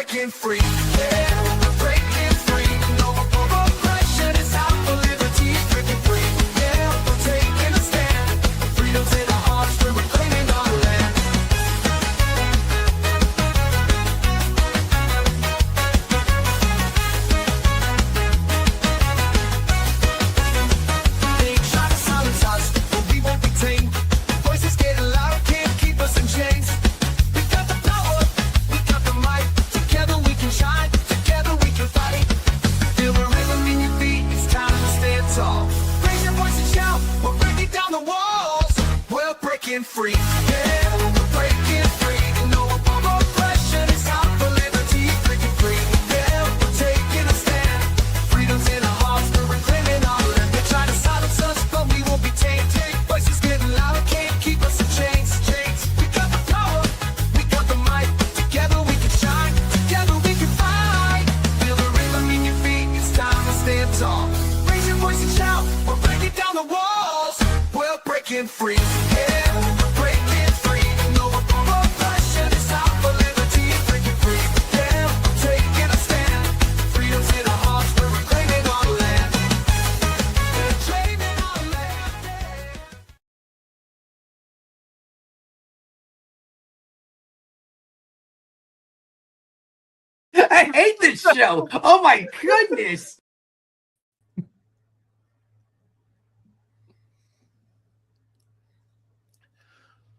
breaking free. Yeah, we're breaking free. No more oppression. It's out for liberty. Breaking free. Yeah, we're taking a stand. Freedom's in our hearts. We're reclaiming our land. They try to silence us, but we won't be tamed. Voices getting louder, can't keep us in chains. We got the power, we got the might. Together we can shine, together we can fight. Feel the rhythm in your feet, it's time to stand tall. Raise your voice and shout, we're breaking down the walls. We're breaking free, yeah, we're breaking free. No more oppression, it's out for liberty. Breaking free, yeah, we're taking a stand. Freedom's in our hearts, we're reclaiming our land. They try to silence us, but we won't be tamed. Voices getting louder, can't keep us in chains. We got the power, we got the might. Together we can shine, together we can fight. Feel the rhythm in your feet, it's time to stand tall. Raise your voice and shout, we're breaking down the walls. We're breaking free, yeah, we're breaking free. No more oppression, it's out for liberty. Breaking free, yeah, we're taking a stand. Freedom's in our hearts, we're reclaiming our land. Reclaiming our land. I hate this show. Oh my goodness.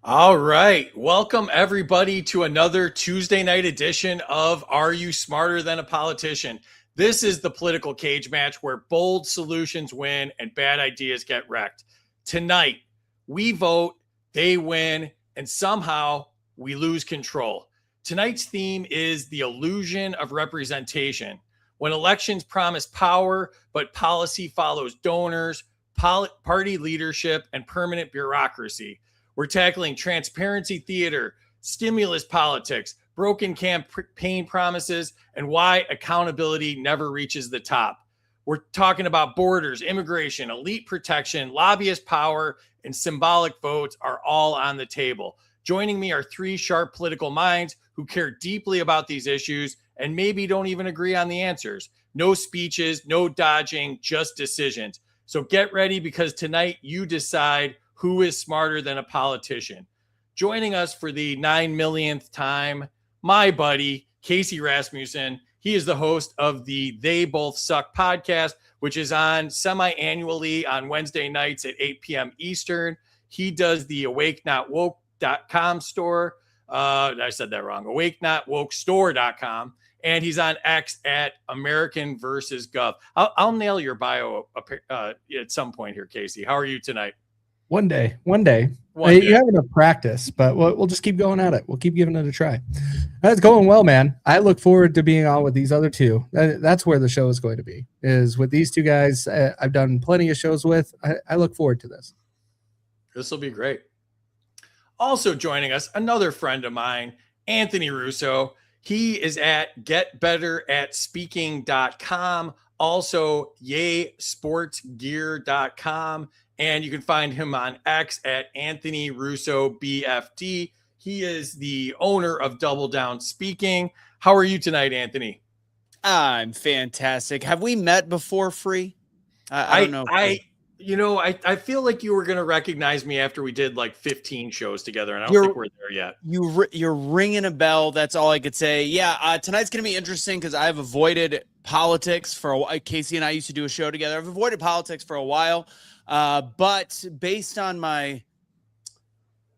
All right. Welcome, everybody, to another Tuesday night edition of Are You Smarter Than a Politician? This is the political cage match where bold solutions win and bad ideas get wrecked. Tonight, we vote, they win, and somehow we lose control. Tonight's theme is the illusion of representation. When elections promise power, but policy follows donors, party leadership, and permanent bureaucracy. We're tackling transparency theater, stimulus politics, broken campaign promises, and why accountability never reaches the top. We're talking about borders, immigration, elite protection, lobbyist power, and symbolic votes are all on the table. Joining me are three sharp political minds who care deeply about these issues and maybe don't even agree on the answers. No speeches, no dodging, just decisions. So get ready, because tonight you decide who is smarter than a politician. Joining us for the 9 millionth time, my buddy, Kaecey Rasmussen. He is the host of the They Both Suck podcast, which is on semi-annually on Wednesday nights at 8 p.m. Eastern. He does the awakenotwoke.com store. I said that wrong. awakenotwokestore.com. And he's on X at American versus Gov. I'll nail your bio at some point here, Kaecey. How are you tonight? One day. You have enough practice, but we'll just keep going at it. We'll keep giving it a try. That's going well, man. I look forward to being on with these other two. That's where the show is going to be, is with these two guys. I've done plenty of shows with. I look forward to this. This will be great. Also joining us, another friend of mine, Anthony Russo. He is at getbetteratspeaking.com, also yaysportsgear.com. And you can find him on X at Anthony Russo BFD. He is the owner of Double Down Speaking. How are you tonight, Anthony? I'm fantastic. Have we met before, Free? I don't know. I feel like you were going to recognize me after we did like 15 shows together, and I don't think we're there yet. You're ringing a bell. That's all I could say. Yeah, tonight's going to be interesting because I've avoided politics for a while. Kaecey and I used to do a show together. I've avoided politics for a while. But based on my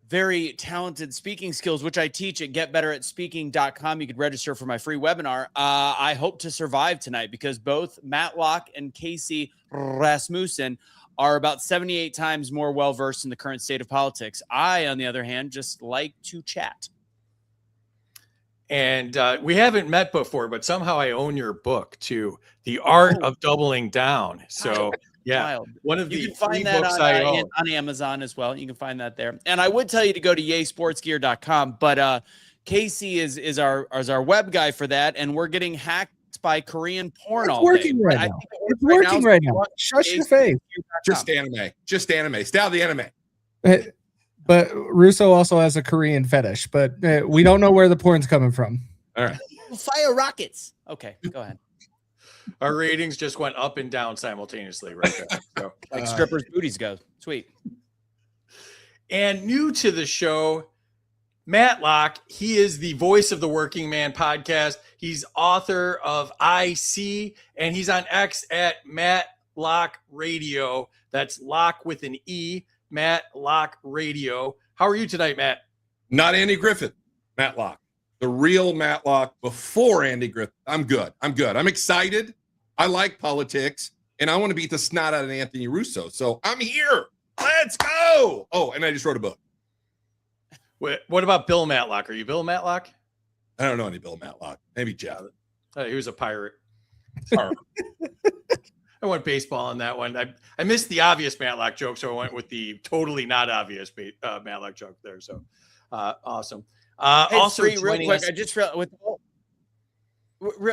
very talented speaking skills, which I teach at getbetteratspeaking.com, you could register for my free webinar. I hope to survive tonight because both Matt Locke and Kaecey Rasmussen are about 78 times more well-versed in the current state of politics. I, on the other hand, just like to chat. And we haven't met before, but somehow I own your book too, The Art of Doubling Down. So yeah, one of you can find that on Amazon as well. You can find that there. And I would tell you to go to yaysportsgear.com, but Kaecey is our web guy for that, and we're getting hacked by Korean porn. It's working right now. It's working right now. Shut your face. Just anime. Stay out of the anime. But Russo also has a Korean fetish, but we don't know where the porn's coming from. All right. fire rockets. Okay, go ahead. Our ratings just went up and down simultaneously right there. So, Like strippers' booties go. Sweet. and new to the show, Matt Locke. He is the voice of the Working Man podcast. He's author of IC, and he's on X at Matt Locke Radio. That's Locke with an E, Matt Locke Radio. How are you tonight, Matt? Not Andy Griffith, Matt Locke. The real Matt Locke before Andy Griffith. I'm good. I'm excited. I like politics, and I want to beat the snot out of Anthony Russo. So I'm here. Let's go. Oh, and I just wrote a book. What about Bill Matlock? Are you Bill Matlock? I don't know any Bill Matlock. Maybe Jeff. He was a pirate. Or- I went baseball on that one. I missed the obvious Matlock joke, so I went with the totally not obvious Matlock joke there. So awesome. Hey, Also, Free, real quick, us- I just realized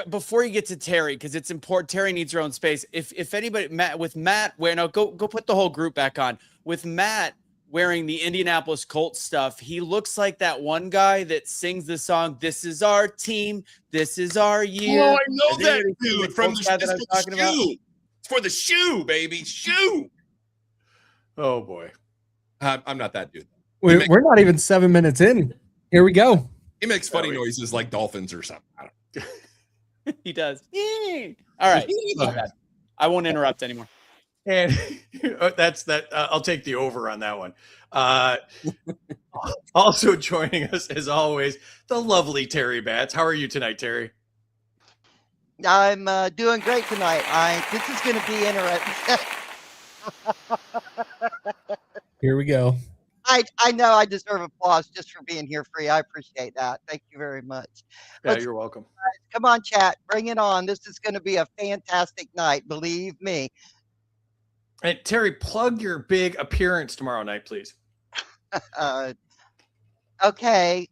before you get to Terry, because it's important. Terry needs her own space. If anybody, Matt, go put the whole group back on. With Matt wearing the Indianapolis Colts stuff, he looks like that one guy that sings the song, "This is our team, this is our year." Oh, I know Has that anybody seen dude the from Colts the, guy that I was talking about? shoe. It's for the shoe, baby. Shoe. Oh boy. I'm not that dude. We're not even 7 minutes in. Here we go. He makes funny noises like dolphins or something. I don't know. He does. All right. My bad. I won't interrupt anymore. And that's that. I'll take the over on that one. Also joining us, as always, the lovely Terry Batts. How are you tonight, Terry? I'm doing great tonight. This is going to be interesting. Here we go. I know I deserve applause just for being here free. I appreciate that. Thank you very much. Yeah, Let's- you're welcome. Come on, chat. Bring it on. This is going to be a fantastic night. Believe me. And Terry, plug your big appearance tomorrow night, please. Okay,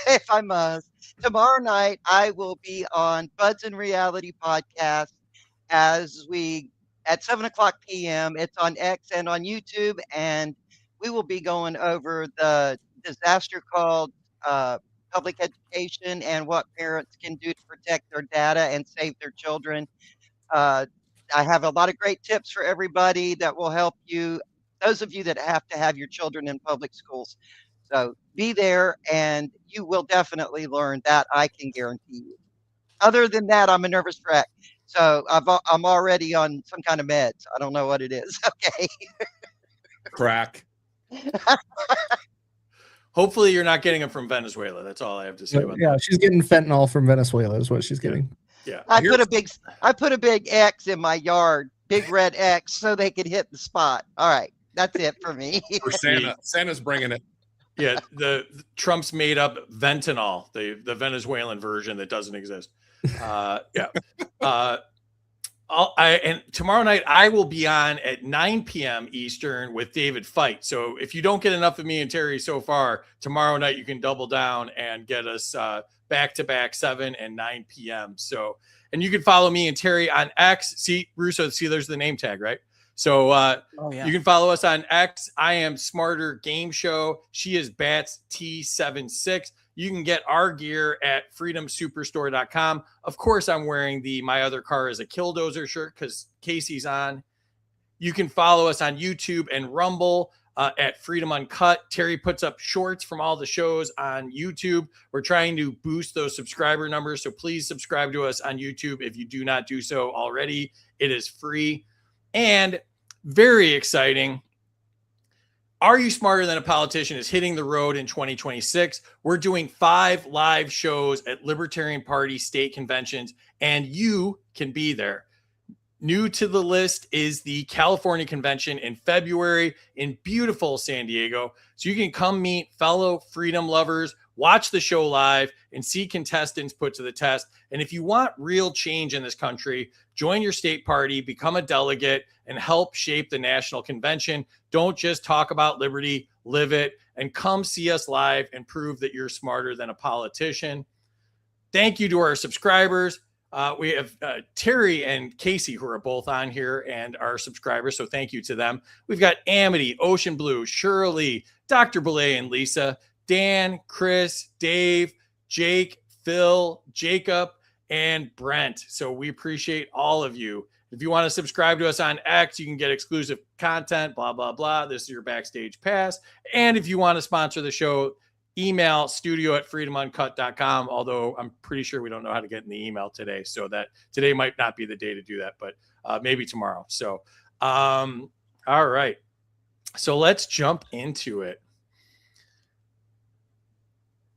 if I must. Tomorrow night, I will be on Buds and Reality podcast at 7:00 p.m. It's on X and on YouTube, and we will be going over the disaster called public education and what parents can do to protect their data and save their children. I have a lot of great tips for everybody that will help you, those of you that have to have your children in public schools. So be there, and you will definitely learn. That I can guarantee you. Other than that, I'm a nervous wreck. So I'm already on some kind of meds. I don't know what it is. Okay. Crack. Hopefully, you're not getting them from Venezuela. That's all I have to say about Yeah, that. she's getting fentanyl from Venezuela is what she's getting. Yeah. I put a big X in my yard, big red X, so they could hit the spot. All right, that's it for me. For Santa. Santa's bringing it. Yeah, the Trump's made up Ventanol, the Venezuelan version that doesn't exist. Yeah. And tomorrow night I will be on at 9 p.m. Eastern with David Fight. So if you don't get enough of me and Terry so far, tomorrow night you can double down and get us back to back 7 and 9 p.m. So, and you can follow me and Terry on X. See, Russo, there's the name tag, right? So you can follow us on X. I am Smarter Game Show. She is Bats T76. You can get our gear at freedomsuperstore.com. Of course, I'm wearing the My Other Car is a Killdozer shirt because Casey's on. You can follow us on YouTube and Rumble at Freedom Uncut. Terry puts up shorts from all the shows on YouTube. We're trying to boost those subscriber numbers, so please subscribe to us on YouTube if you do not do so already. It is free. And very exciting, Are You Smarter Than a Politician is hitting the road in 2026. We're doing 5 live shows at Libertarian Party state conventions, and you can be there. New to the list is the California convention in February in beautiful San Diego. So you can come meet fellow freedom lovers, watch the show live, and see contestants put to the test. And if you want real change in this country, join your state party, become a delegate, and help shape the national convention. Don't just talk about liberty, live it, and come see us live and prove that you're smarter than a politician. Thank you to our subscribers. We have Terry and Casey, who are both on here and are subscribers, so thank you to them. We've got Amity, Ocean Blue, Shirley, Dr. Belay and Lisa, Dan, Chris, Dave, Jake, Phil, Jacob, and Brent. So we appreciate all of you. If you want to subscribe to us on X, you can get exclusive content, blah, blah, blah. This is your backstage pass. And if you want to sponsor the show, email studio@freedomuncut.com. Although I'm pretty sure we don't know how to get in the email today. So that today might not be the day to do that, but maybe tomorrow. So, all right. So let's jump into it.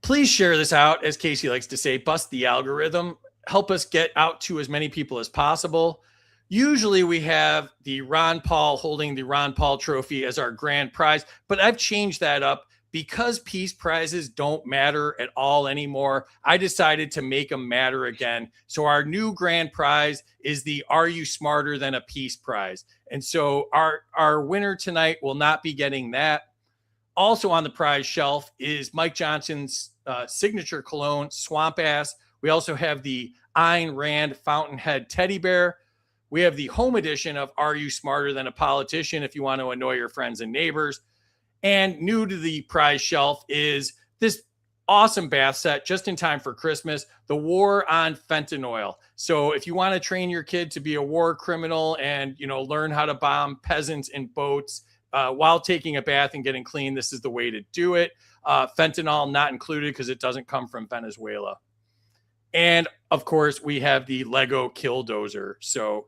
Please share this out, as Kaecey likes to say, bust the algorithm. Help us get out to as many people as possible. Usually we have the Ron Paul holding the Ron Paul trophy as our grand prize, but I've changed that up because peace prizes don't matter at all anymore. I decided to make them matter again. So our new grand prize is the Are You Smarter Than a Peace prize. And so our winner tonight will not be getting that. Also on the prize shelf is Mike Johnson's signature cologne, Swamp Ass. We also have the Ayn Rand Fountainhead teddy bear. We have the home edition of Are You Smarter Than a Politician if you want to annoy your friends and neighbors. And new to the prize shelf is this awesome bath set just in time for Christmas, the War on Fentanyl. So if you want to train your kid to be a war criminal and, learn how to bomb peasants in boats while taking a bath and getting clean, this is the way to do it. Fentanyl not included because it doesn't come from Venezuela. And of course, we have the Lego Killdozer. So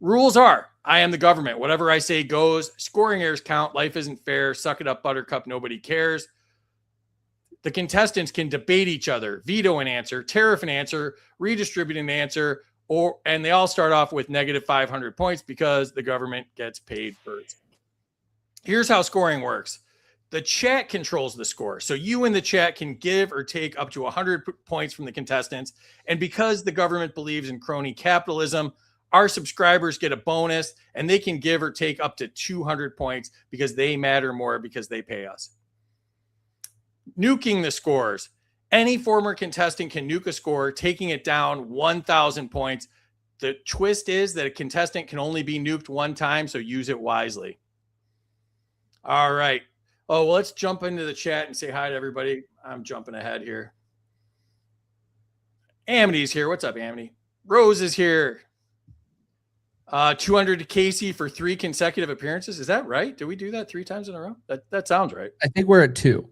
rules are, I am the government. Whatever I say goes. Scoring errors count. Life isn't fair. Suck it up, Buttercup. Nobody cares. The contestants can debate each other, veto an answer, tariff an answer, redistribute an answer, and they all start off with negative 500 points because the government gets paid first. Here's how scoring works. The chat controls the score. So you in the chat can give or take up to 100 points from the contestants. And because the government believes in crony capitalism, our subscribers get a bonus and they can give or take up to 200 points because they matter more because they pay us. Nuking the scores. Any former contestant can nuke a score, taking it down 1,000 points. The twist is that a contestant can only be nuked one time, so use it wisely. All right. Oh, well, let's jump into the chat and say hi to everybody. I'm jumping ahead here. Amity's here. What's up, Amity? Rose is here. 200 to Kaecey for 3 consecutive appearances. Is that right? Did we do that 3 times in a row? That sounds right. I think we're at 2.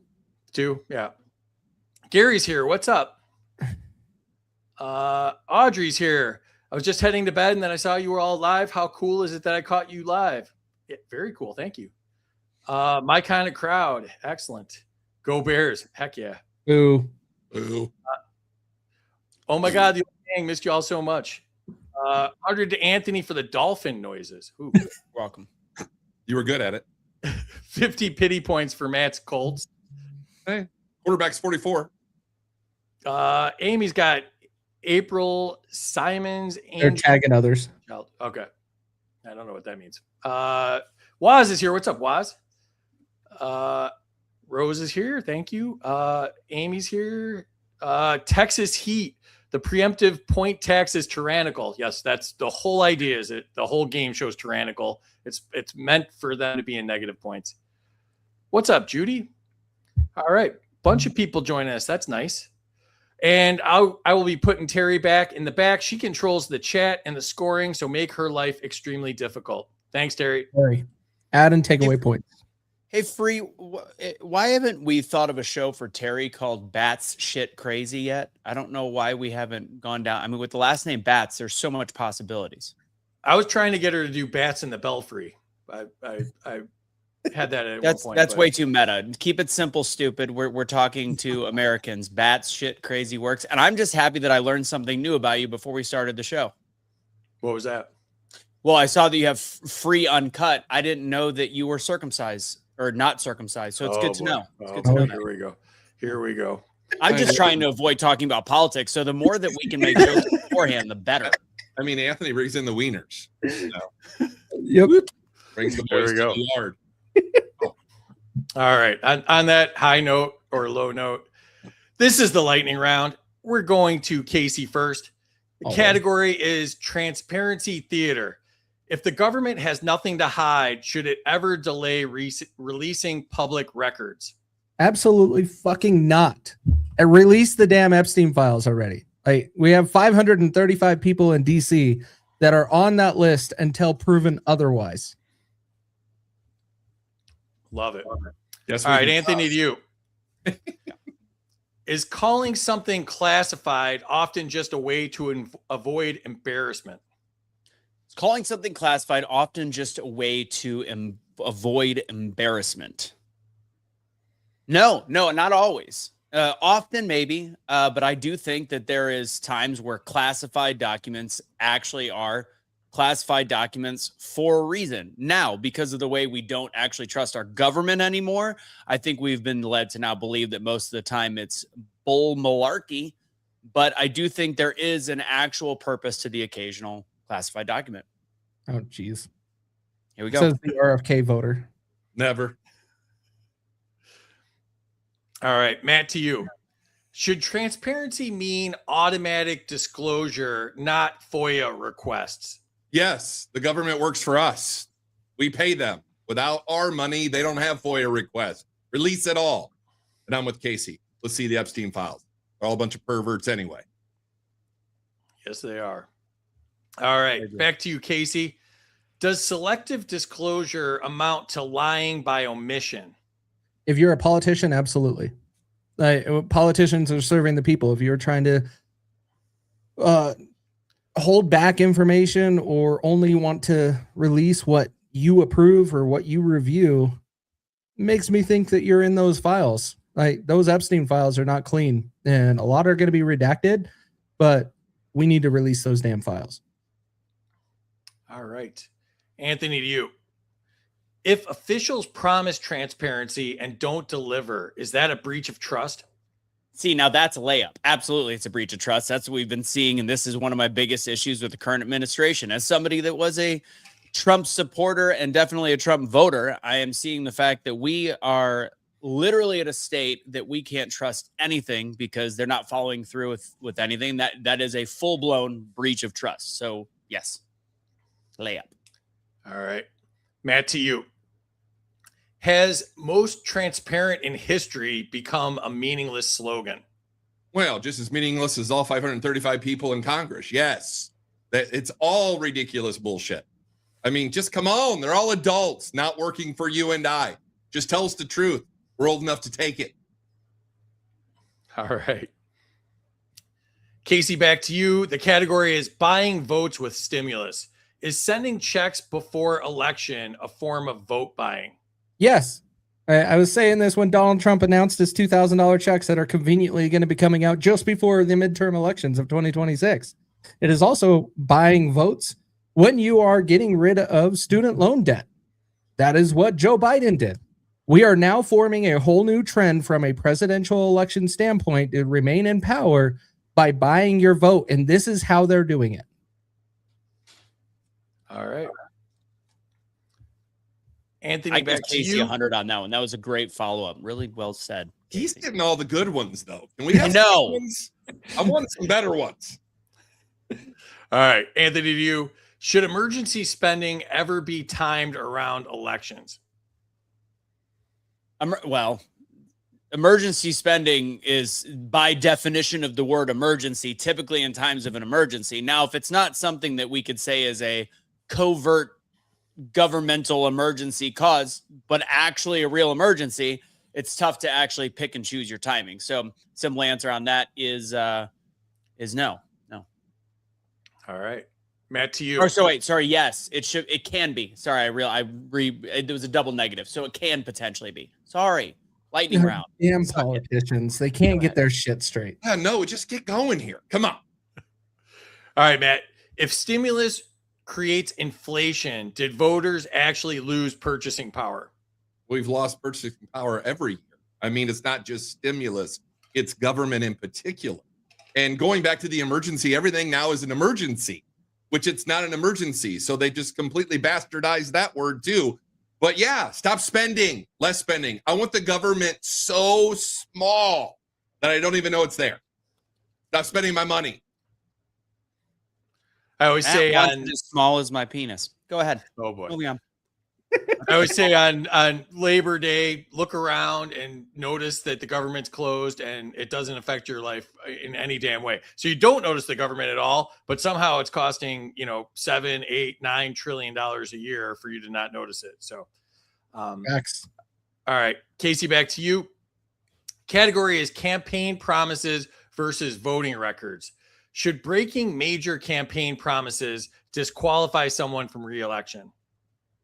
2, yeah. Gary's here. What's up? Audrey's here. I was just heading to bed and then I saw you were all live. How cool is it that I caught you live? Yeah, very cool. Thank you. My kind of crowd. Excellent. Go Bears. Heck yeah. Ooh. Oh my God. The old gang missed you all so much. 100 to Anthony for the dolphin noises. Ooh. Welcome. You were good at it. 50 pity points for Matt's Colts. Hey, quarterback's 44. Amy's got April Simons. They're tagging others. Okay. I don't know what that means. Waz is here. What's up, Waz? Rose is here. Thank you. Amy's here. Texas Heat. The preemptive point tax is tyrannical. Yes, that's the whole idea. Is it the whole game shows tyrannical? It's meant for them to be in negative points. What's up, Judy? All right, bunch of people joining us. That's nice. And I will be putting Terry back in the back. She controls the chat and the scoring, so make her life extremely difficult. Thanks, Terry. Terry, add and take away points. Hey, Free, why haven't we thought of a show for Terry called Bats Shit Crazy yet? I don't know why we haven't gone down. I mean, with the last name Bats, there's so much possibilities. I was trying to get her to do Bats in the Belfry. I had that at one point. That's way too meta. Keep it simple, stupid. We're talking to Americans. Bats Shit Crazy works. And I'm just happy that I learned something new about you before we started the show. What was that? Well, I saw that you have Free Uncut. I didn't know that you were circumcised. Or not circumcised. So it's good to know. It's good to know. Here we go. I'm just trying to avoid talking about politics. So the more that we can make jokes beforehand, the better. I mean, Anthony brings in the wieners. Yep. Brings the boys to the yard. All right. On that high note or low note, this is the lightning round. We're going to Kaecey first. The category is transparency theater. If the government has nothing to hide, should it ever delay releasing public records? Absolutely fucking not. Release the damn Epstein files already. Like, we have 535 people in DC that are on that list until proven otherwise. Love it. Yes. All right, Anthony, to you. Is calling something classified often just a way to avoid embarrassment? Is calling something classified often just a way to avoid embarrassment? No, not always. Often, maybe, but I do think that there is times where classified documents actually are classified documents for a reason. Now, because of the way we don't actually trust our government anymore, I think we've been led to now believe that most of the time it's bull malarkey. But I do think there is an actual purpose to the occasional classified document. Oh, geez. Here we go. Says the RFK voter. Never. All right, Matt, to you. Should transparency mean automatic disclosure, not FOIA requests? Yes, the government works for us. We pay them. Without our money, they don't have FOIA requests. Release it all. And I'm with Kaecey. Let's see the Epstein files. They're all a bunch of perverts anyway. Yes, they are. All right, back to you, Kaecey. Does selective disclosure amount to lying by omission? If you're a politician, absolutely. Politicians are serving the people. If you're trying to hold back information or only want to release what you approve or what you review, makes me think that you're in those files. Like, those Epstein files are not clean, and a lot are going to be redacted, but we need to release those damn files. All right. Anthony, to you. If officials promise transparency and don't deliver, is that a breach of trust? See, now that's a layup. Absolutely, it's a breach of trust. That's what we've been seeing, and this is one of my biggest issues with the current administration. As somebody that was a Trump supporter and definitely a Trump voter, I am seeing the fact that we are literally at a state that we can't trust anything because they're not following through with anything. That is a full-blown breach of trust. So, yes, layup. All right. Matt, to you. Has most transparent in history become a meaningless slogan? Well, just as meaningless as all 535 people in Congress. Yes. It's all ridiculous bullshit. I mean, just come on. They're all adults not working for you and I. Just tell us the truth. We're old enough to take it. All right. Kaecey, back to you. The category is buying votes with stimulus. Is sending checks before election a form of vote buying? Yes. I was saying this when Donald Trump announced his $2,000 checks that are conveniently going to be coming out just before the midterm elections of 2026. It is also buying votes when you are getting rid of student loan debt. That is what Joe Biden did. We are now forming a whole new trend from a presidential election standpoint to remain in power by buying your vote. And this is how they're doing it. All right. Anthony, I give back to Kaecey you. 100 on that one. That was a great follow-up. Really well said. He's Kaecey. getting all the good ones, though. Can we have I know. some good ones? I want some better ones. All right. Anthony, to you. Should emergency spending ever be timed around elections? Well, emergency spending is by definition of the word emergency, typically in times of an emergency. Now, if it's not something that we could say is a covert governmental emergency cause, but actually a real emergency, it's tough to actually pick and choose your timing. So simple answer on that is no. All right. Matt, to you. Or so wait, sorry. Yes, it can be. Sorry. It was a double negative. So it can potentially be. Sorry. Lightning round. Damn politicians. They can't get their shit straight. Yeah, no, just get going here. Come on. All right, Matt. If stimulus creates inflation, did voters actually lose purchasing power? We've lost purchasing power every year. I mean, it's not just stimulus, it's government in particular. And going back to the emergency, everything now is an emergency, which it's not an emergency. So they just completely bastardized that word too. But yeah, stop spending, less spending. I want the government so small that I don't even know it's there. Stop spending my money. I always say as small as my penis. Go ahead. Oh boy. Moving on. I always say on Labor Day, look around and notice that the government's closed and it doesn't affect your life in any damn way. So you don't notice the government at all, but somehow it's costing, $7, $8, $9 trillion a year for you to not notice it. So, Facts. all right, Kaecey, back to you. Category is campaign promises versus voting records. Should breaking major campaign promises disqualify someone from re-election?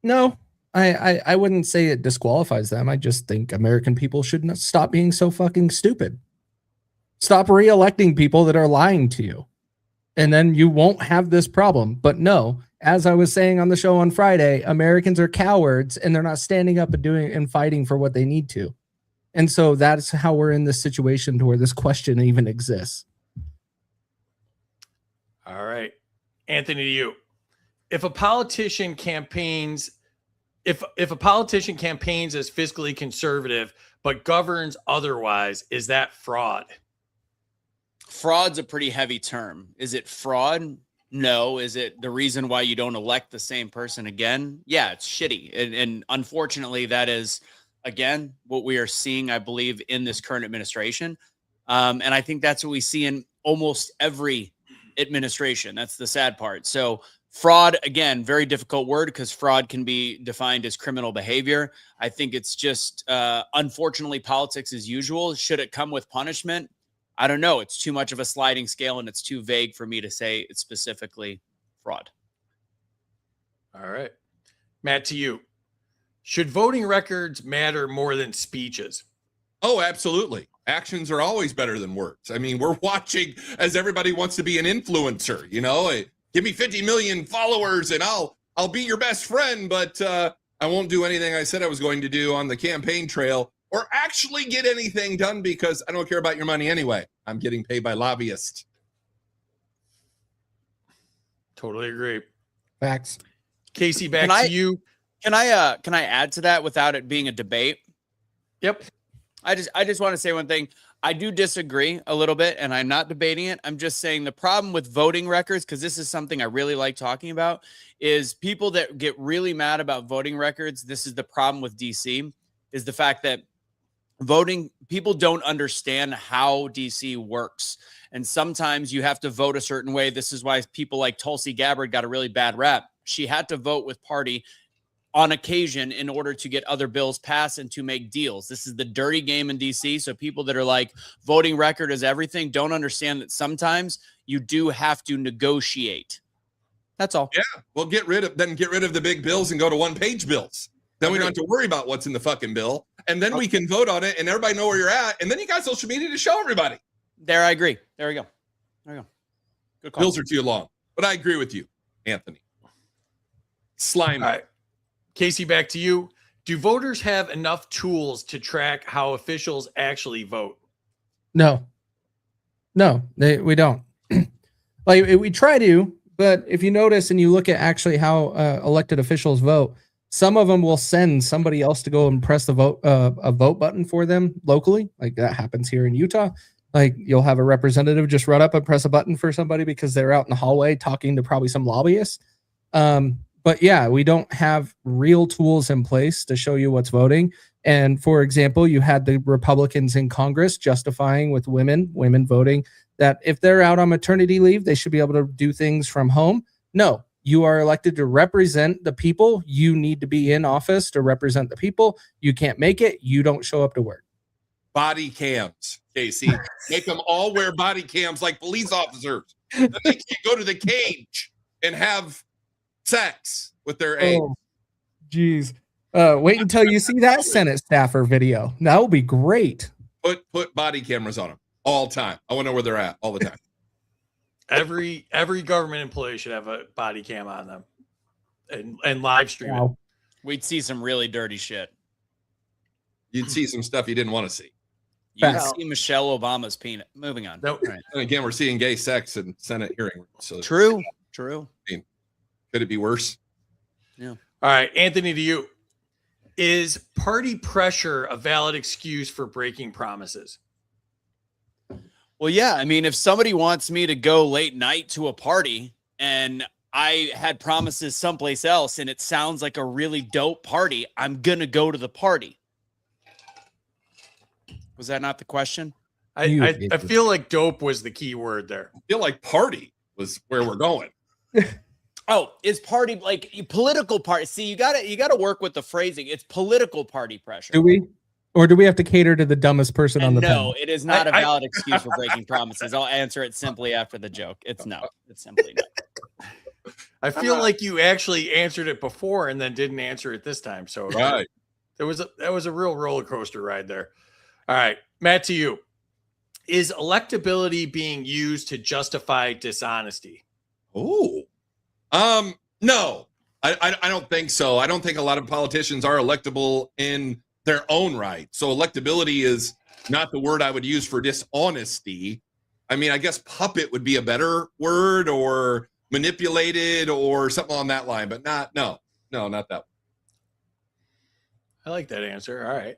No, I wouldn't say it disqualifies them. I just think American people should stop being so fucking stupid. Stop re-electing people that are lying to you. And then you won't have this problem. But no, as I was saying on the show on Friday, Americans are cowards and they're not standing up and doing and fighting for what they need to. And so that's how we're in this situation to where this question even exists. All right. Anthony, to you. If a politician campaigns as fiscally conservative but governs otherwise, is that fraud? Fraud's a pretty heavy term. Is it fraud? No. Is it the reason why you don't elect the same person again? Yeah, it's shitty. And unfortunately, that is, again, what we are seeing, I believe, in this current administration. And I think that's what we see in almost every administration. That's the sad part. So fraud, again, very difficult word because fraud can be defined as criminal behavior. I think it's just, unfortunately, politics as usual. Should it come with punishment? I don't know. It's too much of a sliding scale and it's too vague for me to say it's specifically fraud. All right. Matt, to you. Should voting records matter more than speeches? Oh, absolutely. Actions are always better than words. I mean, we're watching as everybody wants to be an influencer, give me 50 million followers and I'll be your best friend, but I won't do anything I said I was going to do on the campaign trail or actually get anything done because I don't care about your money anyway. I'm getting paid by lobbyists. Totally agree. Facts. Kaecey, back to you. Can I add to that without it being a debate? Yep. I just want to say one thing. I do disagree a little bit, and I'm not debating it. I'm just saying the problem with voting records, because this is something I really like talking about, is people that get really mad about voting records. This is the problem with DC, is the fact that people don't understand how DC works. And sometimes you have to vote a certain way. This is why people like Tulsi Gabbard got a really bad rap. She had to vote with party on occasion in order to get other bills passed and to make deals. This is the dirty game in DC. So people that are like voting record is everything don't understand that sometimes you do have to negotiate. That's all. Yeah. Well, get rid of the big bills and go to one-page bills. Then we don't have to worry about what's in the fucking bill. And then we can vote on it and everybody know where you're at. And then you got social media to show everybody. There, I agree. There we go. Good call. Bills are too long. But I agree with you, Anthony. Slime. All right. Kaecey, back to you. Do voters have enough tools to track how officials actually vote? No, we don't. Like we try to, but if you notice and you look at actually how elected officials vote, some of them will send somebody else to go and press the a vote button for them locally. Like that happens here in Utah. Like you'll have a representative just run up and press a button for somebody because they're out in the hallway talking to probably some lobbyists. But yeah, we don't have real tools in place to show you what's voting. And for example, you had the Republicans in Congress justifying with women voting that if they're out on maternity leave, they should be able to do things from home. No, you are elected to represent the people. You need to be in office to represent the people. You can't make it. You don't show up to work. Body cams, Kaecey. Make them all wear body cams like police officers. Then they can't go to the cage and have sex with their aides. Oh, geez. Wait until you see that Senate staffer video. That will be great. Put body cameras on them all the time. I want to know where they're at all the time. Every government employee should have a body cam on them and live stream it. We'd see some really dirty shit. You'd see some stuff you didn't want to see. You'd see Michelle Obama's peanut. Moving on. Nope. Right. And again, we're seeing gay sex in Senate hearing. So True. Could it be worse? Yeah. All right, Anthony, to you. Is party pressure a valid excuse for breaking promises? Well, yeah. I mean, if somebody wants me to go late night to a party and I had promises someplace else and it sounds like a really dope party. I'm going to go to the party. Was that not the question? I feel like dope was the key word there. I feel like party was where we're going. Oh, is party like political party? See, you gotta work with the phrasing. It's political party pressure. Do we? Or do we have to cater to the dumbest person on the no, panel? it is not a valid excuse for breaking promises. I'll answer it simply after the joke. It's no. It's simply no. I feel like you actually answered it before and then didn't answer it this time. So Right. that was a real roller coaster ride there. All right, Matt, to you. Is electability being used to justify dishonesty? Oh, no, I don't think so. I don't think a lot of politicians are electable in their own right. So electability is not the word I would use for dishonesty. I mean, I guess puppet would be a better word, or manipulated, or something on that line, but not that one. I like that answer. All right.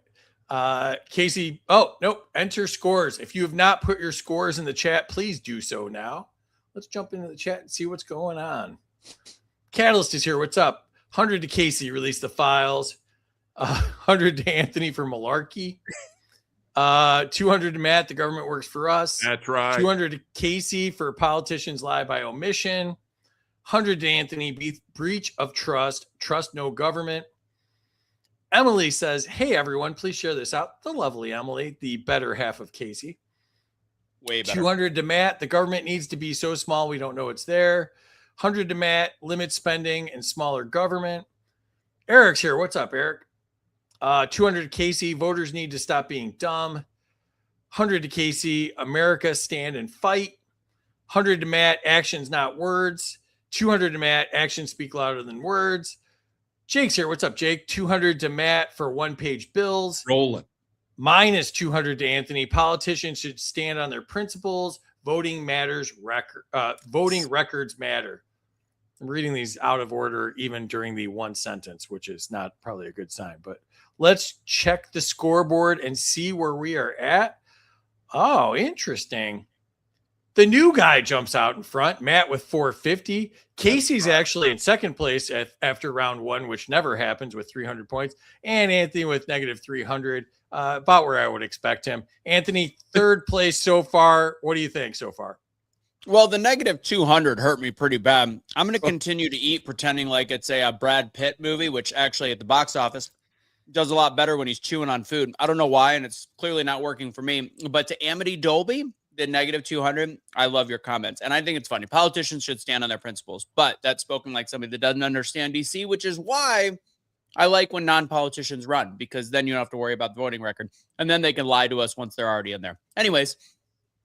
Kaecey, oh, nope. Enter scores. If you have not put your scores in the chat, please do so now. Let's jump into the chat and see what's going on. Catalyst is here. What's up? 100 to Kaecey, release the files. 100 to Anthony for malarkey. 200 to Matt, the government works for us. That's right. 200 to Kaecey for politicians lie by omission. 100 to Anthony, breach of trust, trust no government. Emily says, hey, everyone, please share this out. The lovely Emily, the better half of Kaecey. Way better. 200 to Matt, the government needs to be so small we don't know it's there. 100 to Matt, limit spending and smaller government. Eric's here. What's up, Eric? 200 to Kaecey, voters need to stop being dumb. 100 to Kaecey, America, stand and fight. 100 to Matt, actions, not words. 200 to Matt, actions speak louder than words. Jake's here. What's up, Jake? 200 to Matt for one-page bills. Rolling. Minus 200 to Anthony. Politicians should stand on their principles. Voting matters. Voting records matter. I'm reading these out of order, even during the one sentence, which is not probably a good sign. But let's check the scoreboard and see where we are at. Oh, interesting. The new guy jumps out in front, Matt with 450. Kaecey's actually in second place after round one, which never happens, with 300 points. And Anthony with negative 300, about where I would expect him. Anthony, third place so far. What do you think so far? Well, the negative 200 hurt me pretty bad. I'm going to continue to eat pretending like it's a Brad Pitt movie, which actually at the box office does a lot better when he's chewing on food. I don't know why, and it's clearly not working for me. But to Amity Dolby, the negative 200, I love your comments. And I think it's funny. Politicians should stand on their principles. But that's spoken like somebody that doesn't understand DC, which is why I like when non-politicians run, because then you don't have to worry about the voting record. And then they can lie to us once they're already in there. Anyways.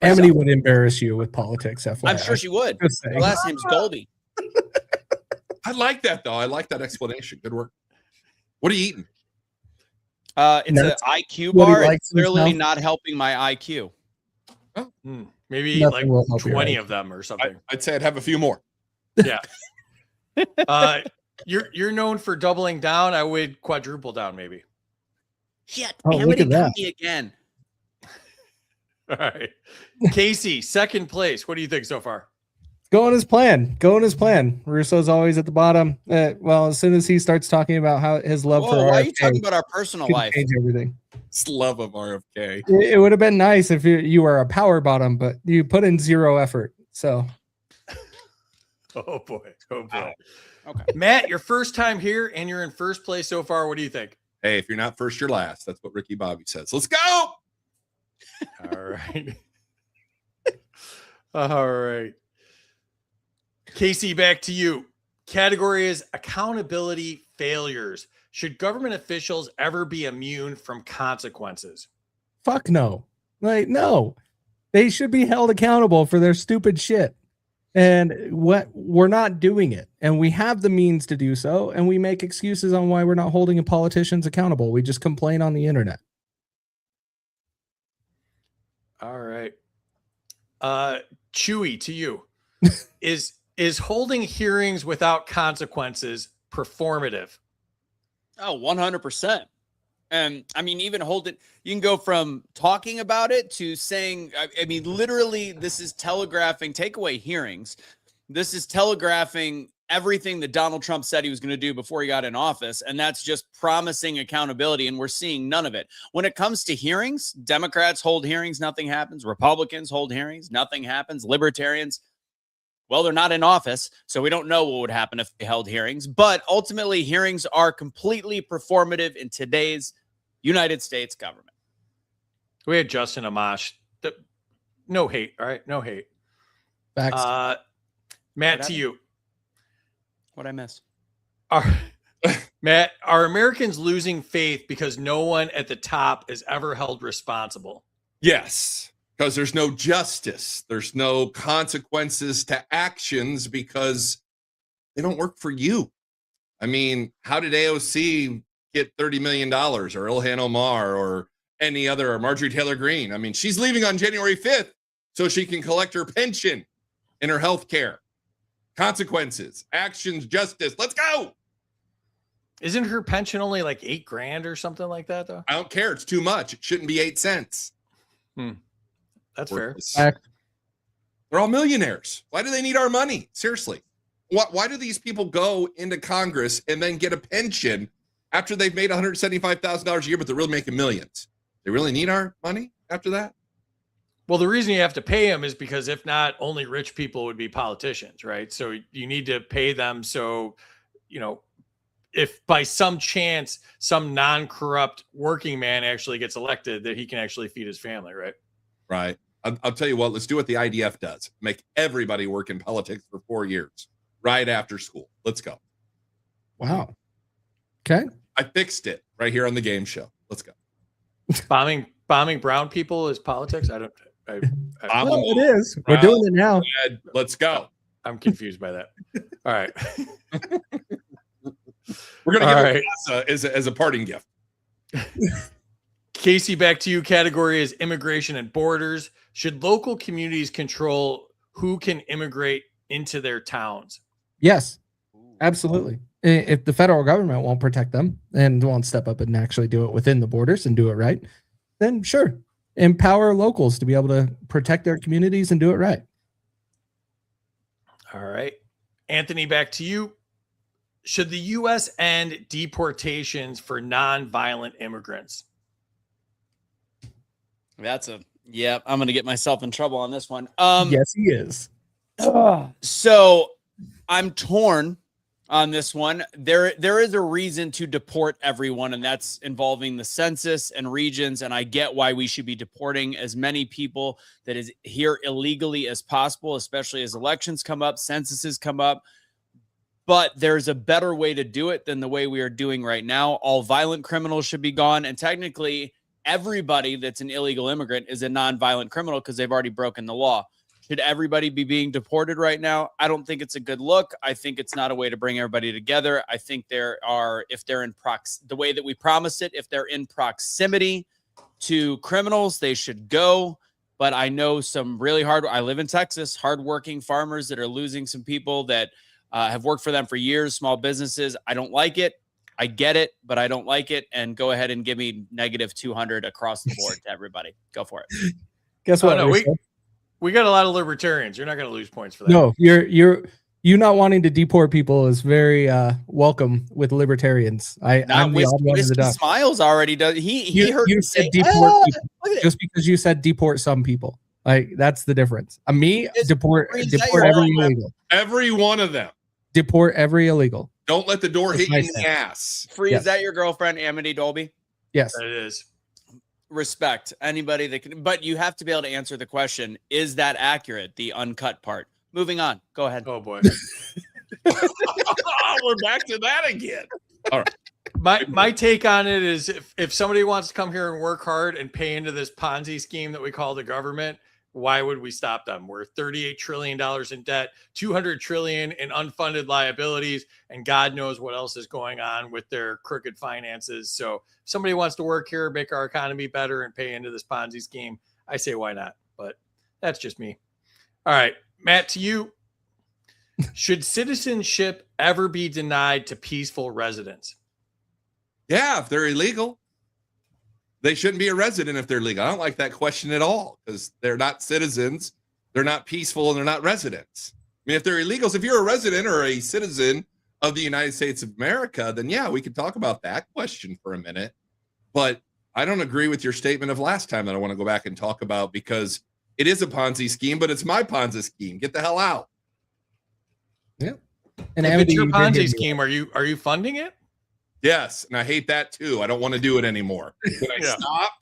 Amity would embarrass you with politics, FYI. I'm sure she would. Her last name's Dolby. I like that, though. I like that explanation. Good work. What are you eating? It's an IQ bar. It's clearly not helping my IQ. Oh. Maybe like 20 of them or something. I'd say I'd have a few more. Yeah. You're known for doubling down. I would quadruple down, maybe. Shit. Oh, look at that. Again. All right. Kaecey, second place. What do you think so far? Going as planned. Russo's always at the bottom. Well, as soon as he starts talking about how his love for why RFK, are you talking about our personal life? change everything. It's love of RFK. It would have been nice if you were a power bottom, but you put in zero effort. So, oh boy. Okay. Matt, your first time here and you're in first place so far. What do you think? Hey, if you're not first, you're last. That's what Ricky Bobby says. Let's go. All right. All right. Kaecey, back to you. Category is accountability failures. Should government officials ever be immune from consequences? fuck no. Like, no. They should be held accountable for their stupid shit. And we're not doing it. And we have the means to do so. And we make excuses on why we're not holding politicians accountable. We just complain on the internet. All right. Chewy, to you. Is holding hearings without consequences performative? Oh, 100%. And I mean, even hold it, you can go from talking about it to saying, I mean, literally, this is telegraphing, take away hearings. This is telegraphing everything that Donald Trump said he was going to do before he got in office. And that's just promising accountability. And we're seeing none of it. When it comes to hearings, Democrats hold hearings, nothing happens. Republicans hold hearings, nothing happens. Libertarians, well, they're not in office, so we don't know what would happen if they held hearings. But ultimately, hearings are completely performative in today's United States government. We had Justin Amash. No hate, all right? No hate. Facts. Matt, to you. What I miss? Matt, are Americans losing faith because no one at the top is ever held responsible? Yes, because there's no justice. There's no consequences to actions because they don't work for you. I mean, how did AOC get $30 million or Ilhan Omar or any other, or Marjorie Taylor Greene? I mean, she's leaving on January 5th so she can collect her pension and her health care. Consequences, actions, justice. Let's go. Isn't her pension only like $8,000 or something like that, though? I don't care. It's too much. It shouldn't be 8 cents. That's fair. They're all millionaires. Why do they need our money? Seriously. Why do these people go into Congress and then get a pension after they've made $175,000 a year, but they're really making millions? They really need our money after that? Well, the reason you have to pay them is because if not, only rich people would be politicians, right? So you need to pay them. So, if by some chance some non-corrupt working man actually gets elected, that he can actually feed his family, right? Right. I'll tell you what, let's do what the IDF does. Make everybody work in politics for 4 years, right after school. Let's go. Wow. Okay. I fixed it right here on the game show. Let's go. Bombing brown people is politics? I don't. Well, it is. We're doing it now. Let's go. I'm confused by that. All right. We're going to give it as a parting gift. Kaecey, back to you. Category is immigration and borders. Should local communities control who can immigrate into their towns? Yes, absolutely. If the federal government won't protect them and won't step up and actually do it within the borders and do it right, then sure. Empower locals to be able to protect their communities and do it right. All right. Anthony, back to you. Should the U.S. end deportations for non-violent immigrants? I'm going to get myself in trouble on this one. Yes, he is. So I'm torn on this one. There is a reason to deport everyone, and that's involving the census and regions. And I get why we should be deporting as many people that is here illegally as possible, especially as elections come up, censuses come up. But there's a better way to do it than the way we are doing right now. All violent criminals should be gone. And technically, everybody that's an illegal immigrant is a non-violent criminal because they've already broken the law. Should everybody be being deported right now? I don't think it's a good look. I think it's not a way to bring everybody together. I think if they're in the way that we promised it, if they're in proximity to criminals, they should go. But I know some really I live in Texas, hardworking farmers that are losing some people that have worked for them for years, small businesses. I don't like it. I get it, but I don't like it. And go ahead and give me -200 across the board to everybody. Go for it. Guess what? We got a lot of libertarians. You're not going to lose points for that. No, you not wanting to deport people is very welcome with libertarians. I'm the odd one in the duck. Smiles already does. He heard you me said say, deport people just because you said deport some people. Like that's the difference. Me deport every illegal. Every one of them. Deport every illegal. Don't let the door hit you in the ass. Free, is that your girlfriend, Amity Dolby? Yes, it is. Respect anybody that can, but you have to be able to answer the question: is that accurate? The uncut part. Moving on. Go ahead. Oh boy, we're back to that again. All right. My take on it is if somebody wants to come here and work hard and pay into this Ponzi scheme that we call the government, why would we stop them? We're $38 trillion in debt, $200 trillion in unfunded liabilities, and God knows what else is going on with their crooked finances. So if somebody wants to work here, make our economy better, and pay into this Ponzi scheme, I say why not? But that's just me. All right, Matt, to you. Should citizenship ever be denied to peaceful residents? Yeah, if they're illegal. They shouldn't be a resident if they're legal. I don't like that question at all because they're not citizens, they're not peaceful, and they're not residents. mean, if they're illegals, if you're a resident or a citizen of the United States of America, then yeah, we could talk about that question for a minute. But I don't agree with your statement of last time that I want to go back and talk about, because it is a Ponzi scheme, but it's my Ponzi scheme. Get the hell out. Yeah. And if it's your Ponzi scheme, are you funding it? Yes, and I hate that too. I don't want to do it anymore. Can I stop?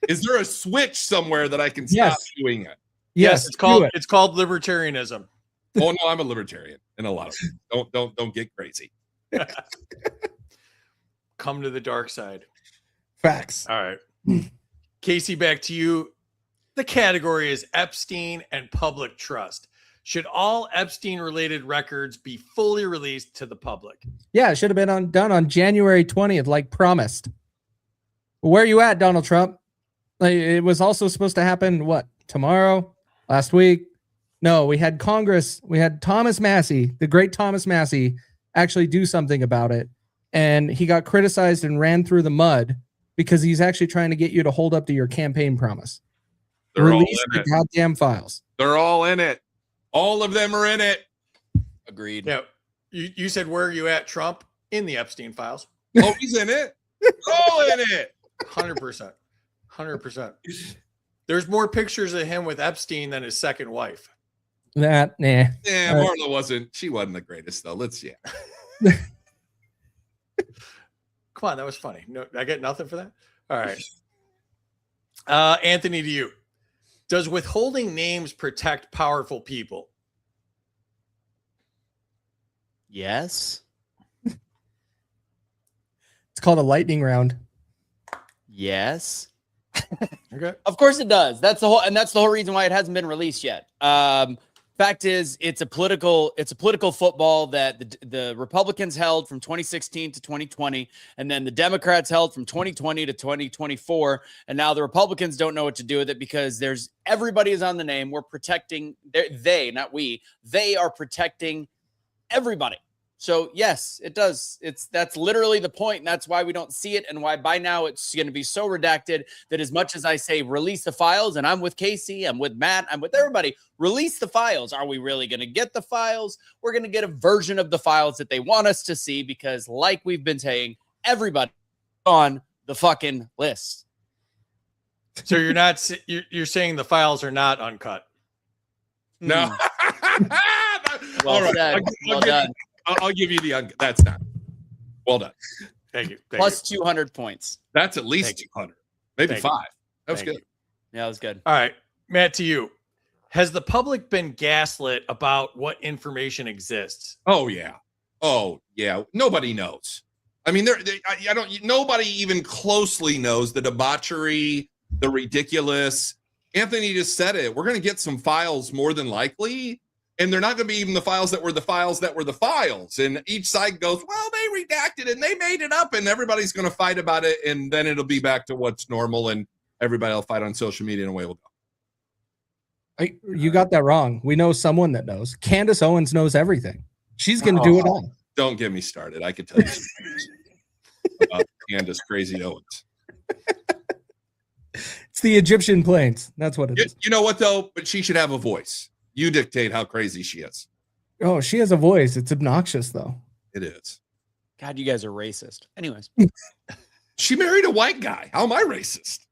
Is there a switch somewhere that I can stop doing it? Yes, it's called libertarianism. Oh no, I'm a libertarian in a lot of ways. Don't get crazy. Come to the dark side. Facts. All right. Kaecey, back to you. The category is Epstein and public trust. Should all Epstein-related records be fully released to the public? Yeah, it should have been done on January 20th, like promised. Where are you at, Donald Trump? Like, it was also supposed to happen, what, tomorrow? Last week? No, we had Congress. We had Thomas Massey, the great Thomas Massey, actually do something about it. And he got criticized and ran through the mud because he's actually trying to get you to hold up to your campaign promise. Release the goddamn files. They're all in it. All of them are in it. Agreed. Yeah. You said, where are you at, Trump? In the Epstein files. Oh, he's in it. All in it. 100%. 100%. There's more pictures of him with Epstein than his second wife. Yeah, Marla wasn't the greatest though. Come on, that was funny. No, I get nothing for that. All right. Anthony, to you. Does withholding names protect powerful people? Yes. It's called a lightning round. Yes. Okay. Of course it does. That's the whole reason why it hasn't been released yet. Fact is, it's a political football that the Republicans held from 2016 to 2020, and then the Democrats held from 2020 to 2024, and now the Republicans don't know what to do with it because everybody is on the name. We're protecting they, not we. They are protecting everybody. So yes, it does. That's literally the point, and that's why we don't see it, and why by now it's going to be so redacted that as much as I say release the files, and I'm with Kaecey, I'm with Matt, I'm with everybody, release the files. Are we really going to get the files? We're going to get a version of the files that they want us to see because, like we've been saying, everybody on the fucking list. So you're saying the files are not uncut? No. Well All right. said. Well done. I'll give you that's not. Well done. Thank you. Plus 200 points. That's at least 200, maybe 5. That was good. Yeah, that was good. All right, Matt, to you. Has the public been gaslit about what information exists? Oh yeah. Nobody knows. I mean, nobody even closely knows the debauchery, the ridiculous. Anthony just said it. We're going to get some files more than likely. And they're not going to be even the files that were the files that were the files. And each side goes, well, they redacted and they made it up, and everybody's going to fight about it. And then it'll be back to what's normal, and everybody will fight on social media, and away we'll go. You got that wrong. We know someone that knows. Candace Owens knows everything. She's going to do it all. Don't get me started. I could tell you some things about Candace Crazy Owens. It's the Egyptian planes. That's what it is. You know what, though? But she should have a voice. You dictate how crazy she is. Oh, she has a voice. It's obnoxious, though. It is. God, you guys are racist. Anyways. She married a white guy. How am I racist?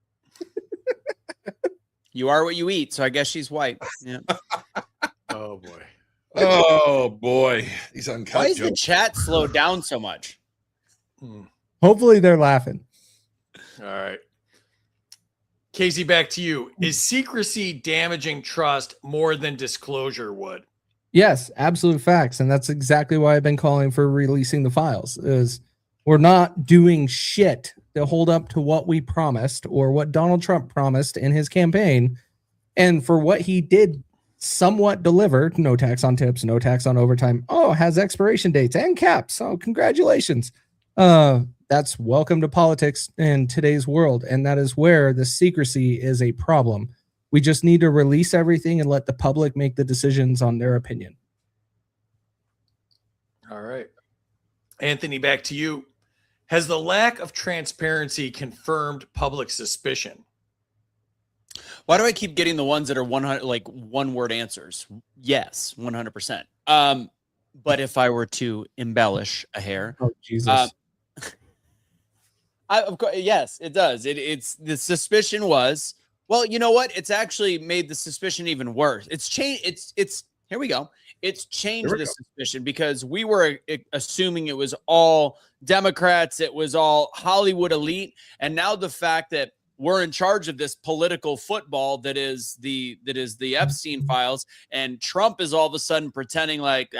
You are what you eat, so I guess she's white. Yeah. Oh, boy. Oh, boy. These uncut Why is jokes. the chat slowed down so much? Hopefully they're laughing. All right. Kaecey, back to you. Is secrecy damaging trust more than disclosure would? Yes, absolute facts. And that's exactly why I've been calling for releasing the files. Is we're not doing shit to hold up to what we promised or what Donald Trump promised in his campaign. And for what he did somewhat deliver, no tax on tips, no tax on overtime. Oh, has expiration dates and caps. Oh, congratulations. That's welcome to politics in today's world. And that is where the secrecy is a problem. We just need to release everything and let the public make the decisions on their opinion. All right. Anthony, back to you. Has the lack of transparency confirmed public suspicion? Why do I keep getting the ones that are 100 like one word answers? Yes, 100%. But if I were to embellish a hair, Oh Jesus. of course, yes, it does. It's the suspicion was, well, you know what? It's actually made the suspicion even worse. It's changed. It's here we go. It's changed the suspicion because we were assuming it was all Democrats, it was all Hollywood elite, and now the fact that we're in charge of this political football that is the Epstein files, and Trump is all of a sudden pretending like,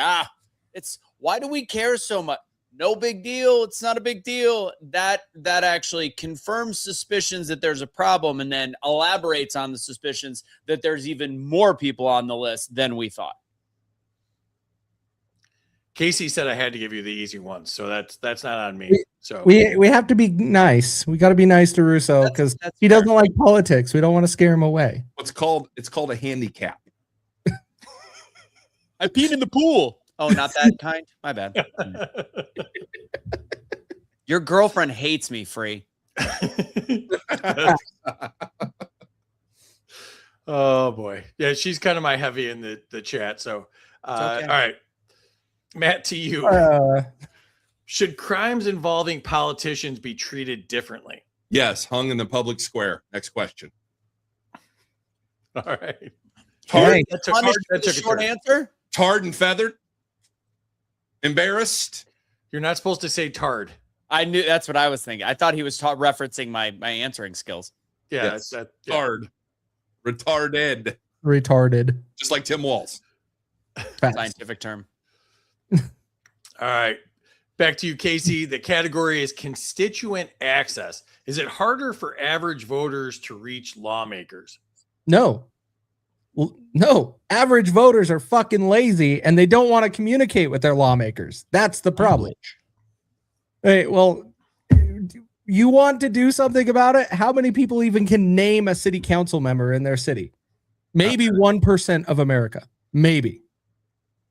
it's why do we care so much? No big deal. It's not a big deal. That actually confirms suspicions that there's a problem and then elaborates on the suspicions that there's even more people on the list than we thought. Kaecey said I had to give you the easy ones, so that's not on me. So We have to be nice. We got to be nice to Russo because he doesn't like politics. We don't want to scare him away. It's called a handicap. I peed in the pool. Oh, not that kind? My bad. Your girlfriend hates me, Free. Oh, boy. Yeah, she's kind of my heavy in the chat. So, okay. All right. Matt, to you. Should crimes involving politicians be treated differently? Yes, hung in the public square. Next question. All right. Hey, That took a Short turn. answer? Tarred and feathered? Embarrassed? You're not supposed to say tarred. I knew that's what I was thinking. I thought he was referencing my answering skills. Yeah, Yes. yeah. Tarred. Retarded. Retarded. Just like Tim Walz. Facts. Scientific term. All right. Back to you, Kaecey. The category is constituent access. Is it harder for average voters to reach lawmakers? No. Well, no. Average voters are fucking lazy and they don't want to communicate with their lawmakers. That's the problem. Hey, well, you want to do something about it? How many people even can name a city council member in their city? Maybe 1% of America. Maybe.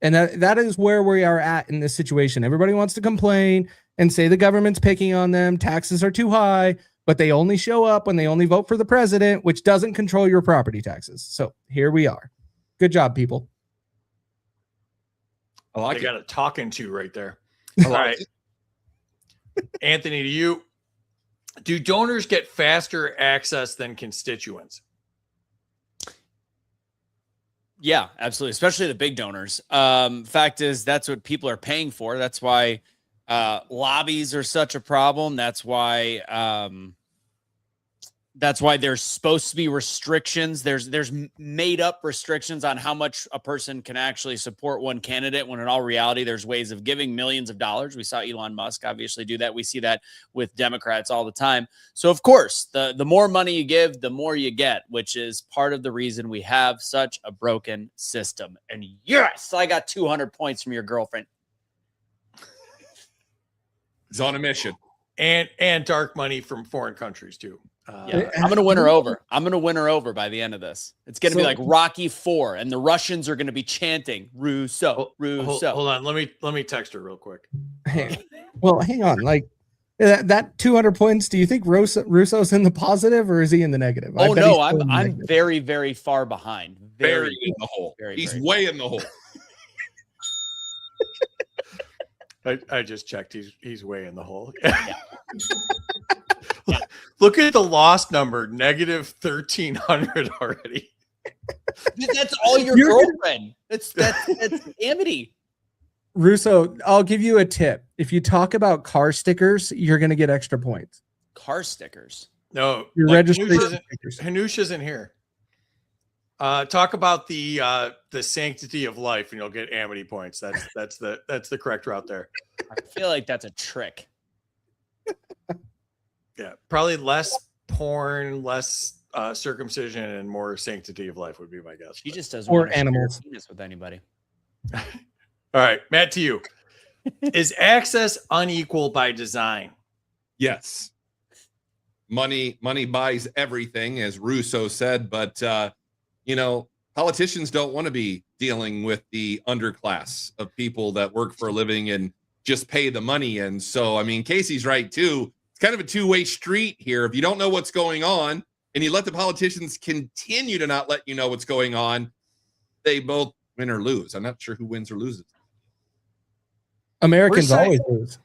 And that is where we are at in this situation. Everybody wants to complain and say the government's picking on them. Taxes are too high, but they only show up when they only vote for the president, which doesn't control your property taxes. So here we are. Good job, people. I like They it. got a talking to right there. I All like right. Anthony, to you. Do donors get faster access than constituents? Yeah, absolutely. Especially the big donors. Fact is, that's what people are paying for. That's why lobbies are such a problem. That's why there's supposed to be restrictions. There's made up restrictions on how much a person can actually support one candidate, when in all reality, there's ways of giving millions of dollars. We saw Elon Musk obviously do that. We see that with Democrats all the time. So of course, the more money you give, the more you get, which is part of the reason we have such a broken system. And yes, I got 200 points from your girlfriend. He's on a mission. And dark money from foreign countries too. Yeah, I'm gonna win her over. I'm gonna win her over by the end of this. It's gonna be like Rocky IV, and the Russians are gonna be chanting Russo, Russo. Hold on, let me text her real quick. Well, hang on. Like that 200 points. Do you think Russo's in the positive or is he in the negative? Oh no, I'm very, very far behind. Very in the hole. He's way in the hole. I just checked. He's way in the hole. Look at the lost number, negative 1,300 already. That's all your girlfriend. That's amity. Russo, I'll give you a tip. If you talk about car stickers, you're going to get extra points. Car stickers. No, Your registration stickers. Hanush isn't here. Talk about the sanctity of life, and you'll get amity points. That's the correct route there. I feel like that's a trick. Yeah, probably less porn, less circumcision, and more sanctity of life would be my guess. She just doesn't Or want to animals. share penis with anybody. All right, Matt, to you. Is access unequal by design? Yes. Money buys everything, as Russo said, but politicians don't want to be dealing with the underclass of people that work for a living and just pay the money. And so, I mean, Kaecey's right too. It's kind of a two-way street here. If you don't know what's going on and you let the politicians continue to not let you know what's going on, they both win or lose. I'm not sure who wins or loses. Americans always lose.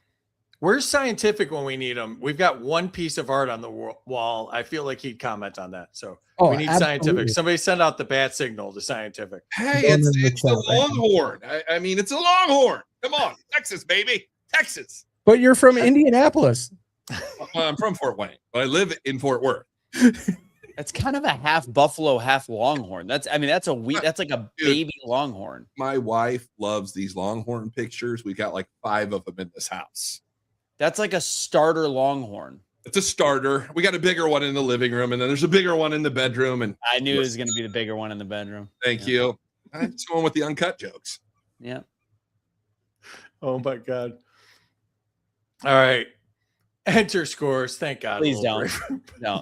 Where's Scientific when we need him? We've got one piece of art on the wall. I feel like he'd comment on that. So we need absolutely. Scientific. Somebody send out the bat signal to Scientific. Hey, it's a Longhorn. I mean, it's a Longhorn. Come on, Texas, baby, Texas. But you're from Indianapolis. Well, I'm from Fort Wayne, but I live in Fort Worth. That's kind of a half buffalo, half Longhorn. That's like a baby Longhorn. My wife loves these Longhorn pictures. We got like 5 of them in this house. That's like a starter Longhorn. It's a starter. We got a bigger one in the living room, and then there's a bigger one in the bedroom. And I knew it was going to be the bigger one in the bedroom. Thank you. I'm just going with the uncut jokes. Yeah. Oh my God. All right. Enter scores. Thank God. Please don't. No,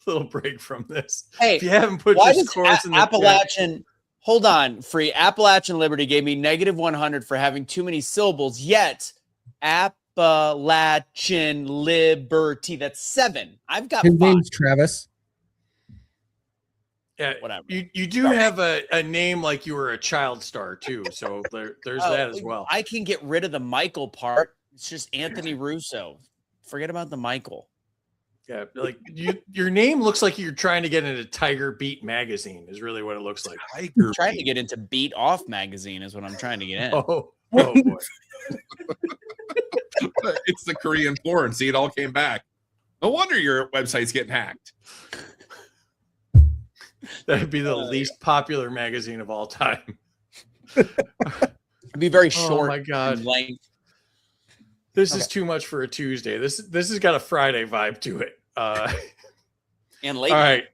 little break from this. Hey, if you haven't put why your does scores in the Appalachian? Hold on, free Appalachian Liberty gave me -100 for having too many syllables. Yet Appalachian Liberty, that's 7. I've got His 5. name's Travis. Yeah, whatever. You do have a name like you were a child star too, so there's that as well. I can get rid of the Michael part. It's just Anthony Russo. Forget about the Michael. Yeah, like your name looks like you're trying to get into Tiger Beat magazine is really what it looks like. I'm trying to get into Beat Off magazine is what I'm trying to get in. Oh boy. It's the Korean porn. See, it all came back. No wonder your website's getting hacked. That'd be the least popular magazine of all time. It'd be very short. Oh my God. in length. This is too much for a Tuesday. This has got a Friday vibe to it. And late. All right.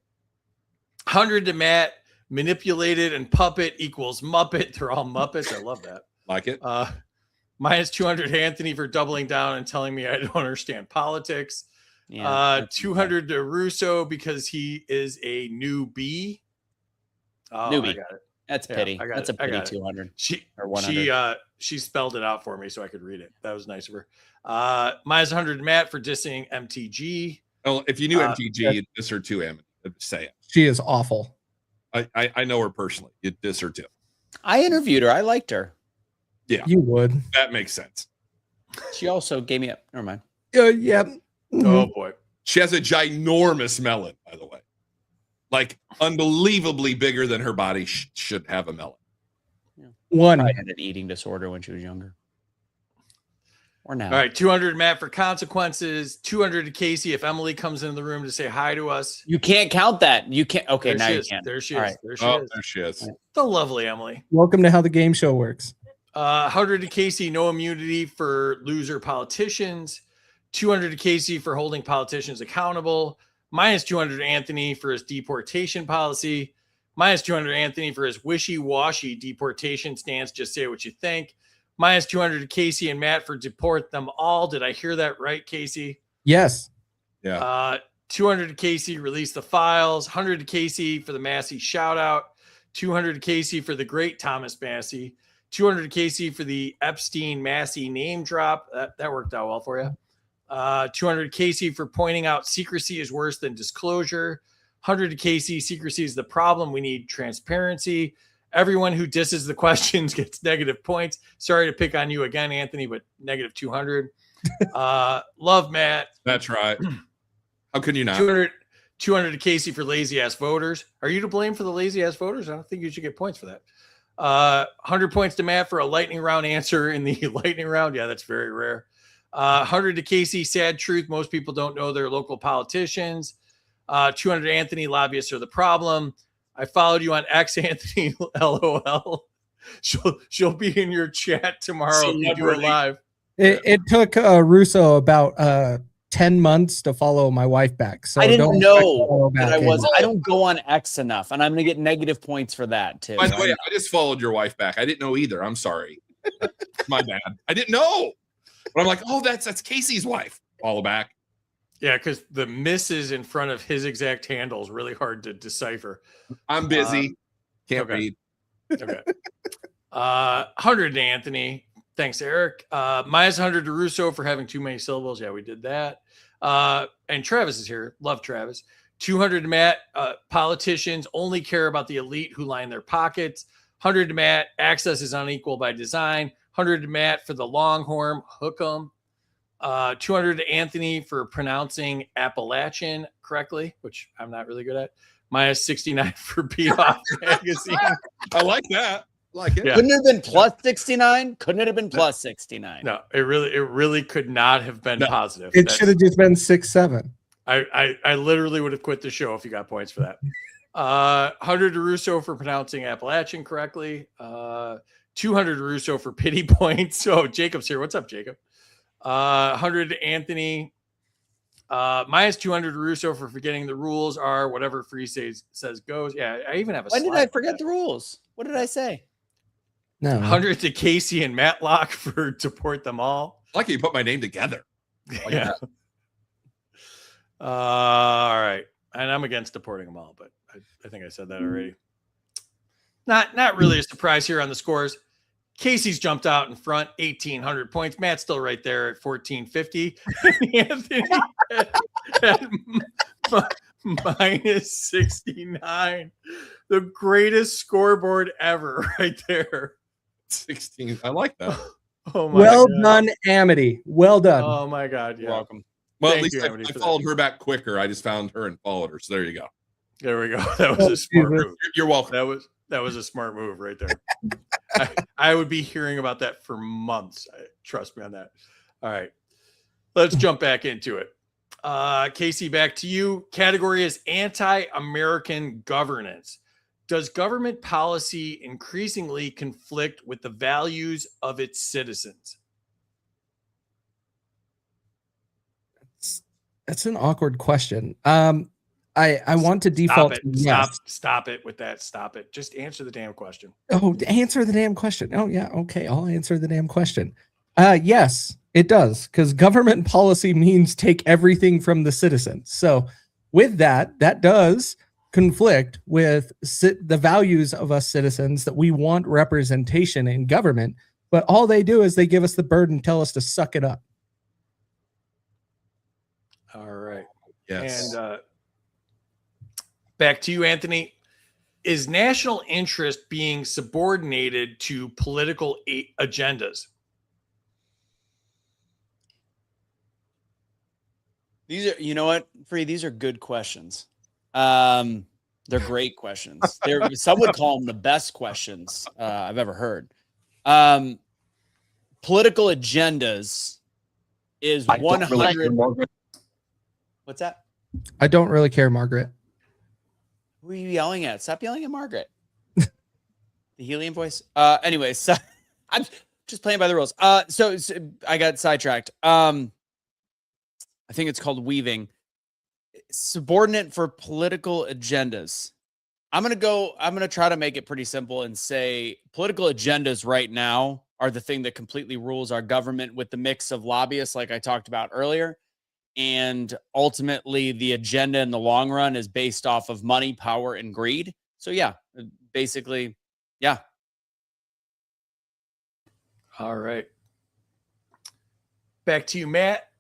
100 to Matt. Manipulated and puppet equals Muppet. They're all Muppets. I love that. Like it. -200 Anthony for doubling down and telling me I don't understand politics. Yeah, 200 to Russo because he is a newbie. Oh, Newbie. I got it. That's pity. I got That's it. a I pity got it. 200 She or 100. she spelled it out for me so I could read it. That was nice of her. -100 Matt for dissing MTG. Well, if you knew MTG, you'd diss her too, Em. Say it. She is awful. I know her personally. You'd diss her too. I interviewed her. I liked her. Yeah, You would. that makes sense. She also gave me a. Never mind. Yeah. Oh boy. She has a ginormous melon, by the way. Like unbelievably bigger than her body should have a melon. One. I had an eating disorder when she was younger. Or now. All right, 200 Matt for consequences. 200 to Kaecey if Emily comes into the room to say hi to us. You can't count that. You can't. Okay, There now she you is. can. There she All is. right. There she Oh, is. there she is. The lovely Emily. Welcome to how the game show works. 100 to Kaecey, no immunity for loser politicians. 200 to Kaecey for holding politicians accountable. -200 to Anthony for his deportation policy. -200 to Anthony for his wishy-washy deportation stance. Just say what you think. -200 to Kaecey and Matt for deport them all. Did I hear that right, Kaecey? Yes. Yeah. 200 to Kaecey, release the files. 100 to Kaecey for the Massey shout out. 200 to Kaecey for the great Thomas Massey. 200 to Kaecey for the Epstein Massey name drop. That worked out well for you. 200 to Kaecey for pointing out secrecy is worse than disclosure. 100 to Kaecey, secrecy is the problem. We need transparency. Everyone who disses the questions gets negative points. Sorry to pick on you again, Anthony, but -200. Love Matt. That's right. How can you not? 200 to Kaecey for lazy ass voters. Are you to blame for the lazy ass voters? I don't think you should get points for that. 100 points to Matt for a lightning round answer in the lightning round. Yeah, that's very rare. 100 to Kaecey, sad truth. Most people don't know their local politicians. 200 to Anthony, lobbyists are the problem. I followed you on X, Anthony. LOL. She'll be in your chat tomorrow if you do it live. It took Russo about 10 months to follow my wife back. So I didn't don't know back that I in. was. I don't go on X enough, and I'm going to get negative points for that too. By the way, I just followed your wife back. I didn't know either. I'm sorry. My bad. I didn't know. But I'm like, oh, that's Kaecey's wife. Follow back. Yeah, because the misses in front of his exact handle is really hard to decipher. I'm busy. Can't okay. read. Okay. 100 to Anthony. Thanks, Eric. -100 to Russo for having too many syllables. Yeah, we did that. And Travis is here. Love Travis. 200 to Matt, politicians only care about the elite who line their pockets. 100 to Matt, access is unequal by design. 100 to Matt for the Longhorn, hook 'em. 200 to Anthony for pronouncing Appalachian correctly, which I'm not really good at. Minus 69 for Beat Off Magazine. I like that. Like it. Yeah. Couldn't it have been plus 69? Couldn't it have been plus 69? No, it really could not have been positive. It should have just been 6-7. I literally would have quit the show if you got points for that. 100 to Russo for pronouncing Appalachian correctly. 200 to Russo for pity points. So Jacob's here. What's up, Jacob? 100 to Anthony. Minus 200 to Russo for forgetting the rules are whatever Free says goes. Yeah, I even have a. When did I forget the rules? What did I say? No. 100 to Kaecey and Matlock for support them all. I like you put my name together. Like Yeah. that. All right. And I'm against deporting them all, but I think I said that already. Not really a surprise here on the scores. Casey's jumped out in front, 1,800 points. Matt's still right there at 1,450. Anthony at minus 69. The greatest scoreboard ever right there. 16. I like that. Oh my Well God. done, Amity. Well done. Oh my God. Yeah. You're welcome. Well, Thank at least you, I Amity, for that. followed her back quicker. I just found her and followed her. So there you go. There we go. That was a smart Jesus. move. You're welcome. That was a smart move right there. I would be hearing about that for months. Trust me on that. All right. Let's jump back into it. Kaecey, back to you. Category is anti-American governance. Does government policy increasingly conflict with the values of its citizens? That's an awkward question. I want to default. Stop it. to yes. Stop it with that. Stop it. Just answer the damn question. Oh, answer the damn question. Oh, yeah. Okay. I'll answer the damn question. Yes, it does. Because government policy means take everything from the citizens. So with that does conflict with the values of us citizens that we want representation in government. But all they do is they give us the burden and tell us to suck it up. All right. Yes. And back to you, Anthony. Is national interest being subordinated to political agendas? These are, you know what, Free? These are good questions. They're great questions. Some would call them the best questions I've ever heard. Political agendas is 100. What's that? I don't really care, Margaret. Who are you yelling at? Stop yelling at Margaret. The helium voice. Anyway, so I'm just playing by the rules. So I got sidetracked. I think it's called weaving. Subordinate for political agendas. I'm going to try to make it pretty simple and say political agendas right now are the thing that completely rules our government with the mix of lobbyists, like I talked about earlier. And ultimately, the agenda in the long run is based off of money, power, and greed. So, yeah, basically, yeah. All right. Back to you, Matt.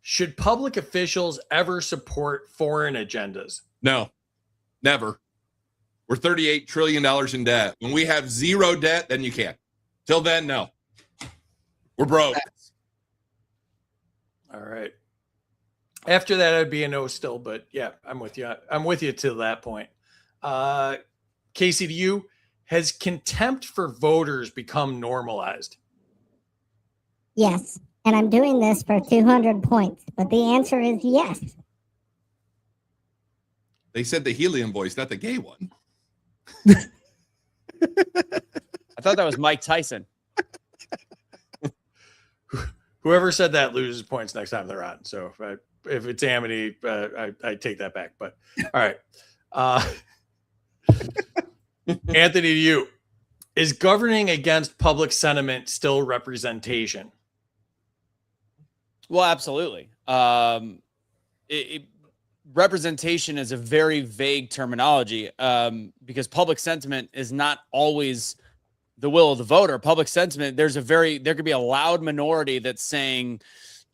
Should public officials ever support foreign agendas? No, never. We're $38 trillion in debt. When we have zero debt, then you can. Till then, no. We're broke. All right. After that, I'd be a no still, but yeah, I'm with you. I'm with you to that point. Kaecey, to you, has contempt for voters become normalized? Yes, and I'm doing this for 200 points, but the answer is yes. They said the helium voice, not the gay one. I thought that was Mike Tyson. Whoever said that loses points next time they're on. So if it's Amity, I take that back. But all right. Anthony, to you. Is governing against public sentiment still representation? Well, absolutely. Representation is a very vague terminology because public sentiment is not always the will of the voter. Public sentiment, there could be a loud minority that's saying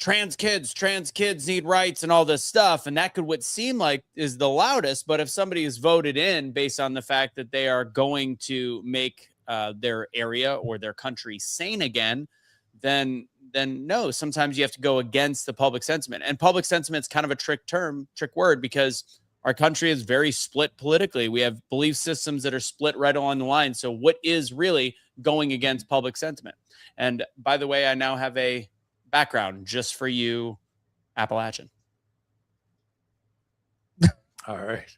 trans kids need rights and all this stuff. And that could what seem like is the loudest. But if somebody is voted in based on the fact that they are going to make their area or their country sane again, then no, sometimes you have to go against the public sentiment. And public sentiment is kind of a trick word, because our country is very split politically. We have belief systems that are split right along the line. So what is really going against public sentiment? And by the way, I now have a background just for you, Appalachian. All right.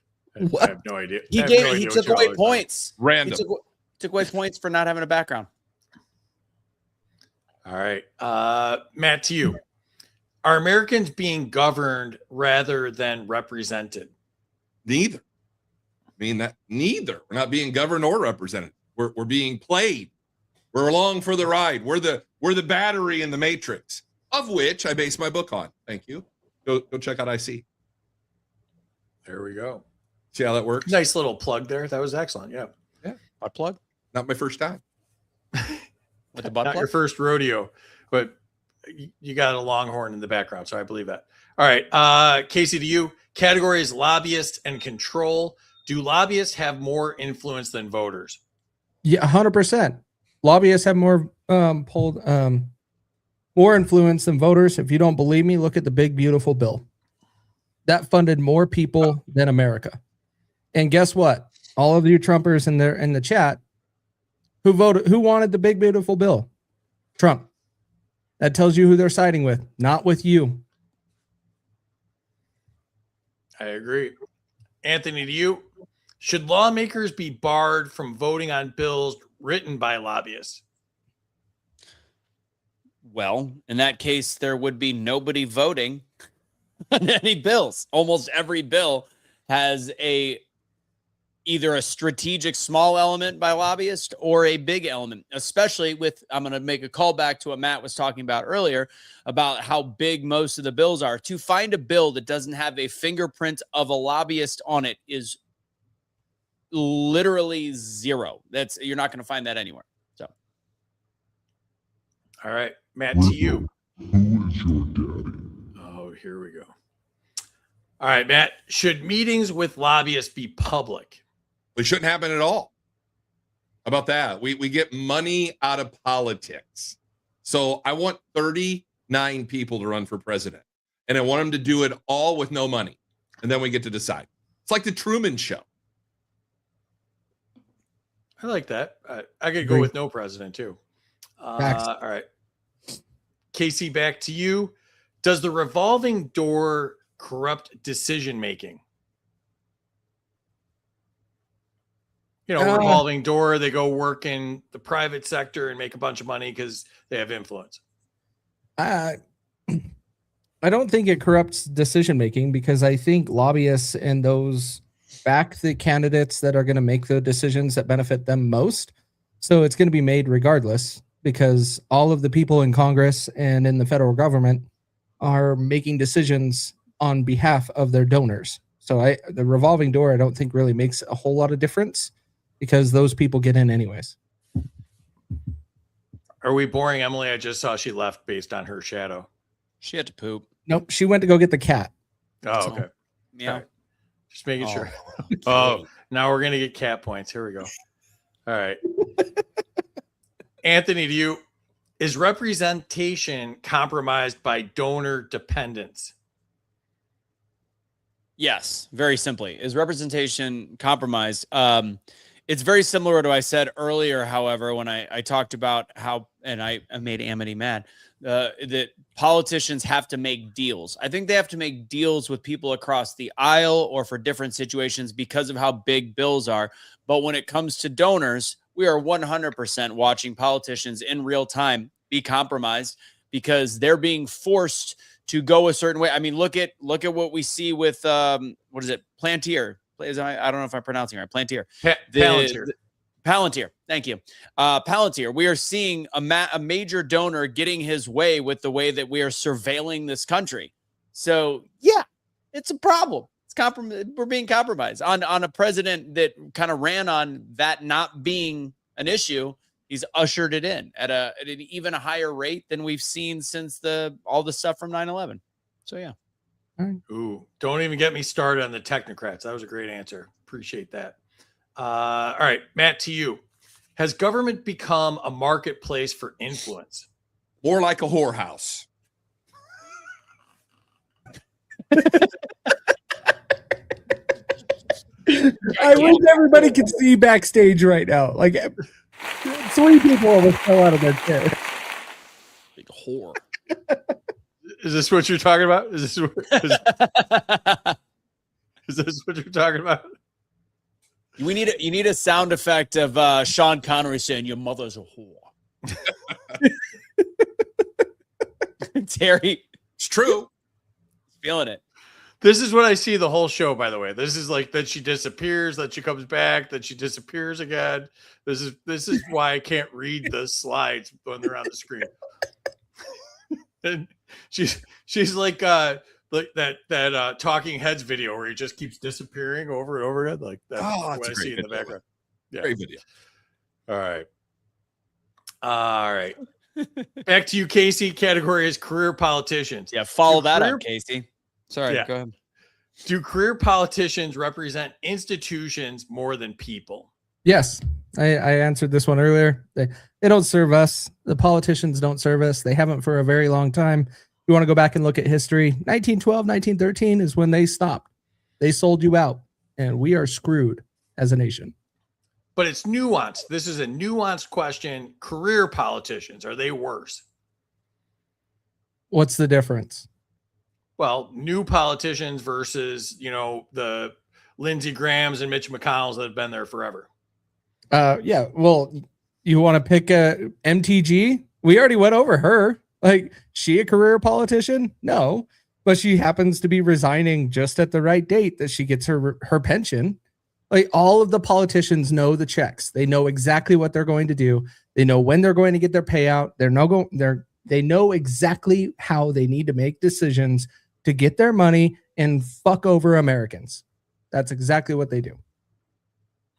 What? I have no idea. He took away points. Random. He took away points for not having a background. All right. Matt, to you. Are Americans being governed rather than represented? Neither. I mean, that neither. We're not being governed or represented. We're being played. We're along for the ride. We're the battery in the matrix, of which I base my book on. Thank you. Go check out IC. There we go. See how that works? Nice little plug there. That was excellent. Yeah. Butt plug? Not my first time. With the butt Not plug? your first rodeo, but you got a longhorn in the background, so I believe that. All right. Kaecey, to you. Categories lobbyists and control. Do lobbyists have more influence than voters? Yeah, 100%. Lobbyists have more more influence than voters. If you don't believe me, look at the big beautiful bill. That funded more people than America. And guess what? All of you Trumpers in the chat, who wanted the big beautiful bill? Trump. That tells you who they're siding with, not with you. I agree. Anthony, to you. Should lawmakers be barred from voting on bills written by lobbyists? Well, in that case, there would be nobody voting on any bills. Almost every bill has either a strategic small element by lobbyists or a big element, especially with, I'm going to make a call back to what Matt was talking about earlier about how big most of the bills are. To find a bill that doesn't have a fingerprint of a lobbyist on it is literally zero. You're not going to find that anywhere. So, all right, Matt, to you. Who is your daddy? Oh, here we go. All right, Matt, should meetings with lobbyists be public? It shouldn't happen at all. How about that? We get money out of politics. So I want 39 people to run for president, and I want them to do it all with no money. And then we get to decide. It's like the Truman Show. I like that. I could go with no president too. All right. Kaecey, back to you. Does the revolving door corrupt decision-making? Revolving door, they go work in the private sector and make a bunch of money because they have influence. I don't think it corrupts decision-making, because I think lobbyists and those back the candidates that are going to make the decisions that benefit them most. So it's going to be made regardless, because all of the people in Congress and in the federal government are making decisions on behalf of their donors. So the revolving door, I don't think really makes a whole lot of difference, because those people get in anyways. Are we boring Emily? I just saw she left based on her shadow. she had to poop. Nope, she went to go get the cat. Oh, okay. Yeah. All right. Just making sure. Oh, now we're going to get cat points. Here we go. All right. Anthony, to you. Is representation compromised by donor dependence? Yes, very simply. Is representation compromised? It's very similar to what I said earlier, however, when I talked about how, and I made Amity mad, that politicians have to make deals. I think they have to make deals with people across the aisle or for different situations because of how big bills are. But when it comes to donors, we are 100% watching politicians in real time be compromised because they're being forced to go a certain way. I mean, look at what we see with what is it? Palantir. I don't know if I'm pronouncing it right. Palantir. Palantir. Palantir. Thank you. Palantir. We are seeing a major donor getting his way with the way that we are surveilling this country. So yeah, it's a problem. We're being compromised on a president that kind of ran on that not being an issue. he's ushered it in at an even higher rate than we've seen since all the stuff from 9/11. So yeah. Ooh, don't even get me started on the technocrats. That was a great answer. Appreciate that. All right, Matt, to you. Has government become a marketplace for influence? More like a whorehouse. I wish everybody could see backstage right now. Like 3 people almost fell out of their chair. Big whore. Is this what you're talking about? Is this what you're talking about? You need a sound effect of Sean Connery saying your mother's a whore. Terry, It's true. feeling it. This is what I see the whole show, by the way. This is like that she disappears, that she comes back, that she disappears again. This is why I can't read the slides when they're on the screen. And she's like that Talking Heads video where he just keeps disappearing over and over again. Like that's what I see in the background. Yeah. Great video. All right. Back to you, Kaecey. Category is career politicians. Yeah, follow that up, Kaecey. Sorry, Yeah. go ahead. Do career politicians represent institutions more than people? Yes, I answered this one earlier. They don't serve us. The politicians don't serve us. They haven't for a very long time. If you want to go back and look at history, 1912, 1913 is when they stopped. They sold you out, and we are screwed as a nation. But it's nuanced. This is a nuanced question. Career politicians, are they worse? What's the difference? Well, new politicians versus, the Lindsey Grahams and Mitch McConnells that have been there forever. Yeah. Well, you want to pick a MTG? We already went over her. Like, she a career politician? No, but she happens to be resigning just at the right date that she gets her pension. Like, all of the politicians know the checks. They know exactly what they're going to do. They know when they're going to get their payout. They know exactly how they need to make decisions to get their money and fuck over Americans. That's exactly what they do.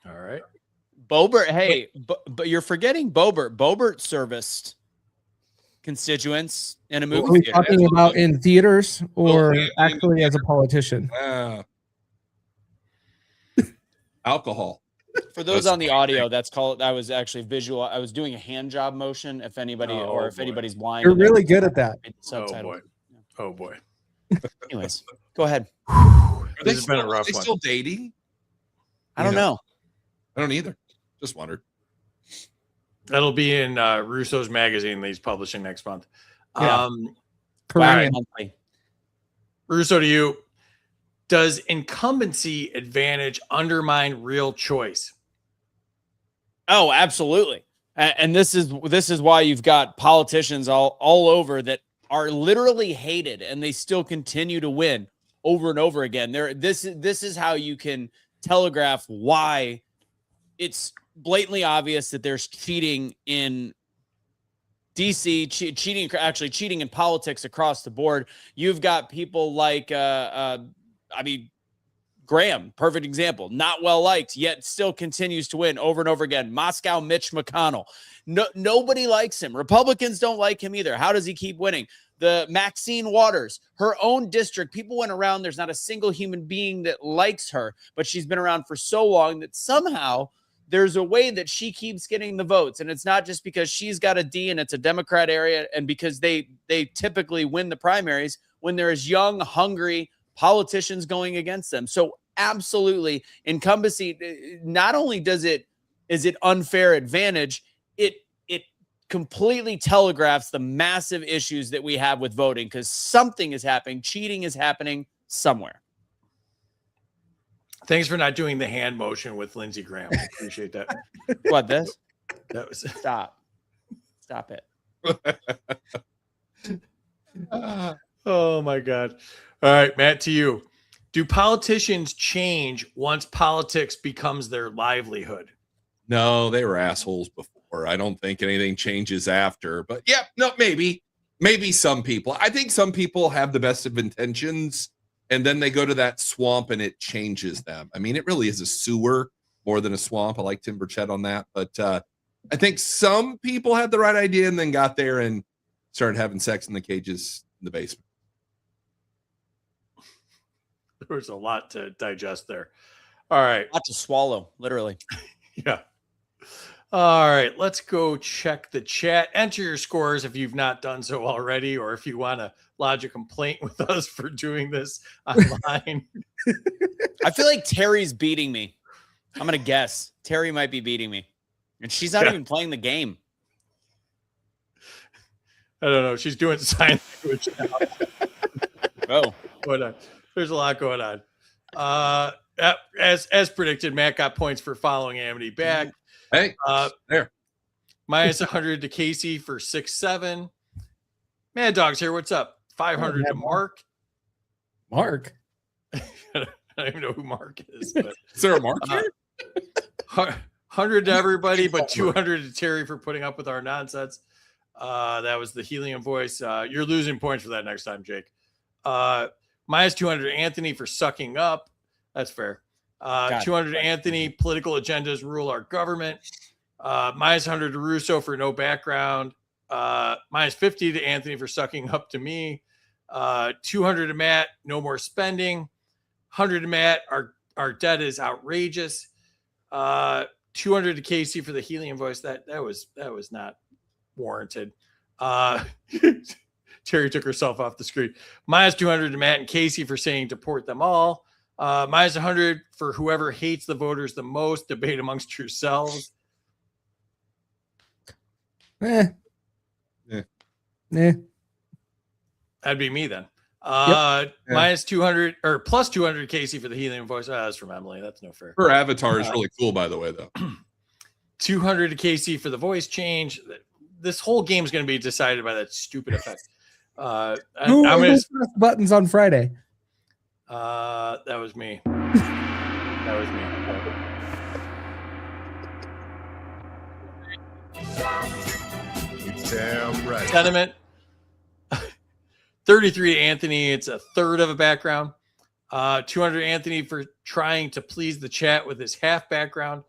All right. Boebert, hey, but you're forgetting Boebert. Boebert serviced constituents in a movie Are we theater. talking about in theaters or actually as a politician? Alcohol. For those on the audio, that's called. I was actually visual. I was doing a hand job motion. If anybody anybody's blind, You're really good at that. Oh boy. Anyways, go ahead. This has been a rough one. Still dating? I don't know. I don't either. Just wondered. That'll be in Russo's magazine that he's publishing next month. Yeah. Wow, monthly. Russo, to you. Does incumbency advantage undermine real choice? Oh, absolutely. And this is why you've got politicians all over that are literally hated, and they still continue to win over and over again. This is how you can telegraph why it's blatantly obvious that there's cheating in DC, cheating in politics across the board. You've got people like Graham, perfect example, not well liked, yet still continues to win over and over again. Moscow Mitch McConnell. Nobody likes him. Republicans don't like him either. How does he keep winning? The Maxine Waters, her own district, people went around. There's not a single human being that likes her, but she's been around for so long that somehow there's a way that she keeps getting the votes. And it's not just because she's got a D and it's a Democrat area and because they typically win the primaries when there is young, hungry politicians going against them. So absolutely, incumbency, not only is it unfair advantage, it completely telegraphs the massive issues that we have with voting, because something is happening. Cheating is happening somewhere. Thanks for not doing the hand motion with Lindsey Graham. I appreciate that. What, this? That was Stop it. Oh my God. All right, Matt, to you. Do politicians change once politics becomes their livelihood? No, they were assholes before. I don't think anything changes after. But yeah, no, maybe some people. I think some people have the best of intentions, and then they go to that swamp and it changes them. I mean, it really is a sewer more than a swamp. I like Tim Burchett on that. But I think some people had the right idea and then got there and started having sex in the cages in the basement. There was a lot to digest there. All right. Not to swallow, literally. Yeah. All right. Let's go check the chat. Enter your scores if you've not done so already, or if you want to lodge a complaint with us for doing this online. I feel like Terry's beating me. I'm going to guess. Terry might be beating me. And she's not even playing the game. I don't know. She's doing sign language now. Oh. But there's a lot going on. As predicted, Matt got points for following Amity back. Hey, there. Minus 100 to Kaecey for 6-7. Mad Dog's here. What's up? 500 to Mark. Mark? I don't even know who Mark is. But, Is there a Mark here? 100 to everybody, but 200 to Terry for putting up with our nonsense. That was the helium voice. You're losing points for that next time, Jake. Minus 200 to Anthony for sucking up. That's fair. 200 to Anthony. Political agendas rule our government. Minus 100 to Russo for no background. Minus 50 to Anthony for sucking up to me. 200 to Matt. No more spending. 100 to Matt. Our debt is outrageous. 200 to Kaecey for the helium voice. That was not warranted. Terry took herself off the screen. Minus 200 to Matt and Kaecey for saying deport them all. Minus 100 for whoever hates the voters the most. Debate amongst yourselves. Yeah. That'd be me then. Minus 200 or plus 200 Kaecey for the helium voice. That's from Emily. That's no fair. Her avatar is really cool, by the way, though. 200 to Kaecey for the voice change. This whole game is going to be decided by that stupid effect. Who pressed buttons on Friday? That was me. That was me. Damn right. Sentiment. 33 to Anthony. It's a third of a background. 200 Anthony for trying to please the chat with his half background.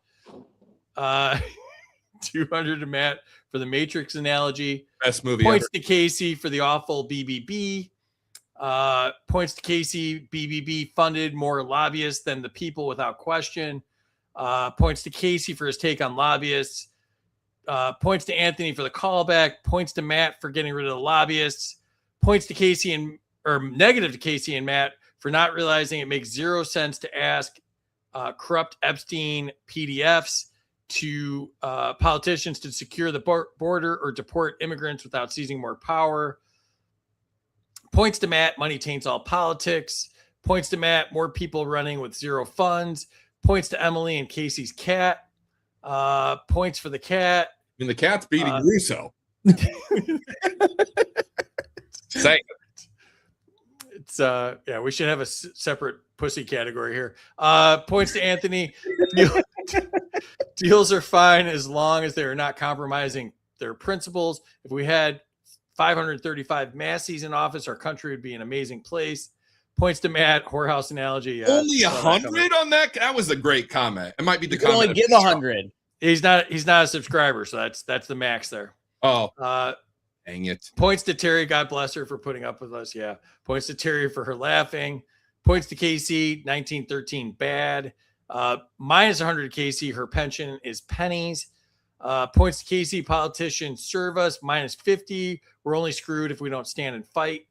200 to Matt for the Matrix analogy. Best movie Points ever. to Kaecey for the awful BBB. Points to Kaecey. BBB funded more lobbyists than the people without question. Points to Kaecey for his take on lobbyists. Points to Anthony for the callback. Points to Matt for getting rid of the lobbyists. Points to Kaecey or negative to Kaecey and Matt for not realizing it makes zero sense to ask corrupt Epstein PDFs to politicians to secure the border or deport immigrants without seizing more power. Points to Matt, money taints all politics. Points to Matt, more people running with zero funds. Points to Emily and Casey's cat. Points for the cat. I mean, the cat's beating Russo. Say It's yeah, we should have a separate pussy category here. Points to Anthony. Deals are fine as long as they are not compromising their principles. If we had 535 Massies in office, our country would be an amazing place. Points to Matt, whorehouse analogy. only 100 on that. That was a great comment. It might be the You can comment. only give 100. He's not a subscriber, so that's the max there. Oh, dang it. Points to Terry, God bless her for putting up with us. Yeah. Points to Terry for her laughing. Points to Kaecey, 1913 bad. Minus 100 to Kaecey, her pension is pennies. Points to Kaecey, politicians serve us, minus 50. We're only screwed if we don't stand and fight.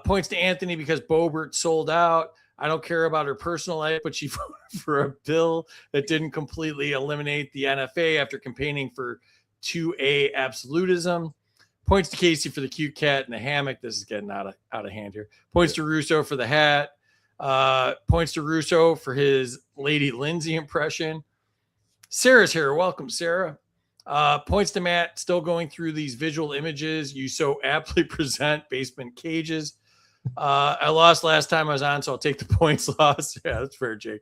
Points to Anthony because Boebert sold out. I don't care about her personal life, but she voted for a bill that didn't completely eliminate the NFA after campaigning for 2A absolutism. Points to Kaecey for the cute cat in the hammock. This is getting out of hand here. Points to Russo for the hat. Points to Russo for his Lady Lindsay impression. Sarah's here. Welcome, Sarah. Points to Matt. Still going through these visual images you so aptly present. Basement cages. I lost last time I was on, so I'll take the points loss. Yeah, that's fair, Jake.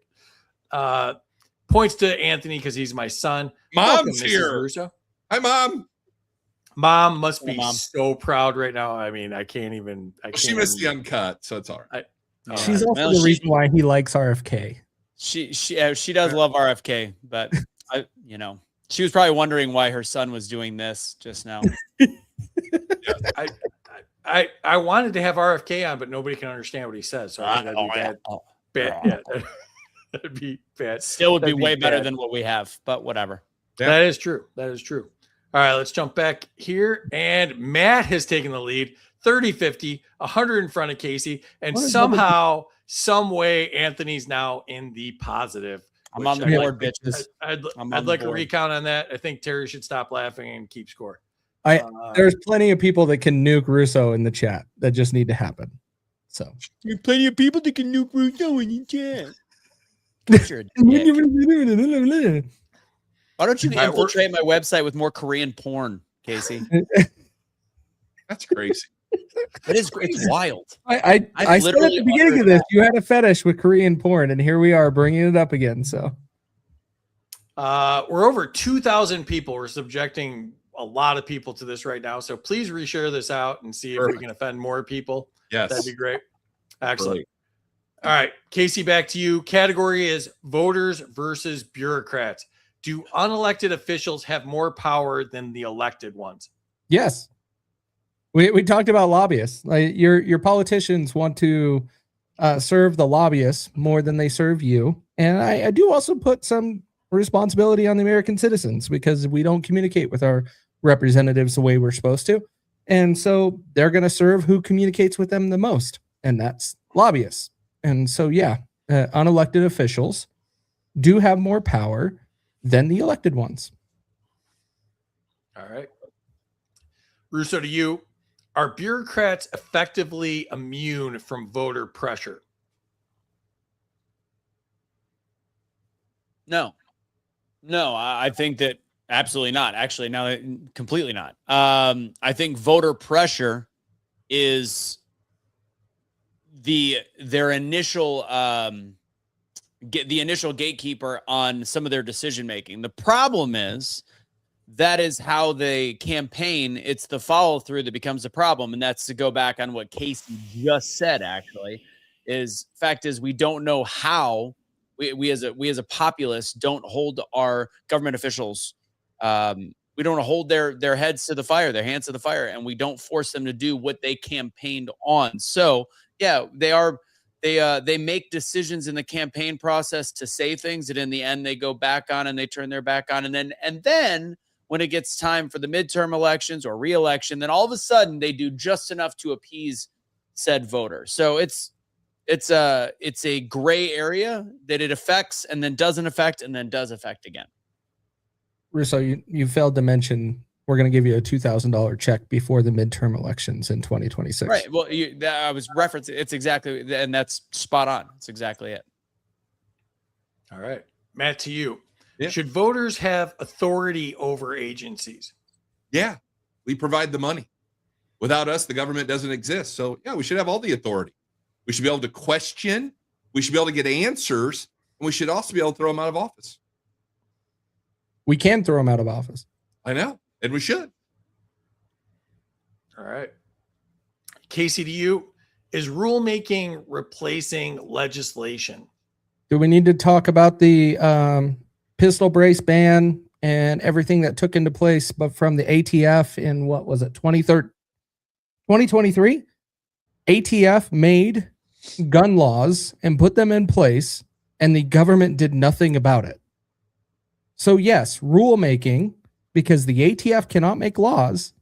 Points to Anthony because he's my son. Mom's Welcome, here. Mrs. Russo. Hi, Mom. Mom must be Mom. so proud right now. I mean, I can't even. She missed the uncut, so it's all right. She's also Well, the she- reason why he likes RFK. She does love RFK, but She was probably wondering why her son was doing this just now. I wanted to have RFK on, but nobody can understand what he says. So I think that'd be bad. Bad. Yeah, that'd be bad. Still would be That'd way better bad. than what we have, but whatever. Yeah. That is true. That is true. All right, let's jump back here. And Matt has taken the lead, 30-50, 100 in front of Kaecey. And somehow, some way, Anthony's now in the positive. I'm on the board, bitches. I'd like a recount on that. I think Terry should stop laughing and keep score. There's plenty of people that can nuke Russo in the chat that just need to happen. So there's plenty of people that can nuke Russo in the chat. Why don't you infiltrate my website with more Korean porn, Kaecey? That's crazy. It's wild. I said at the beginning of this, you had a fetish with Korean porn, and here we are bringing it up again. So we're over 2,000 people. We're subjecting a lot of people to this right now. So please reshare this out and see if we can offend more people. Yes. That'd be great. Excellent. Great. All right, Kaecey, back to you. Category is voters versus bureaucrats. Do unelected officials have more power than the elected ones? yes, we talked about lobbyists. Like your politicians want to serve the lobbyists more than they serve you, and I do also put some responsibility on the American citizens because we don't communicate with our representatives the way we're supposed to, and so they're going to serve who communicates with them the most, and that's lobbyists. And so, unelected officials do have more power than the elected ones. All right. Russo, to you. Are bureaucrats effectively immune from voter pressure? No, I think that absolutely not. Actually, no, completely not. I think voter pressure is their initial the initial gatekeeper on some of their decision making. The problem is that is how they campaign. It's the follow through that becomes a problem, and that's to go back on what Kaecey just said. Actually, fact is we don't know how we as a populace don't hold our government officials. We don't hold their heads to the fire, their hands to the fire, and we don't force them to do what they campaigned on. So yeah, they make decisions in the campaign process to say things that in the end they go back on and they turn their back on. And then when it gets time for the midterm elections or re-election, then all of a sudden they do just enough to appease said voter. So it's a gray area that it affects and then doesn't affect and then does affect again. Russo, you failed to mention we're going to give you a $2,000 check before the midterm elections in 2026. Right. Well, I was referencing. It's exactly, and that's spot on. It's exactly it. All right, Matt, to you. Yeah. Should voters have authority over agencies? Yeah, we provide the money. Without us, the government doesn't exist. So yeah, we should have all the authority. We should be able to question. We should be able to get answers, and we should also be able to throw them out of office. We can throw them out of office. I know, and we should. All right. Kaecey, to you. Is rulemaking replacing legislation? Do we need to talk about the pistol brace ban and everything that took into place, but from the ATF in what was it, 2023? ATF made gun laws and put them in place, and the government did nothing about it. So yes, rulemaking, because the ATF cannot make laws,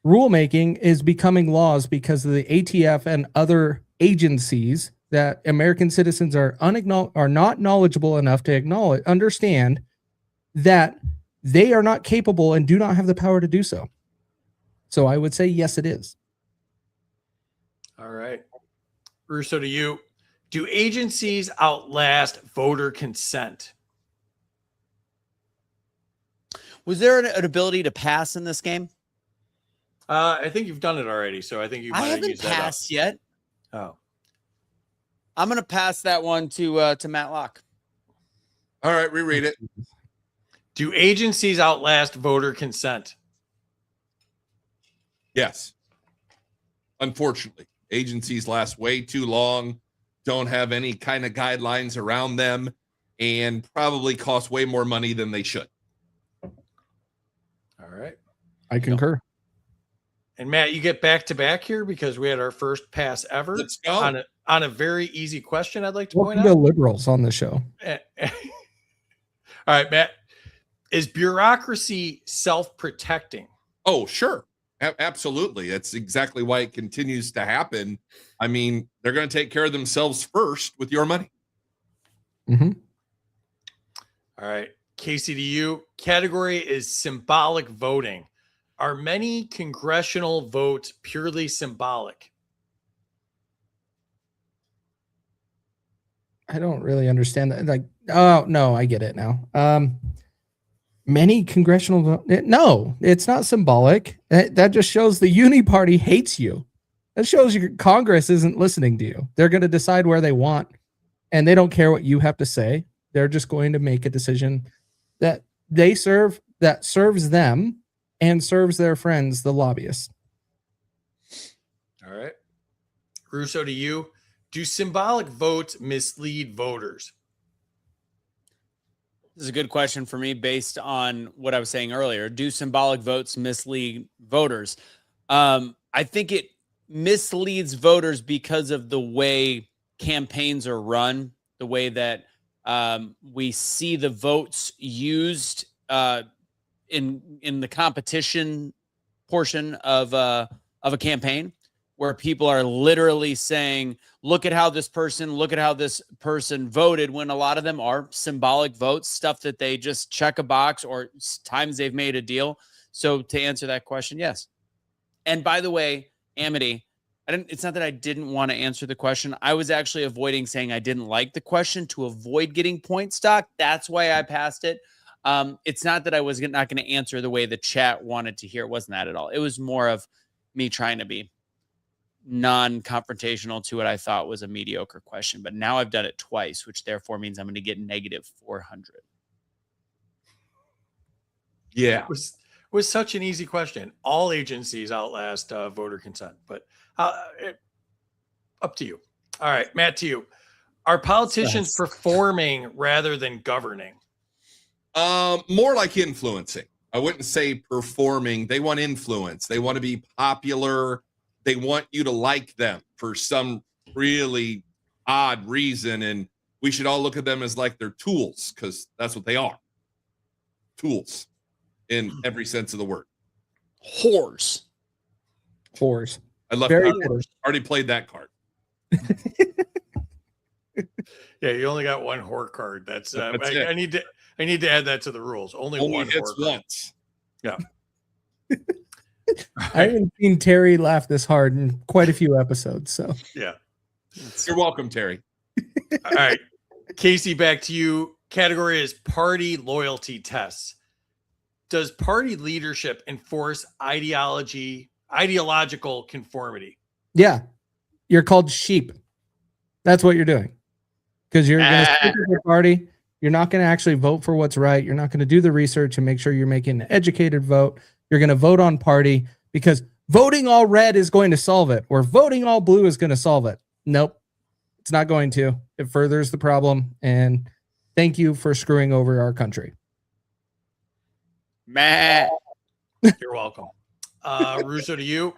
rulemaking is becoming laws because of the ATF and other agencies that American citizens are not knowledgeable enough to understand that they are not capable and do not have the power to do so. So I would say yes, it is. All right. Russo, to you. Do agencies outlast voter consent? Was there an ability to pass in this game? I think you've done it already, so I think you might I have haven't used that up. passed yet. Oh. I'm going to pass that one to Matt Locke. All right, reread it. Do agencies outlast voter consent? Yes. Unfortunately, agencies last way too long, don't have any kind of guidelines around them, and probably cost way more money than they should. All right. I concur. And Matt, you get back to back here because we had our first pass ever. Let's go. On a very easy question. I'd like to Welcome point to out. liberals on the show. All right, Matt. Is bureaucracy self-protecting? Oh, sure. Absolutely. That's exactly why it continues to happen. I mean, they're going to take care of themselves first with your money. Mm-hmm. All right. Kaecey, to you. Category is symbolic voting. Are many congressional votes purely symbolic? I don't really understand that. Like, oh no, I get it now. Many congressional no, it's not symbolic. That just shows the uni party hates you. That shows your Congress isn't listening to you. They're going to decide where they want, and they don't care what you have to say. They're just going to make a decision that they serve, that serves them and serves their friends, the lobbyists. All right. Russo, to you. Do symbolic votes mislead voters? This is a good question for me based on what I was saying earlier. Do symbolic votes mislead voters? I think it misleads voters because of the way campaigns are run, the way that we see the votes used in the competition portion of a campaign, where people are literally saying, look at how this person voted, when a lot of them are symbolic votes, stuff that they just check a box or times they've made a deal. So to answer that question, yes. And by the way, Amity, it's not that I didn't want to answer the question. I was actually avoiding saying I didn't like the question to avoid getting point stock. That's why I passed it. It's not that I was not going to answer the way the chat wanted to hear. It wasn't that at all. It was more of me trying to be non-confrontational to what I thought was a mediocre question. But now I've done it twice, which therefore means I'm going to get negative 400. Yeah. It was such an easy question. All agencies outlast voter consent, but up to you. All right, Matt, to you. Are politicians performing rather than governing? More like influencing. I wouldn't say performing. They want influence. They want to be popular. They want you to like them for some really odd reason. And we should all look at them as like they're tools, because that's what they are. Tools in every sense of the word. Whores. I love Very that. Already played that card. Yeah, you only got one whore card. That's it. I need to add that to the rules. Only one hits whore card. once. Yeah. I haven't seen Terry laugh this hard in quite a few episodes. So Yeah. You're welcome, Terry. All right. Kaecey, back to you. Category is party loyalty tests. Does party leadership enforce ideological conformity? yeah, you're called sheep. That's what you're doing. Because you're going to stick with your party. You're not going to actually vote for what's right. You're not going to do the research and make sure you're making an educated vote. You're going to vote on party because voting all red is going to solve it, or voting all blue is going to solve it. Nope, it's not going to. It furthers the problem. And thank you for screwing over our country. Matt. You're welcome. Russo, to you.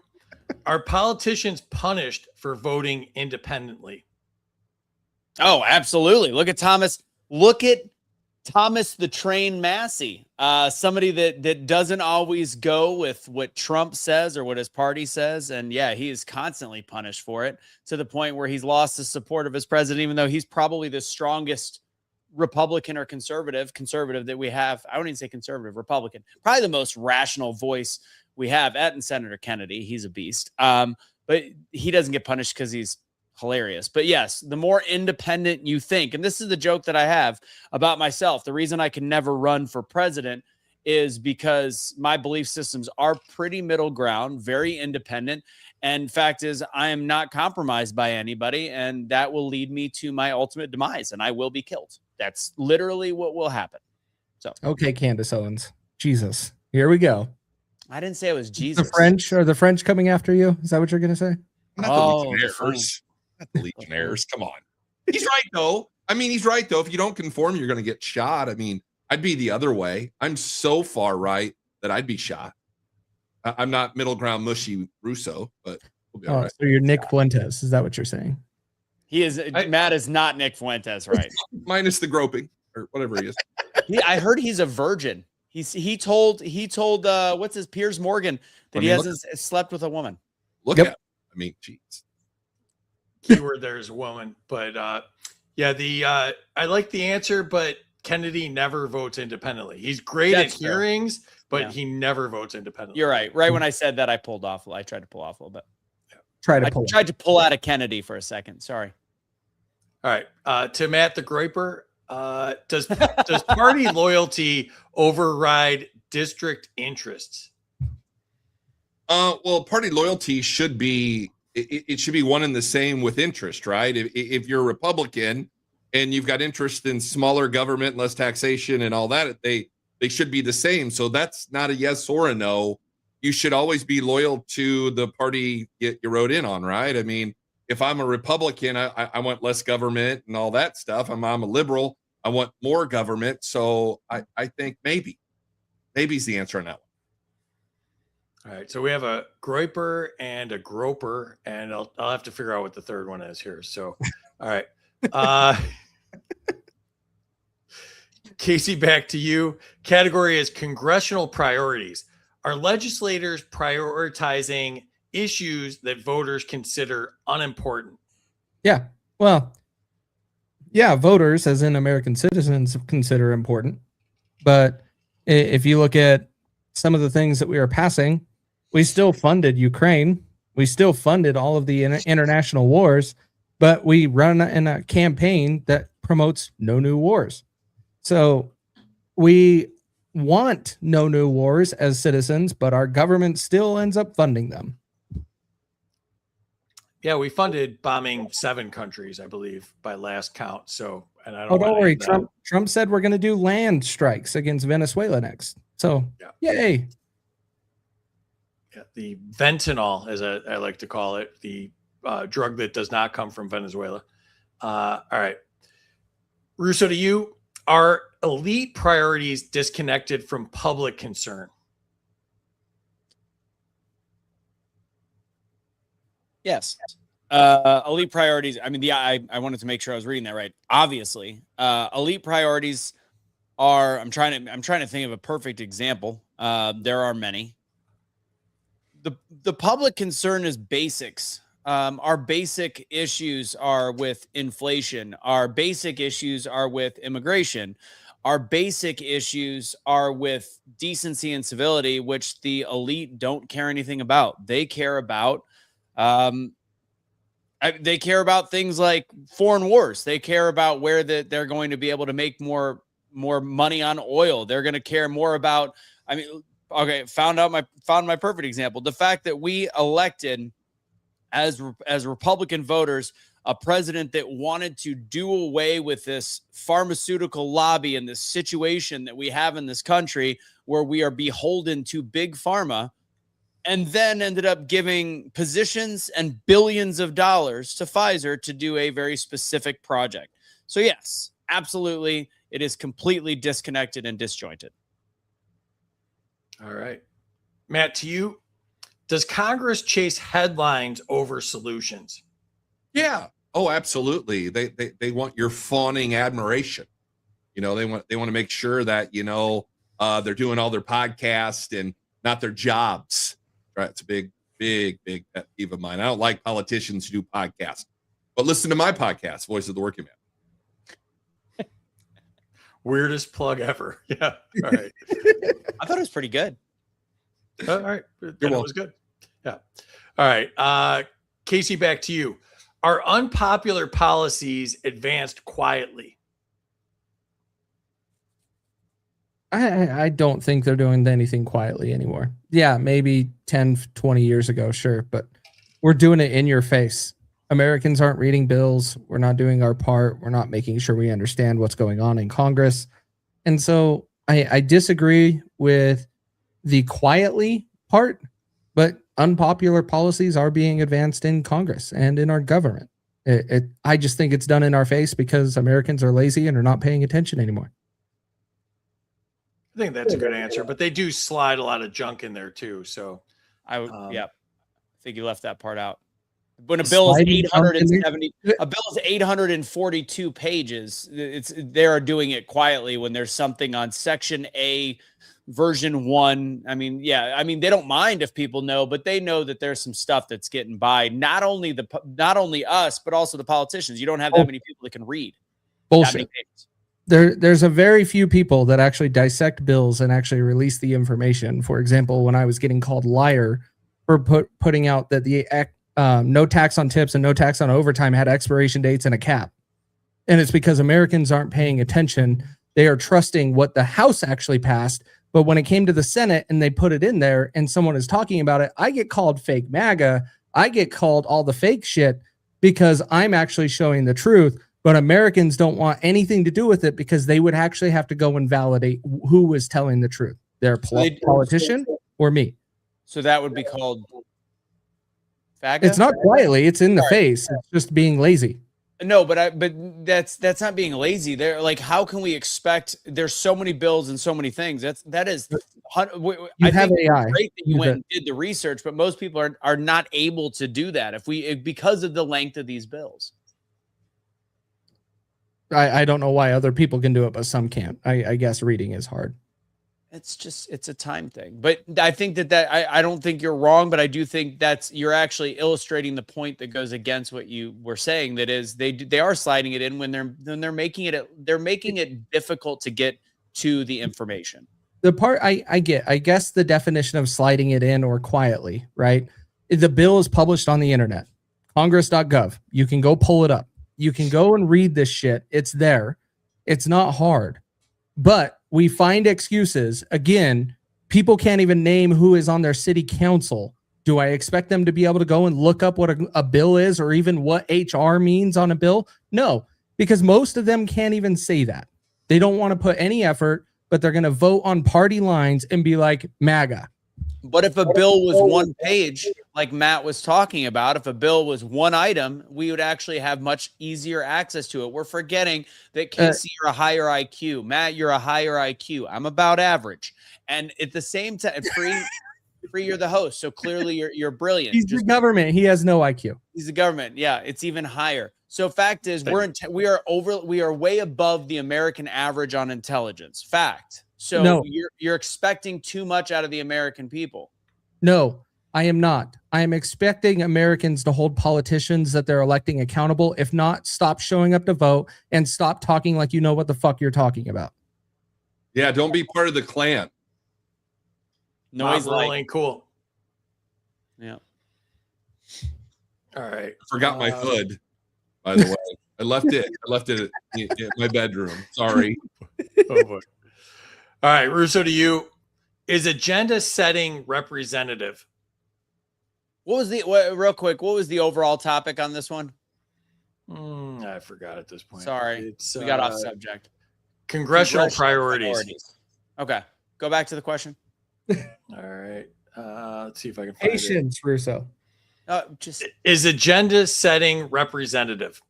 Are politicians punished for voting independently? Oh, absolutely. Look at Thomas. Look at Thomas the Train Massey, somebody that doesn't always go with what Trump says or what his party says. And yeah, he is constantly punished for it, to the point where he's lost the support of his president, even though he's probably the strongest Republican or conservative that we have. I wouldn't even say conservative, Republican, probably the most rational voice we have. And Senator Kennedy, he's a beast. But he doesn't get punished because he's hilarious. But yes, the more independent you think, and this is the joke that I have about myself, the reason I can never run for president is because my belief systems are pretty middle ground, very independent. And fact is, I am not compromised by anybody, and that will lead me to my ultimate demise, and I will be killed. That's literally what will happen. So, okay, Candace Owens. Jesus. Here we go. I didn't say it was Jesus. The French coming after you? Is that what you're going to say? Not the Legionnaires. Not the Legionnaires. Come on. He's right, though. If you don't conform, you're going to get shot. I mean, I'd be the other way. I'm so far right that I'd be shot. I'm not middle ground mushy Russo, but we'll be all right. So you're Nick Fuentes. Is that what you're saying? He is. Matt is not Nick Fuentes, right? Minus the groping or whatever he is. I heard he's a virgin. He told what's his Piers Morgan that he hasn't slept with a woman. Look at him. I mean, jeez. Keyword there is woman, but I like the answer, but Kennedy never votes independently. He's great at hearings, but he never votes independently. You're right. Right when I said that, I tried to pull off a little bit. I tried to pull out a Kennedy for a second. Sorry. All right. To Matt the Groiper, does party loyalty override district interests? Well, party loyalty should be it should be one and the same with interest, right? If you're a Republican and you've got interest in smaller government, less taxation, and all that, they should be the same. So that's not a yes or a no. You should always be loyal to the party you wrote in on, right? I mean, if I'm a Republican, I want less government and all that stuff. I'm a liberal, I want more government. So I think maybe's the answer on that one. All right, so we have a Groiper and a Groper, and I'll have to figure out what the third one is here. So, all right. Kaecey, back to you. Category is congressional priorities. Are legislators prioritizing issues that voters consider unimportant? Yeah. Well, yeah, voters, as in American citizens, consider important. But if you look at some of the things that we are passing, we still funded Ukraine. We still funded all of the international wars, but we run in a campaign that promotes no new wars. So we want no new wars as citizens, but our government still ends up funding them. Yeah, we funded bombing 7 countries, I believe, by last count. So, and I don't worry. Trump said we're going to do land strikes against Venezuela next. So, yay. Yeah, the fentanyl, as I like to call it, the drug that does not come from Venezuela. All right. Russo, to you, are elite priorities disconnected from public concern? Yes. Elite priorities. I mean, I wanted to make sure I was reading that right. Obviously, elite priorities are. I'm trying to think of a perfect example. There are many. The public concern is basics. Our basic issues are with inflation. Our basic issues are with immigration. Our basic issues are with decency and civility, which the elite don't care anything about. They care about things like foreign wars. They care about where they're going to be able to make more money on oil. They're going to care more about. I mean, okay, found my perfect example. The fact that we elected as Republican voters a president that wanted to do away with this pharmaceutical lobby and this situation that we have in this country where we are beholden to big pharma, and then ended up giving positions and billions of dollars to Pfizer to do a very specific project. So yes, absolutely, it is completely disconnected and disjointed. All right. Matt, to you, does Congress chase headlines over solutions? Yeah. Oh, absolutely. They want your fawning admiration. You know, they want to make sure that, they're doing all their podcasts and not their jobs. Right. It's a big pet peeve of mine. I don't like politicians who do podcasts, but listen to my podcast, Voice of the Working Man. Weirdest plug ever. Yeah. All right. I thought it was pretty good. All right. It was good. Yeah. All right. Kaecey, back to you. Are unpopular policies advanced quietly? I don't think they're doing anything quietly anymore. Yeah, maybe 10, 20 years ago, sure. But we're doing it in your face. Americans aren't reading bills. We're not doing our part. We're not making sure we understand what's going on in Congress. And so I disagree with the quietly part, but unpopular policies are being advanced in Congress and in our government. I just think it's done in our face because Americans are lazy and are not paying attention anymore. I think that's a good answer, but they do slide a lot of junk in there too. So I would, yeah, I think you left that part out. When a bill is Sliding junk in there? 870, a bill is 842 pages. They are doing it quietly when there's something on Section A, Version 1. I mean, yeah, I mean they don't mind if people know, but they know that there's some stuff that's getting by. Not only us, but also the politicians. You don't have that many people that can read. Bullshit. There's a very few people that actually dissect bills and actually release the information. For example, when I was getting called liar for putting out that the no tax on tips and no tax on overtime had expiration dates and a cap. And it's because Americans aren't paying attention. They are trusting what the House actually passed. But when it came to the Senate and they put it in there and someone is talking about it, I get called fake MAGA. I get called all the fake shit because I'm actually showing the truth. But Americans don't want anything to do with it because they would actually have to go and validate who was telling the truth. Their politician or me. So that would be called FAGA? It's not quietly, it's in the face. It's just being lazy. No, but that's not being lazy. They're like, how can we expect? There's so many bills and so many things. That is. You have AI. Great that you went and did the research, but most people are not able to do that because of the length of these bills. I don't know why other people can do it, but some can't. I guess reading is hard. It's a time thing. But I think that I don't think you're wrong, but I do think you're actually illustrating the point that goes against what you were saying. That is, they are sliding it in when they're making it difficult to get to the information. The part I guess the definition of sliding it in or quietly, right? The bill is published on the internet, congress.gov. You can go pull it up. You can go and read this shit. It's there. It's not hard. But we find excuses. Again, people can't even name who is on their city council. Do I expect them to be able to go and look up what a bill is or even what HR means on a bill? No, because most of them can't even say that. They don't want to put any effort, but they're going to vote on party lines and be like MAGA. But if a bill was one page, like Matt was talking about, if a bill was one item, we would actually have much easier access to it. We're forgetting that Kaecey, you're a higher IQ. Matt, you're a higher IQ. I'm about average. And at the same time, Free, you're the host. So clearly you're brilliant. He's the government. He has no IQ. He's the government. Yeah, it's even higher. So fact is, we are way above the American average on intelligence. Fact. So no. You're expecting too much out of the American people. No, I am not. I am expecting Americans to hold politicians that they're electing accountable. If not, stop showing up to vote and stop talking like you know what the fuck you're talking about. Yeah, don't be part of the Klan. Noise ain't cool. Yeah. All right. I forgot my hood, by the way. I left it in my bedroom. Sorry. Oh boy. All right, Russo, to you. Is agenda setting representative? Real quick, what was the overall topic on this one? I forgot at this point. Sorry. We got off subject. Congressional priorities. Okay. Go back to the question. All right. Let's see if I can find Patience, Russo. Is agenda setting representative?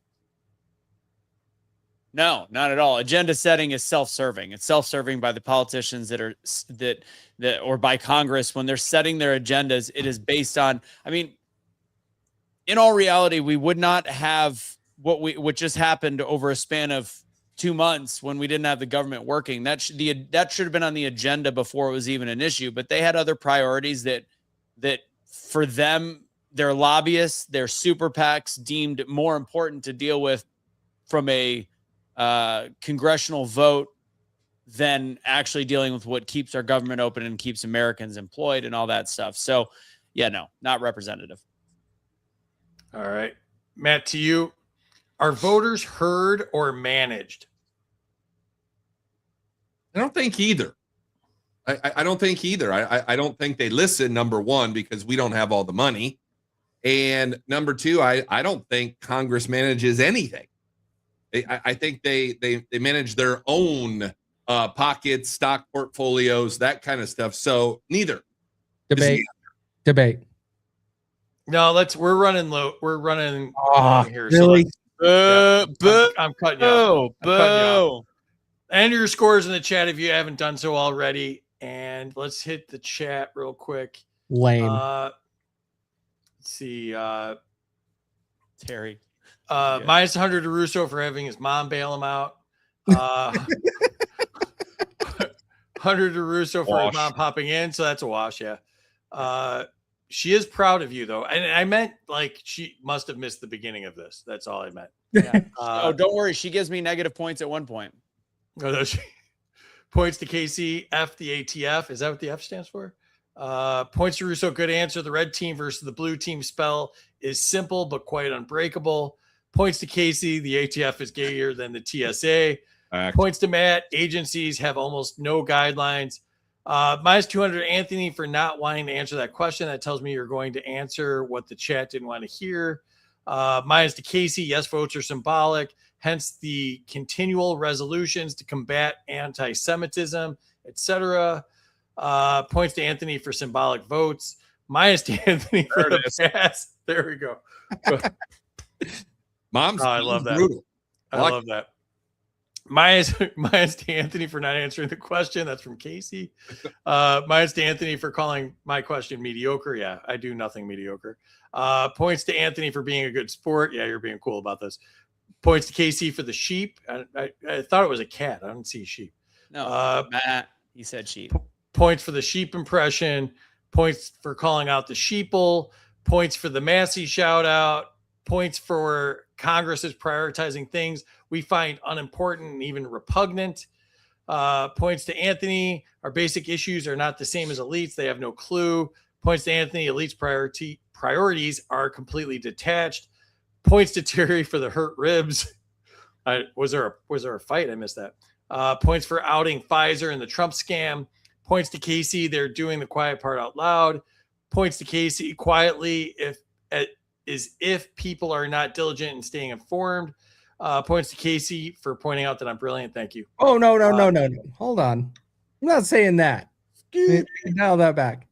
No, not at all. Agenda setting is self-serving. It's self-serving by the politicians that or by Congress when they're setting their agendas. It is based on, I mean, in all reality, we would not have what just happened over a span of 2 months when we didn't have the government working. That should have been on the agenda before it was even an issue. But they had other priorities that for them, their lobbyists, their super PACs deemed more important to deal with from a congressional vote than actually dealing with what keeps our government open and keeps Americans employed and all that stuff. So, yeah, no, not representative. All right. Matt, to you. Are voters heard or managed? I don't think either. I don't think either. I don't think they listen, number one, because we don't have all the money. And number two, I don't think Congress manages anything. I think they manage their own pockets, stock portfolios, that kind of stuff. So neither. Debate. No, we're running low. We're running here. Really? So I'm cutting you off. Enter your scores in the chat if you haven't done so already. And let's hit the chat real quick. Lame. Let's see. Terry. Minus 100 to Russo for having his mom bail him out. 100 to Russo for his mom popping in. So that's a wash. Yeah. She is proud of you, though. And I meant like she must have missed the beginning of this. That's all I meant. Yeah. Oh, don't worry. She gives me negative points at one point. Oh, does she? Points to Kaecey. F the ATF. Is that what the F stands for? Points to Russo. Good answer. The red team versus the blue team spell is simple but quite unbreakable. Points to Kaecey. The ATF is gayer than the TSA. Points to Matt. Agencies have almost no guidelines. Minus 200 Anthony for not wanting to answer that question. That tells me you're going to answer what the chat didn't want to hear. Minus to Kaecey. Yes, votes are symbolic. Hence the continual resolutions to combat anti-Semitism, etc. Points to Anthony for symbolic votes. Minus to Anthony for the pass. There we go. Mom's I love that. Brutal. I love that. Minus to Anthony for not answering the question. That's from Kaecey. Minus to Anthony for calling my question mediocre. Yeah, I do nothing mediocre. Points to Anthony for being a good sport. Yeah, you're being cool about this. Points to Kaecey for the sheep. I thought it was a cat. I don't see sheep. No, Matt, he said sheep. Points for the sheep impression. Points for calling out the sheeple. Points for the Massey shout out. Points for Congress is prioritizing things we find unimportant and even repugnant. Points to Anthony. Our basic issues are not the same as elites. They have no clue. Points to Anthony. Elites' priorities are completely detached. Points to Terry for the hurt ribs. Was there a fight? I missed that. Points for outing Pfizer and the Trump scam. Points to Kaecey. They're doing the quiet part out loud. Points to Kaecey quietly if people are not diligent in staying informed. Points to Kaecey for pointing out that I'm brilliant. Thank you. Oh, no. Hold on. I'm not saying that. Dial that back.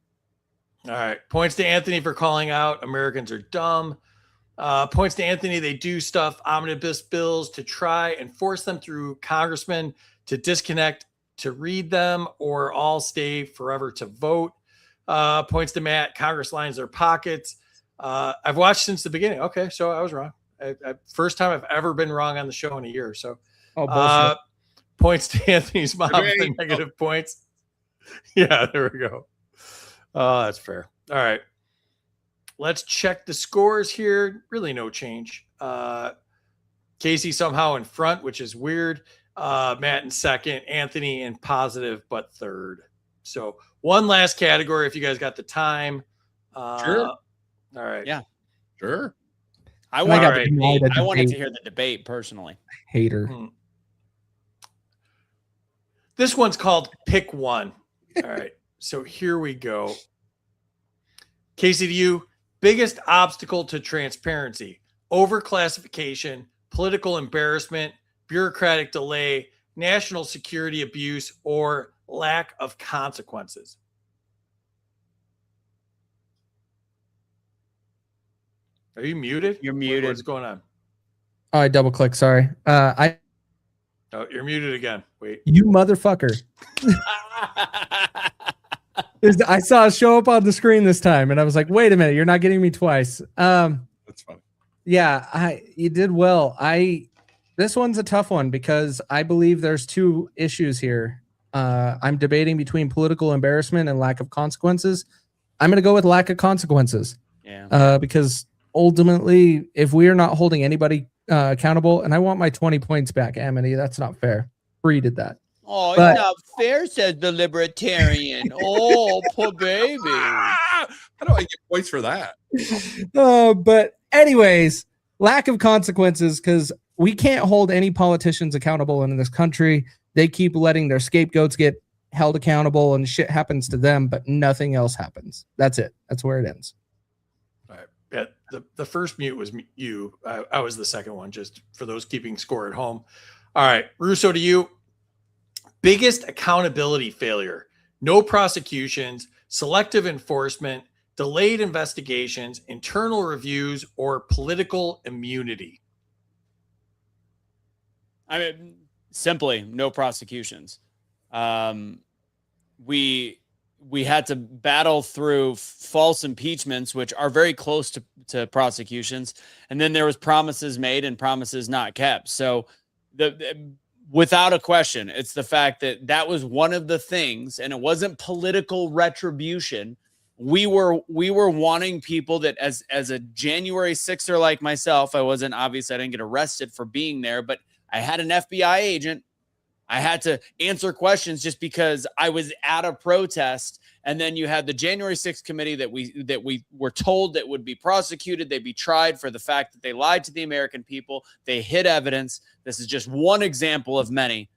All right. Points to Anthony for calling out Americans are dumb. Points to Anthony. They do stuff, omnibus bills to try and force them through congressmen to disconnect, to read them, or all stay forever to vote. Points to Matt. Congress lines their pockets. I've watched since the beginning. Okay, so I was wrong. First time I've ever been wrong on the show in a year. So, points to Anthony's mom for negative points. Yeah, there we go. Oh, that's fair. All right, let's check the scores here. Really, no change. Kaecey somehow in front, which is weird. Matt in second. Anthony in positive, but third. So, one last category if you guys got the time. Sure. All right. Yeah. Sure. I wanted to hear the debate personally. Hater. This one's called Pick One. All right. So here we go. Kaecey, to you, biggest obstacle to transparency: overclassification, political embarrassment, bureaucratic delay, national security abuse, or lack of consequences. Are you muted? You're muted. What's going on? Oh, I double clicked. Sorry. Oh, you're muted again. Wait. You motherfucker. I saw it show up on the screen this time, and I was like, "Wait a minute, you're not getting me twice." That's fine. Yeah, you did well. This one's a tough one because I believe there's two issues here. I'm debating between political embarrassment and lack of consequences. I'm going to go with lack of consequences. Yeah. Because ultimately, if we are not holding anybody accountable, and I want my 20 points back, Amity, that's not fair. Bree did that. Oh, it's not fair, says the libertarian. Oh, poor baby. How do I get points for that? But anyways, lack of consequences, because we can't hold any politicians accountable in this country. They keep letting their scapegoats get held accountable and shit happens to them, but nothing else happens. That's it. That's where it ends. All right. Yeah, the first mute was you. I was the second one, just for those keeping score at home. All right. Russo, to you. Biggest accountability failure: no prosecutions, selective enforcement, delayed investigations, internal reviews, or political immunity. I mean, simply no prosecutions. We had to battle through false impeachments, which are very close to prosecutions. And then there was promises made and promises not kept. So without a question, it's the fact that was one of the things, and it wasn't political retribution. We were wanting people that as a January 6er like myself, I didn't get arrested for being there, but I had an FBI agent. I had to answer questions just because I was at a protest. And then you had the January 6th committee that we were told that would be prosecuted. They'd be tried for the fact that they lied to the American people. They hid evidence. This is just one example of many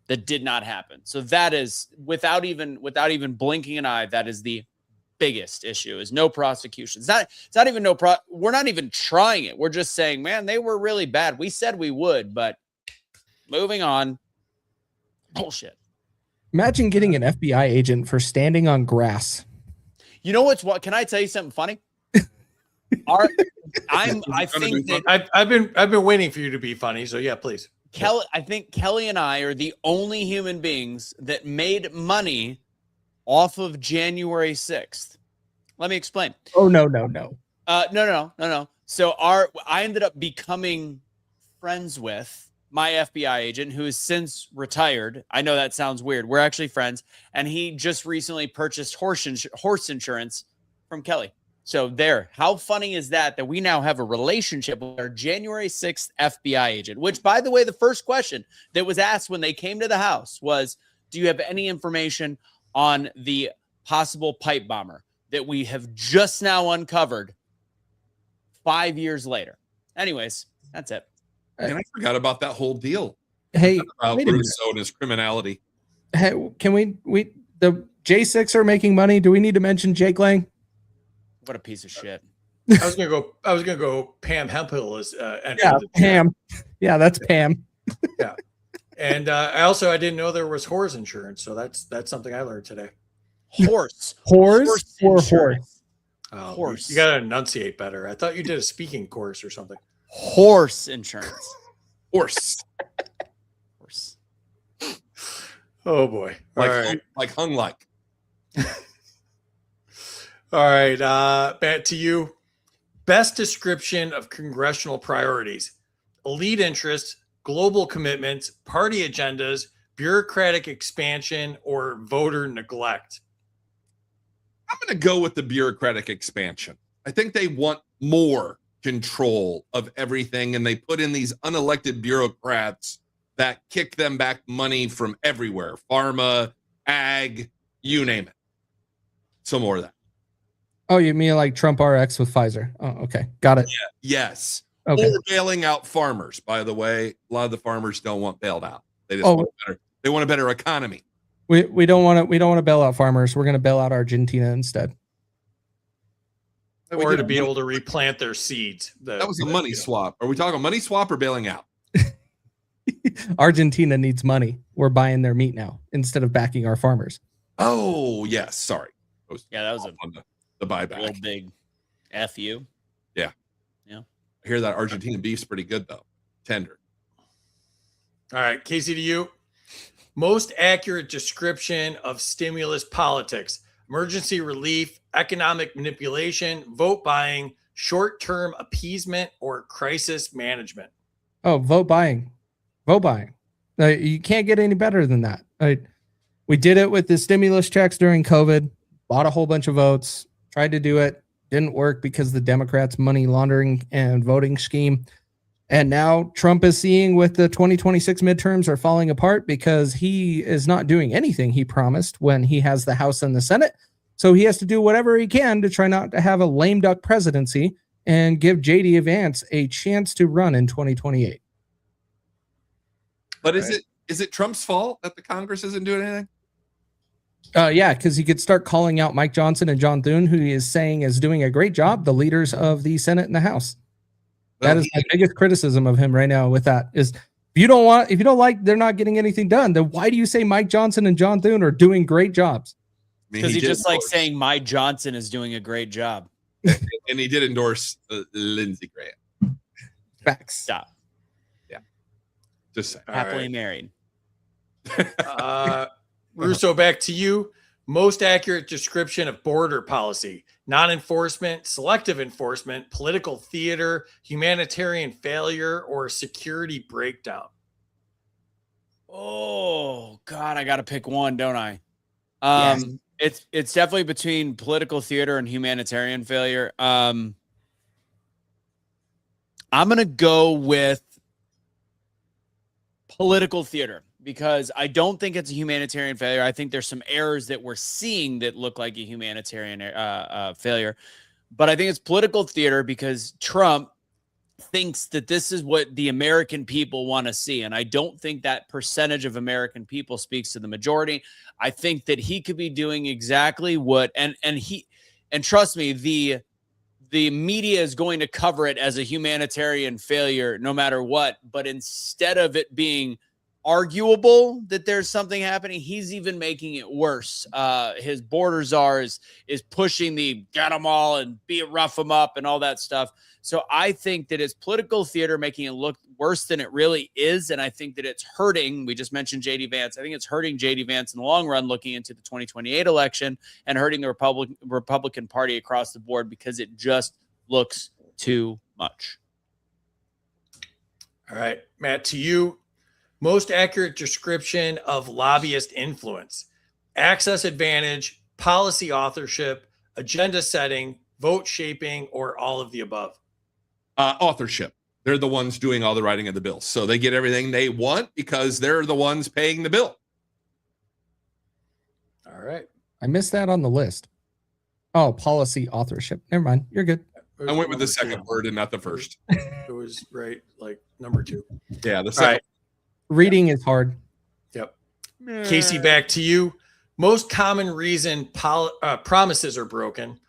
that did not happen. So that is, without even blinking an eye, that is the biggest issue, is no prosecution. We're not even trying it. We're just saying, man, they were really bad. We said we would, but moving on. Bullshit. Imagine getting an FBI agent for standing on grass. You know what? Can I tell you something funny? I've been waiting for you to be funny. So yeah, please. I think Kelly and I are the only human beings that made money off of January 6th. Let me explain. Oh, no. No. So I ended up becoming friends with my FBI agent, who has since retired. I know that sounds weird. We're actually friends. And he just recently purchased horse insurance from Kelly. So there, how funny is that we now have a relationship with our January 6th FBI agent, which, by the way, the first question that was asked when they came to the house was, do you have any information on the possible pipe bomber that we have just now uncovered 5 years later? Anyways, that's it. And I forgot about that whole deal. Hey, about Russo and his criminality. Hey, can we the J6 are making money? Do we need to mention Jake Lang? What a piece of shit. I was gonna go. Pam Hemphill is Pam. Yeah, that's Pam. Yeah, and I didn't know there was horse insurance, so that's something I learned today. Horse or insurance. horse? Oh, Horse. You gotta enunciate better. I thought you did a speaking course or something. Horse insurance. Horse. Oh boy. All right. Hung like. All right. Back to you. Best description of congressional priorities: elite interests, global commitments, party agendas, bureaucratic expansion, or voter neglect. I'm going to go with the bureaucratic expansion. I think they want more control of everything, and they put in these unelected bureaucrats that kick them back money from everywhere. Pharma, ag, you name it. Some more of that. Oh, you mean like Trump RX with Pfizer? Oh, okay. Got it. Yeah, yes. Okay. Or bailing out farmers, by the way. A lot of the farmers don't want bailed out. They just want a better economy. We don't want to bail out farmers. We're going to bail out Argentina instead. Or to be able to replant their seeds. That was a money swap. Are we talking money swap or bailing out? Argentina needs money. We're buying their meat now instead of backing our farmers. Oh, yes. Sorry. That was the buyback. Real big FU. Yeah. I hear that Argentina beef's pretty good, though. Tender. All right, Kaecey, to you. Most accurate description of stimulus politics: emergency relief, economic manipulation, vote buying, short-term appeasement, or crisis management? Oh, vote buying. You can't get any better than that. We did it with the stimulus checks during COVID, bought a whole bunch of votes, tried to do it, didn't work because the Democrats' money laundering and voting scheme. And now Trump is seeing with the 2026 midterms are falling apart because he is not doing anything he promised when he has the House and the Senate. So he has to do whatever he can to try not to have a lame duck presidency and give J.D. Vance a chance to run in 2028. But is it Trump's fault that the Congress isn't doing anything? Yeah, because he could start calling out Mike Johnson and John Thune, who he is saying is doing a great job, the leaders of the Senate and the House. That is my biggest criticism of him right now with that is if you don't like they're not getting anything done, then why do you say Mike Johnson and John Thune are doing great jobs? Because he just like saying Mike Johnson is doing a great job. And he did endorse Lindsey Graham. Facts. Stop. Yeah. Just saying. Happily married. Russo, back to you. Most accurate description of border policy: non-enforcement, selective enforcement, political theater, humanitarian failure, or security breakdown. Oh God, I got to pick one, don't I? Yes. It's definitely between political theater and humanitarian failure. I'm gonna go with political theater because I don't think it's a humanitarian failure. I think there's some errors that we're seeing that look like a humanitarian failure, but I think it's political theater because Trump thinks that this is what the American people want to see. And I don't think that percentage of American people speaks to the majority. I think that he could be doing exactly what, and trust me, the media is going to cover it as a humanitarian failure no matter what. But instead of it being arguable that there's something happening, he's even making it worse. His border czar is pushing the get them all and rough them up and all that stuff. So I think that it's political theater making it look worse than it really is. And I think that it's hurting. We just mentioned J.D. Vance. I think it's hurting J.D. Vance in the long run looking into the 2028 election and hurting the Republican Party across the board because it just looks too much. All right, Matt, to you. Most accurate description of lobbyist influence: access advantage, policy authorship, agenda setting, vote shaping, or all of the above. Authorship. They're the ones doing all the writing of the bills. So they get everything they want because they're the ones paying the bill. All right. I missed that on the list. Oh, policy authorship. Never mind. You're good. I went with the second word and not the first. It was right, like number 2. Yeah, the All second. right. Reading is hard. Yep. Kaecey, back to you. Most common reason promises are broken: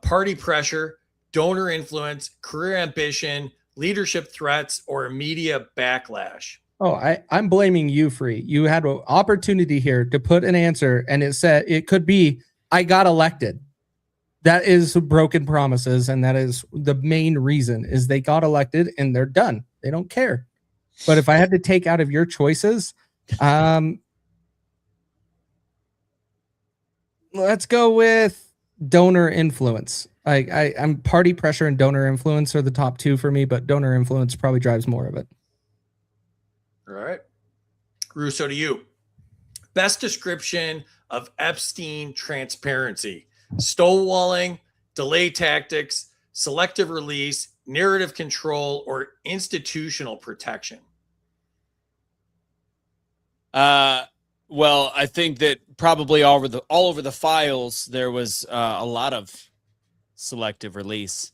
party pressure, donor influence, career ambition, leadership threats, or media backlash. Oh, I'm blaming you, Free. You had an opportunity here to put an answer, and it said it could be, I got elected. That is broken promises, and that is the main reason is they got elected and they're done. They don't care. But if I had to take out of your choices, let's go with donor influence. I'm party pressure and donor influence are the top two for me, but donor influence probably drives more of it. All right. Russo, to you. Best description of Epstein transparency: stonewalling, delay tactics, selective release, narrative control, or institutional protection. Well, I think that probably all over the files, there was a lot of selective release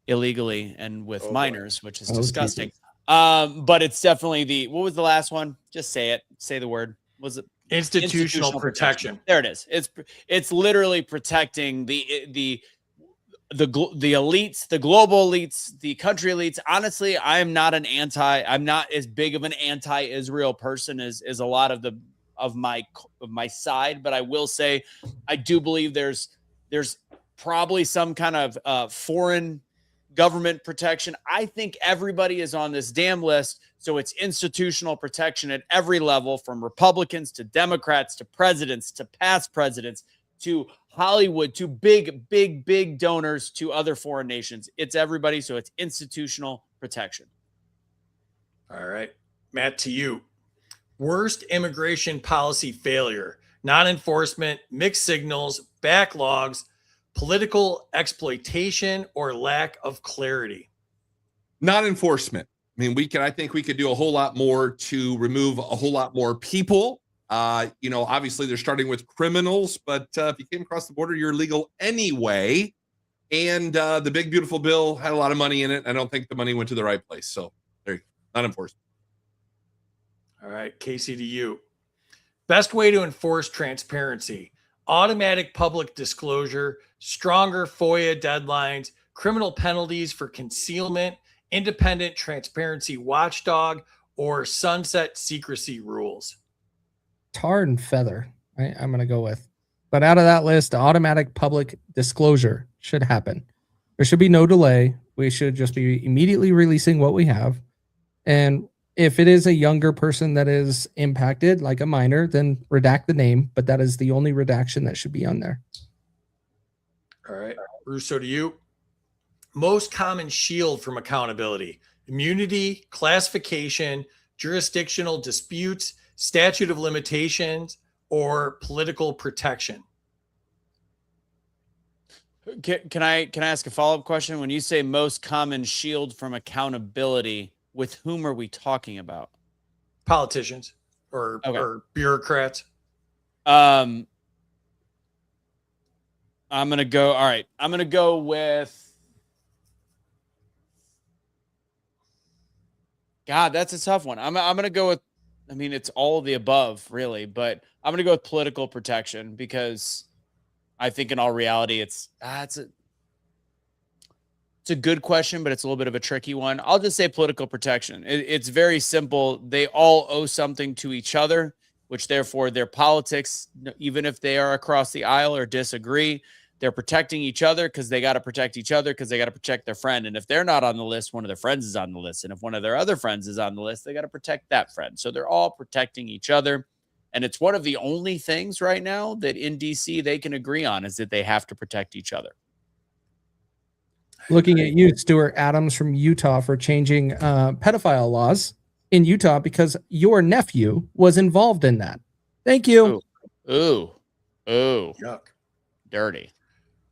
illegally and with minors, which is disgusting. But it's definitely what was the last one? Just say it. Say the word. Was it Institutional protection? There it is. It's literally protecting the elites, the global elites, the country elites. Honestly, I'm not as big of an anti-Israel person as a lot of my side, but I will say I do believe there's probably some kind of foreign government protection. I think everybody is on this damn list, so it's institutional protection at every level, from Republicans to Democrats to presidents to past presidents to Hollywood to big donors to other foreign nations. It's everybody, so it's institutional protection. All right. Matt, to you. Worst immigration policy failure: non-enforcement, mixed signals, backlogs, political exploitation, or lack of clarity. Non-enforcement. I mean, I think we could do a whole lot more to remove a whole lot more people. Obviously they're starting with criminals, but if you came across the border, you're illegal anyway. And the big, beautiful bill had a lot of money in it. I don't think the money went to the right place. So there you go. Non-enforcement. All right, Kaecey, to you. Best way to enforce transparency: automatic public disclosure, stronger FOIA deadlines, criminal penalties for concealment, independent transparency watchdog, or sunset secrecy rules. Tar and feather, I'm going to go with. But out of that list, automatic public disclosure should happen. There should be no delay. We should just be immediately releasing what we have. And If it is a younger person that is impacted, like a minor, then redact the name, but that is the only redaction that should be on there. All right. Russo, to you. Most common shield from accountability: immunity, classification, jurisdictional disputes, statute of limitations, or political protection. Can I ask a follow-up question? When you say most common shield from accountability, with whom are we talking about? Politicians or bureaucrats. I'm gonna go. All right, I'm gonna go with. God, that's a tough one. I'm gonna go with. I mean, it's all of the above, really, but I'm gonna go with political protection because I think in all reality, it's a good question, but it's a little bit of a tricky one. I'll just say political protection. It's very simple. They all owe something to each other, which therefore their politics, even if they are across the aisle or disagree, they're protecting each other because they got to protect each other because they got to protect their friend. And if they're not on the list, one of their friends is on the list. And if one of their other friends is on the list, they got to protect that friend. So they're all protecting each other. And it's one of the only things right now that in DC they can agree on is that they have to protect each other. Looking at you, Stuart Adams from Utah, for changing pedophile laws in Utah because your nephew was involved in that. Thank you. Ooh. Yuck. Dirty.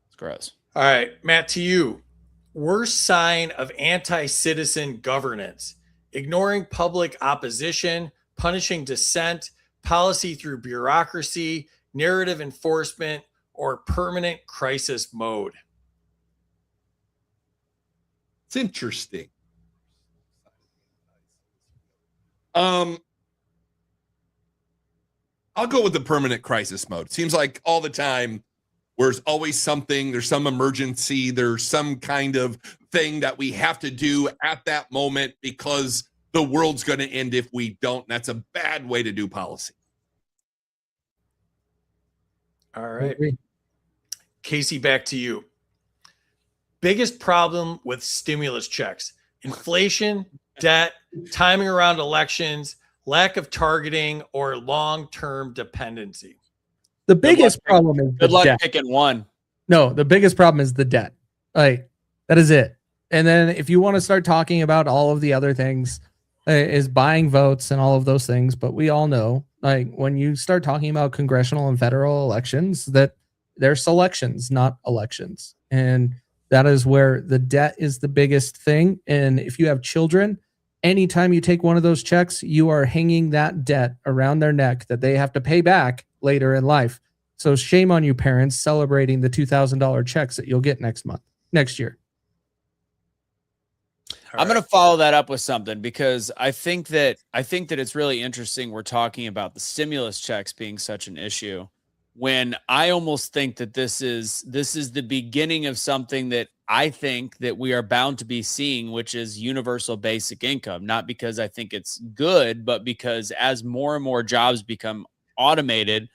It's gross. All right, Matt, to you. Worst sign of anti-citizen governance: ignoring public opposition, punishing dissent, policy through bureaucracy, narrative enforcement, or permanent crisis mode. It's interesting. I'll go with the permanent crisis mode. Seems like all the time there's always something, there's some emergency, there's some kind of thing that we have to do at that moment because the world's going to end if we don't. That's a bad way to do policy. All right. Kaecey, back to you. Biggest problem with stimulus checks: inflation, debt, timing around elections, lack of targeting, or long-term dependency. The biggest problem is good luck debt. picking one. No, the biggest problem is the debt. Like, that is it. And then if you want to start talking about all of the other things, is buying votes and all of those things. But we all know, like, when you start talking about congressional and federal elections, that they're selections, not elections. And that is where the debt is the biggest thing. And if you have children, anytime you take one of those checks, you are hanging that debt around their neck that they have to pay back later in life. So shame on you, parents, celebrating the $2,000 checks that you'll get next year. I'm going to follow that up with something because I think that it's really interesting. We're talking about the stimulus checks being such an issue when I almost think that this is the beginning of something that I think that we are bound to be seeing, which is universal basic income. Not because I think it's good, but because as more and more jobs become automated,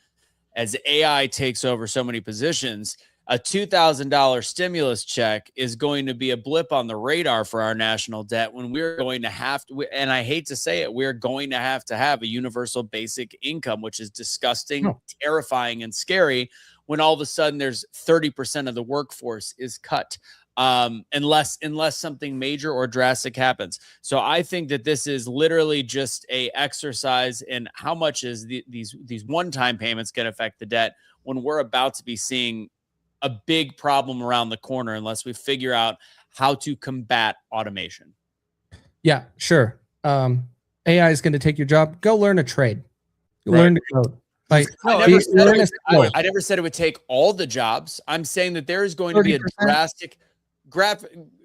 as AI takes over so many positions, a $2,000 stimulus check is going to be a blip on the radar for our national debt when we're going to have to, and I hate to say it, we're going to have a universal basic income, which is disgusting, terrifying, and scary when all of a sudden there's 30% of the workforce is cut. Unless something major or drastic happens. So I think that this is literally just a exercise in how much is these one-time payments can affect the debt when we're about to be seeing a big problem around the corner unless we figure out how to combat automation. Yeah, sure. AI is going to take your job. Go learn a trade. Learn to code. Like, I never said it would take all the jobs. I'm saying that there is going to be a drastic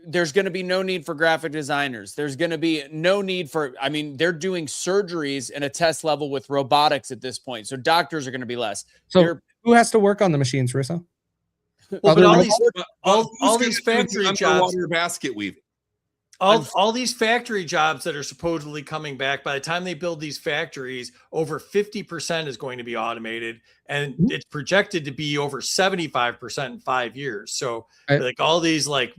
there's going to be no need for graphic designers. There's going to be no need for, I mean, they're doing surgeries in a test level with robotics at this point. So doctors are going to be less. So who has to work on the machines, Russo? Well, but all these factory jobs, basket weaving. All these factory jobs that are supposedly coming back, by the time they build these factories, over 50% is going to be automated, and it's projected to be over 75% in 5 years. So like all these, like,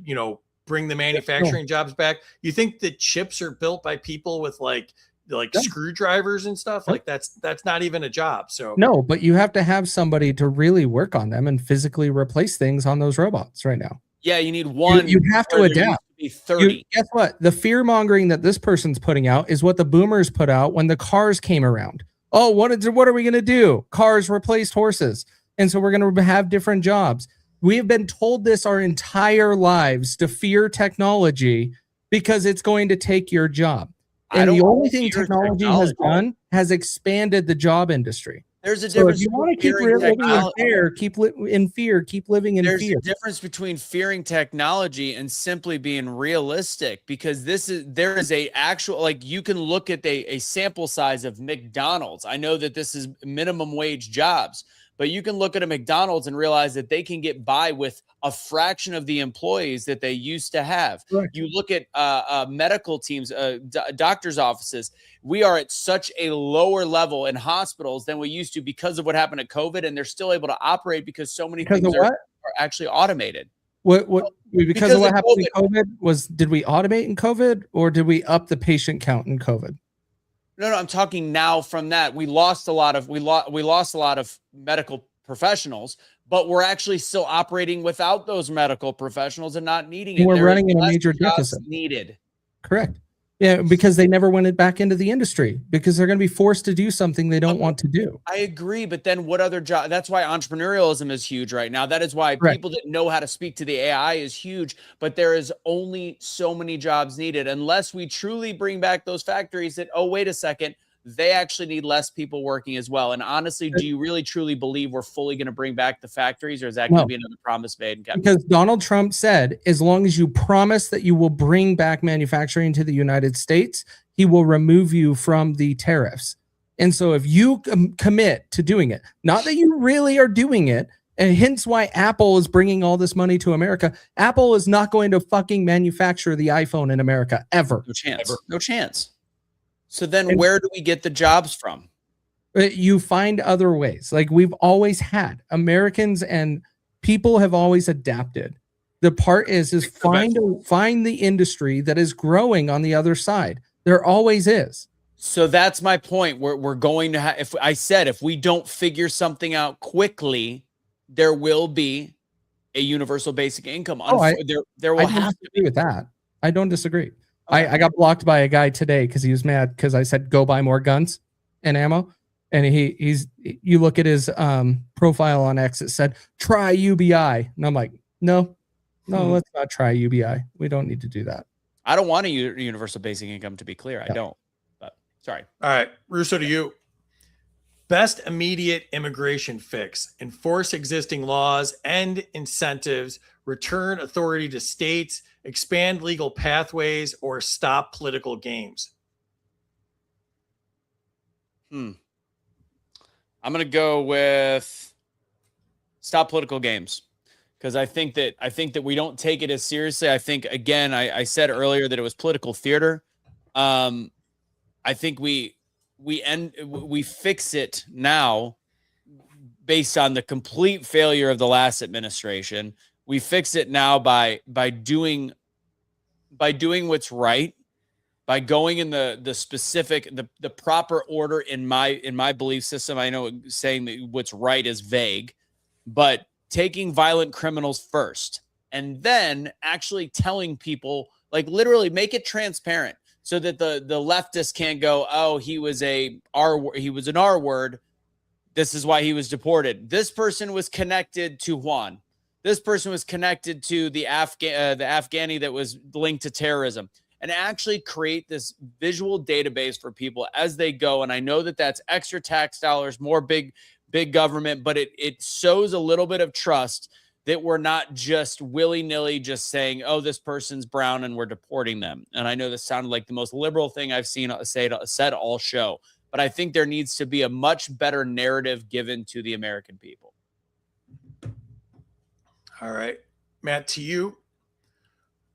bring the manufacturing jobs back. You think that chips are built by people with, like, like Yeah. screwdrivers and stuff. Yeah. Like that's not even a job. So No, but you have to have somebody to really work on them and physically replace things on those robots right now. Yeah, you need one. You have to where there adapt. used to be 30. Guess what? The fear mongering that this person's putting out is what the boomers put out when the cars came around. Oh, what are we going to do? Cars replaced horses. And so we're going to have different jobs. We have been told this our entire lives to fear technology because it's going to take your job. And the only thing technology has done has expanded the job industry. There's a So difference. if you want to keep living in fear, keep living in There's fear. a difference between fearing technology and simply being realistic, because there is a actual, like, you can look at a sample size of McDonald's. I know that this is minimum wage jobs, but you can look at a McDonald's and realize that they can get by with a fraction of the employees that they used to have. Right. You look at medical teams, doctors' offices. We are at such a lower level in hospitals than we used to because of what happened at COVID, and they're still able to operate because so many things are actually automated. Because of what happened in COVID did we automate in COVID, or did we up the patient count in COVID? No, I'm talking now from that. We lost a lot of medical professionals, but we're actually still operating without those medical professionals and not needing it. We're running in a major deficit. Needed. Correct. Yeah, because they never went back into the industry because they're going to be forced to do something they don't want to do. I agree, but then what other job? That's why entrepreneurialism is huge right now. That is why people that know how to speak to the AI is huge, but there is only so many jobs needed unless we truly bring back those factories that, oh, wait a second, they actually need less people working as well. And honestly, do you really truly believe we're fully going to bring back the factories, or is that going to be another promise made? Because Donald Trump said, as long as you promise that you will bring back manufacturing to the United States, he will remove you from the tariffs. And so if you commit to doing it, not that you really are doing it, and hence why Apple is bringing all this money to America, Apple is not going to fucking manufacture the iPhone in America ever. No chance. Ever. No chance. So then where do we get the jobs from? You find other ways. Like we've always had. Americans and people have always adapted. The part is find the industry that is growing on the other side. There always is. So that's my point. We're going to have, if we don't figure something out quickly, there will be a universal basic income. There will have to be. With that. I don't disagree. I got blocked by a guy today because he was mad because I said go buy more guns and ammo, and you look at his profile on X, it said try UBI, and I'm like no, let's not try UBI. We don't need to do that. I don't want a universal basic income, to be clear. I don't. But sorry. All right, Russo, to you. Best immediate immigration fix: enforce existing laws, end incentives, return authority to states, expand legal pathways, or stop political games. I'm going to go with stop political games, because I think that we don't take it as seriously. I think, again, I said earlier that it was political theater. I think we fix it now based on the complete failure of the last administration. We fix it now by doing what's right, by going in the specific, the proper order in my belief system. I know saying that what's right is vague, but taking violent criminals first and then actually telling people, like, literally make it transparent so that the leftists can't go, oh, he was an R word. This is why he was deported. This person was connected to Juan. This person was connected to the Afghani that was linked to terrorism, and actually create this visual database for people as they go. And I know that that's extra tax dollars, more big government, but it sows a little bit of trust that we're not just willy-nilly just saying, oh, this person's brown and we're deporting them. And I know this sounded like the most liberal thing I've seen said all show, but I think there needs to be a much better narrative given to the American people. All right, Matt, to you.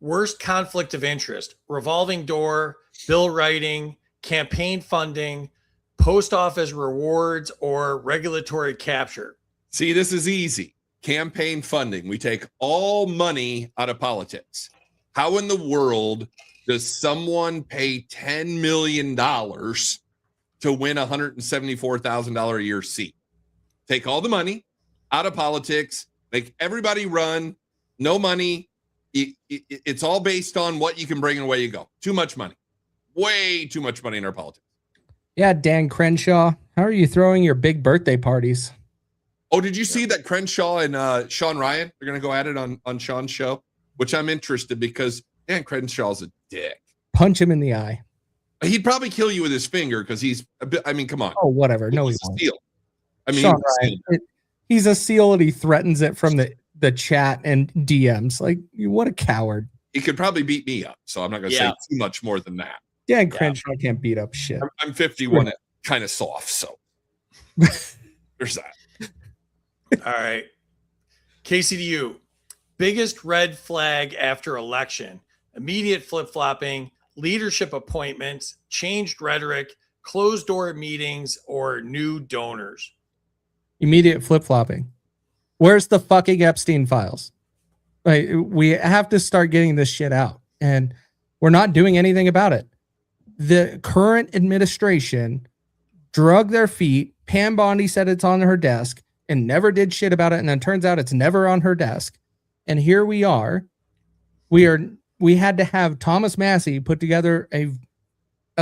Worst conflict of interest: revolving door, bill writing, campaign funding, post office rewards, or regulatory capture. See, this is easy. Campaign funding. We take all money out of politics. How in the world Does someone pay $10 million to win a $174,000 a year seat? Take all the money out of politics, make everybody run, no money. It's all based on what you can bring and away you go. Too much money. Way too much money in our politics. Yeah, Dan Crenshaw, how are you throwing your big birthday parties? Oh, did you see that Crenshaw and Sean Ryan are going to go at it on Sean's show? Which I'm interested because Dan Crenshaw's a dick. Punch him in the eye. He'd probably kill you with his finger because he's a bit. I mean, come on. Oh, whatever. No, He's he a won't. seal. I mean, Sean Ryan, he's a seal and he threatens it from the chat and DMs. Like, what a coward. he could probably beat me up. So I'm not going to say too much more than that. Dan Crenshaw can't beat up shit. I'm 51, kind of soft. So there's that. All right. Kaecey, to you. Biggest red flag after election: immediate flip-flopping, leadership appointments, changed rhetoric, closed door meetings, or new donors. Immediate flip-flopping. Where's the fucking Epstein files? Like, we have to start getting this shit out, and we're not doing anything about it. The current administration drug their feet. Pam Bondi said it's on her desk and never did shit about it, and then turns out it's never on her desk. And here we are. We had to have Thomas Massey put together a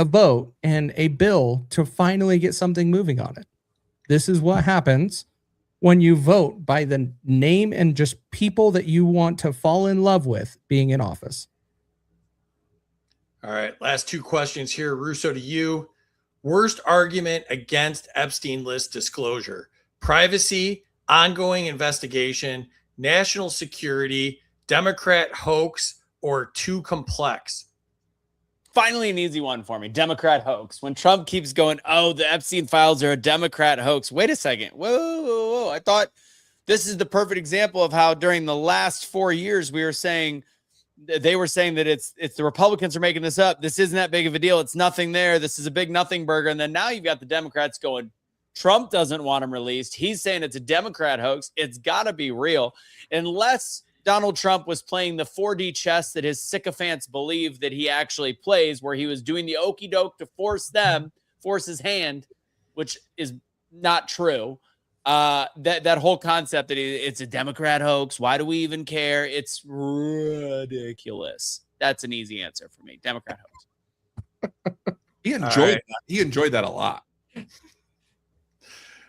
vote and a bill to finally get something moving on it. This is what happens when you vote by the name and just people that you want to fall in love with being in office. All right, last two questions here. Russo, to you. Worst argument against Epstein list disclosure: privacy, ongoing investigation, national security, Democrat hoax, or too complex? Finally, an easy one for me. Democrat hoax. When Trump keeps going, oh, the Epstein files are a Democrat hoax. Wait a second. Whoa. I thought this is the perfect example of how during the last 4 years they were saying that it's the Republicans are making this up. This isn't that big of a deal. It's nothing there. This is a big nothing burger. And then now you've got the Democrats going, Trump doesn't want him released. He's saying it's a Democrat hoax. It's got to be real. Unless Donald Trump was playing the 4D chess that his sycophants believe that he actually plays, where he was doing the okey doke to force his hand, which is not true. That whole concept that it's a Democrat hoax. Why do we even care? It's ridiculous. That's an easy answer for me. Democrat hoax. He enjoyed that a lot. All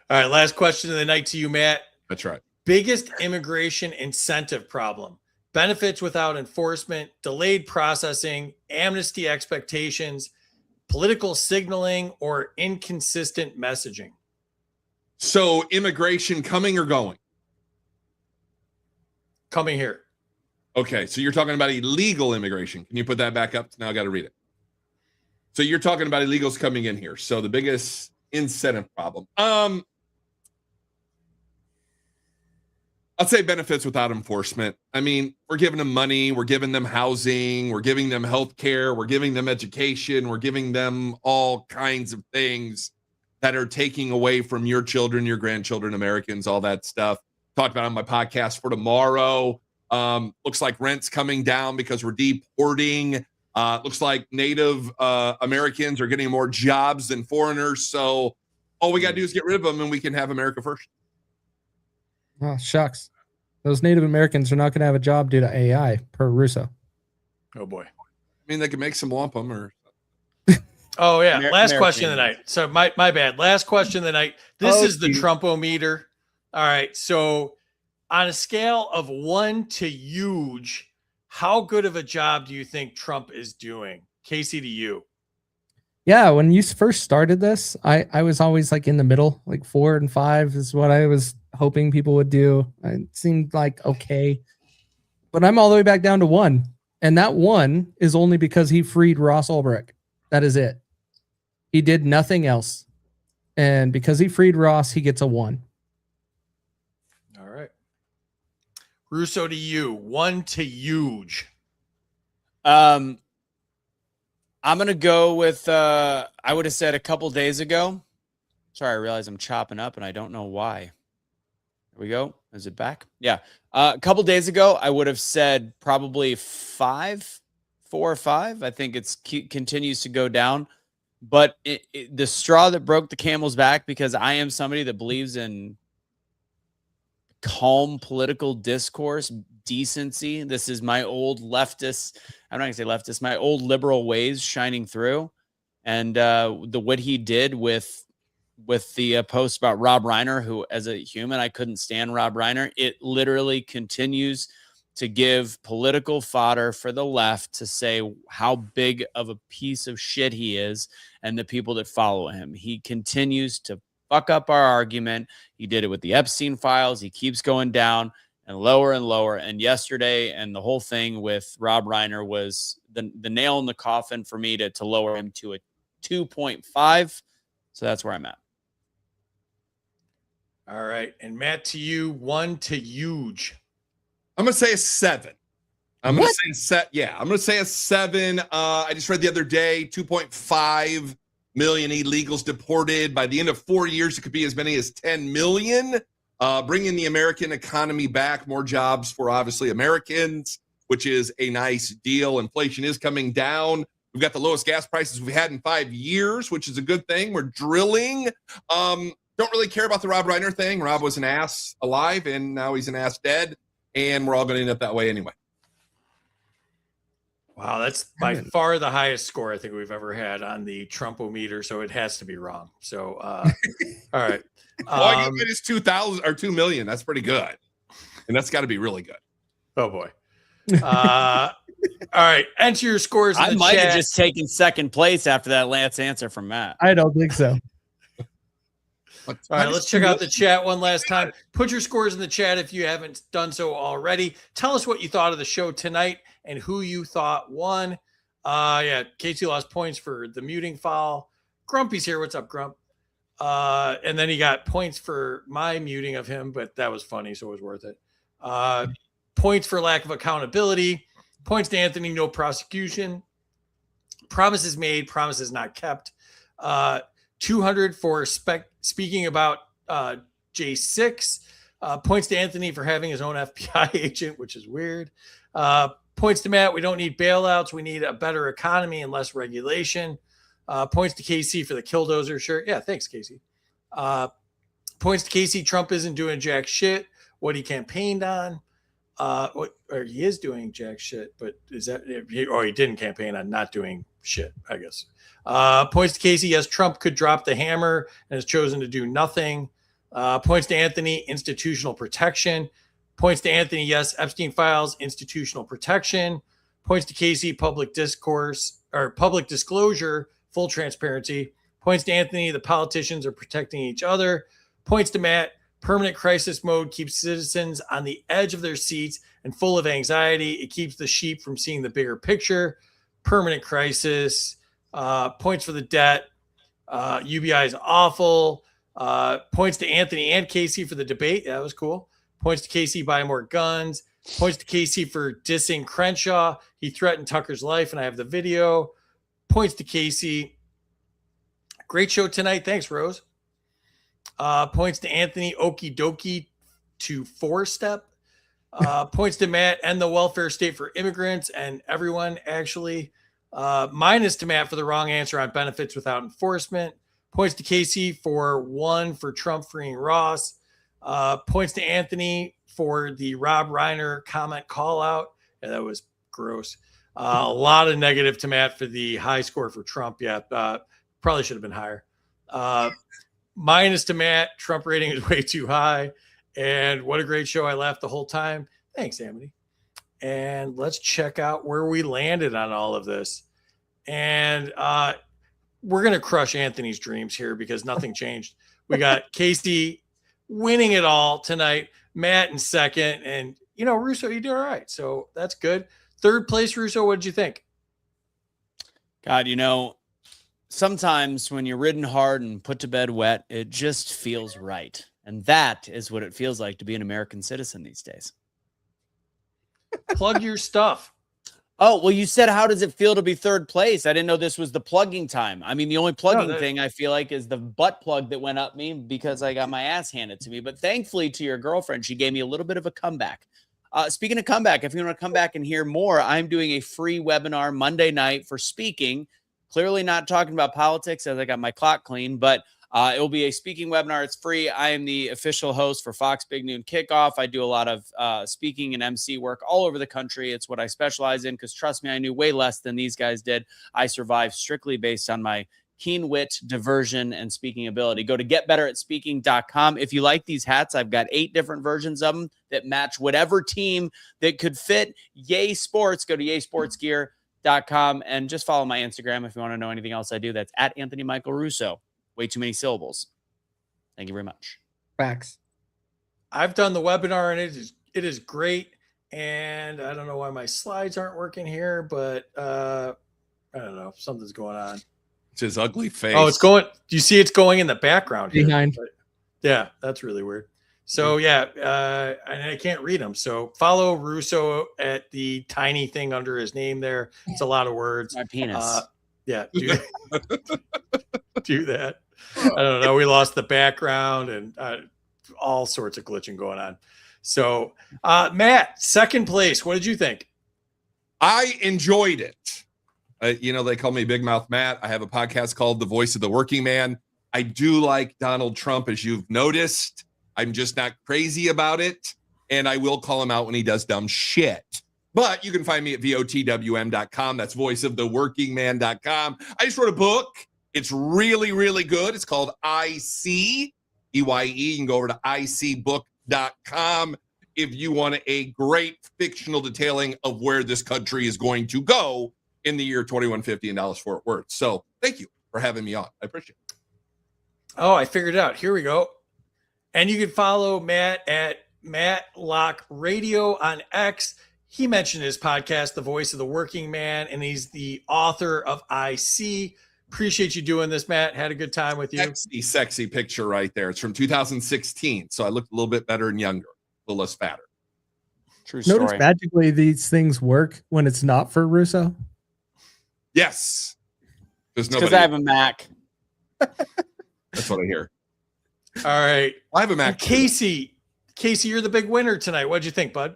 right, last question of the night to you, Matt. That's right. Biggest immigration incentive problem: benefits without enforcement, delayed processing, amnesty expectations, political signaling, or inconsistent messaging. So immigration coming or going? Coming here. Okay, so you're talking about illegal immigration. Can you put that back up? Now I got to read it. So you're talking about illegals coming in here. So the biggest incentive problem. I'll say benefits without enforcement. I mean, we're giving them money, we're giving them housing, we're giving them health care, we're giving them education, we're giving them all kinds of things that are taking away from your children, your grandchildren, Americans, all that stuff. Talked about it on my podcast for tomorrow. Looks like rent's coming down because we're deporting. Looks like Native Americans are getting more jobs than foreigners. So all we got to do is get rid of them and we can have America first. Oh, shucks. Those Native Americans are not going to have a job due to AI, per Russo. Oh, boy. I mean, they can make some wampum or... Oh, yeah. Last question of the night. So my bad. Last question of the night. This is the Trump-o-meter. All right. So on a scale of 1 to huge, how good of a job do you think Trump is doing? Kaecey, to you. Yeah, when you first started this, I was always like in the middle, like 4 and 5 is what I was hoping people would do. It seemed like okay. But I'm all the way back down to 1. And that 1 is only because he freed Ross Ulbricht. That is it. He did nothing else. And because he freed Ross, he gets a 1. All right. Russo, to you. 1 to huge. I'm going to go with, I would have said a couple days ago. Sorry, I realize I'm chopping up and I don't know why. There we go. Is it back? Yeah. A couple days ago, I would have said probably 5 4 or 5. I think it's continues to go down. But the straw that broke the camel's back, because I am somebody that believes in calm political discourse, decency. This is my old leftist, I'm not gonna say leftist, my old liberal ways shining through. And what he did with the post about Rob Reiner, who as a human, I couldn't stand Rob Reiner. It literally continues to give political fodder for the left to say how big of a piece of shit he is and the people that follow him. He continues to fuck up our argument. He did it with the Epstein files. He keeps going down and lower and lower. And yesterday, and the whole thing with Rob Reiner was the nail in the coffin for me to lower him to a 2.5. So that's where I'm at. All right. And Matt, to you, 1 to huge. I'm gonna say a 7. I'm gonna say a 7. I just read the other day 2.5 million illegals deported. By the end of 4 years, it could be as many as 10 million. Bringing the American economy back, more jobs for obviously Americans, which is a nice deal. Inflation is coming down. We've got the lowest gas prices we've had in 5 years, which is a good thing. We're drilling. Don't really care about the Rob Reiner thing. Rob was an ass alive, and now he's an ass dead. And we're all going to end up that way anyway. Wow, that's by far the highest score I think we've ever had on the Trump-o-meter, so it has to be wrong. So, all right. Well, I give it is 2,000 or 2 million. That's pretty good. And that's got to be really good. Oh, boy. All right. Enter your scores in I the might chat. have just taken second place after that last answer from Matt. I don't think so. All right, let's check out the chat one last time. Put your scores in the chat if you haven't done so already. Tell us what you thought of the show tonight and who you thought won. Yeah, Kaecey lost points for the muting foul. Grumpy's here. What's up, Grump? And then he got points for my muting of him, but that was funny, so it was worth it. Points for lack of accountability. Points to Anthony, no prosecution. Promises made, promises not kept. 200 for speaking about J6. Points to Anthony for having his own FBI agent, which is weird. Points to Matt, we don't need bailouts. We need a better economy and less regulation. Points to Kaecey for the Killdozer shirt. Yeah, thanks, Kaecey. Points to Kaecey, Trump isn't doing jack shit. What he campaigned on. Or he is doing jack shit, but is that, or he didn't campaign on not doing shit, I guess. Points to Kaecey, yes, Trump could drop the hammer and has chosen to do nothing. Points to Anthony, institutional protection. Points to Anthony, yes, Epstein files, institutional protection. Points to Kaecey, public discourse or public disclosure, full transparency. Points to Anthony, the politicians are protecting each other. Points to Matt, permanent crisis mode keeps citizens on the edge of their seats and full of anxiety. It keeps the sheep from seeing the bigger picture. Permanent crisis. Points for the debt. UBI is awful. Points to Anthony and Kaecey for the debate. Yeah, that was cool. Points to Kaecey, buy more guns. Points to Kaecey for dissing Crenshaw. He threatened Tucker's life, and I have the video. Points to Kaecey. Great show tonight. Thanks, Rose. Points to Anthony, okie dokie to 4-step. Points to Matt and the welfare state for immigrants and everyone, actually. Minus to Matt for the wrong answer on benefits without enforcement. Points to Kaecey for 1 for Trump freeing Ross. Points to Anthony for the Rob Reiner comment call out. Yeah, that was gross. A lot of negative to Matt for the high score for Trump. Yeah, probably should have been higher. Minus to Matt, Trump rating is way too high. And what a great show. I laughed the whole time. Thanks, Amity. And let's check out where we landed on all of this. And we're going to crush Anthony's dreams here because nothing changed. We got Kaecey winning it all tonight, Matt in second, and, you know, Russo, you did all right. So that's good. Third place, Russo, what did you think? God, you know, sometimes when you're ridden hard and put to bed wet, it just feels right. And that is what it feels like to be an American citizen these days. Plug your stuff. Oh, well, you said, how does it feel to be third place? I didn't know this was the plugging time. I mean, the only plugging thing I feel like is the butt plug that went up me because I got my ass handed to me. But thankfully to your girlfriend, she gave me a little bit of a comeback. Speaking of comeback, if you want to come back and hear more, I'm doing a free webinar Monday night for speaking. Clearly not talking about politics as I got my clock clean, but it will be a speaking webinar. It's free. I am the official host for Fox Big Noon Kickoff. I do a lot of speaking and MC work all over the country. It's what I specialize in because, trust me, I knew way less than these guys did. I survived strictly based on my keen wit, diversion, and speaking ability. Go to getbetteratspeaking.com. If you like these hats, I've got 8 different versions of them that match whatever team that could fit. Yay Sports. Go to yaysportsgear.com and just follow my Instagram if you want to know anything else I do. That's at Anthony Michael Russo. Way too many syllables. Thank you very much. Facts. I've done the webinar and it is great. And I don't know why my slides aren't working here, but I don't know. Something's going on. It's his ugly face. Oh, it's going. Do you see it's going in the background here? Behind. But, yeah, that's really weird. So yeah, and I can't read them. So follow Russo at the tiny thing under his name there. It's a lot of words. My penis. Yeah, do that. I don't know. We lost the background and all sorts of glitching going on. So Matt, second place. What did you think? I enjoyed it. They call me Big Mouth Matt. I have a podcast called The Voice of the Working Man. I do like Donald Trump, as you've noticed. I'm just not crazy about it. And I will call him out when he does dumb shit. But you can find me at VOTWM.com. That's voiceoftheworkingman.com. I just wrote a book. It's really, really good. It's called IC, EYE. You can go over to ICbook.com if you want a great fictional detailing of where this country is going to go in the year 2150 in Dallas-Fort Worth. So thank you for having me on. I appreciate it. Oh, I figured it out. Here we go. And you can follow Matt at Matt Locke Radio on X. He mentioned his podcast, The Voice of the Working Man, and he's the author of IC. Appreciate you doing this, Matt. Had a good time with you. Sexy picture right there. It's from 2016. So I looked a little bit better and younger, a little less fatter. True story. Notice magically these things work when it's not for Russo. Yes. Because I have a Mac. That's what I hear. All right. I have a Mac. Kaecey, you're the big winner tonight. What'd you think, bud?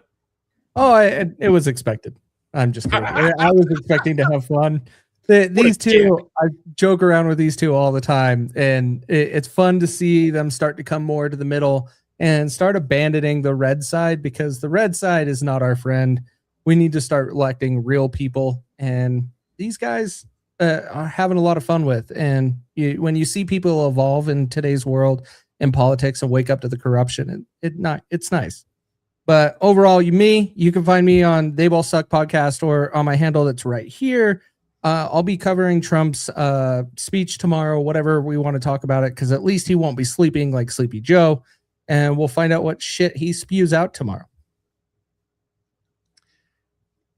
Oh, it was expected. I'm just kidding. I was expecting to have fun. These two, I joke around with these two all the time, and it's fun to see them start to come more to the middle and start abandoning the red side, because the red side is not our friend. We need to start electing real people, and these guys are having a lot of fun with. And when you see people evolve in today's world in politics and wake up to the corruption, it's nice. But overall, you can find me on They Both Suck podcast or on my handle that's right here. I'll be covering Trump's speech tomorrow, whatever we want to talk about it, because at least he won't be sleeping like Sleepy Joe. And we'll find out what shit he spews out tomorrow.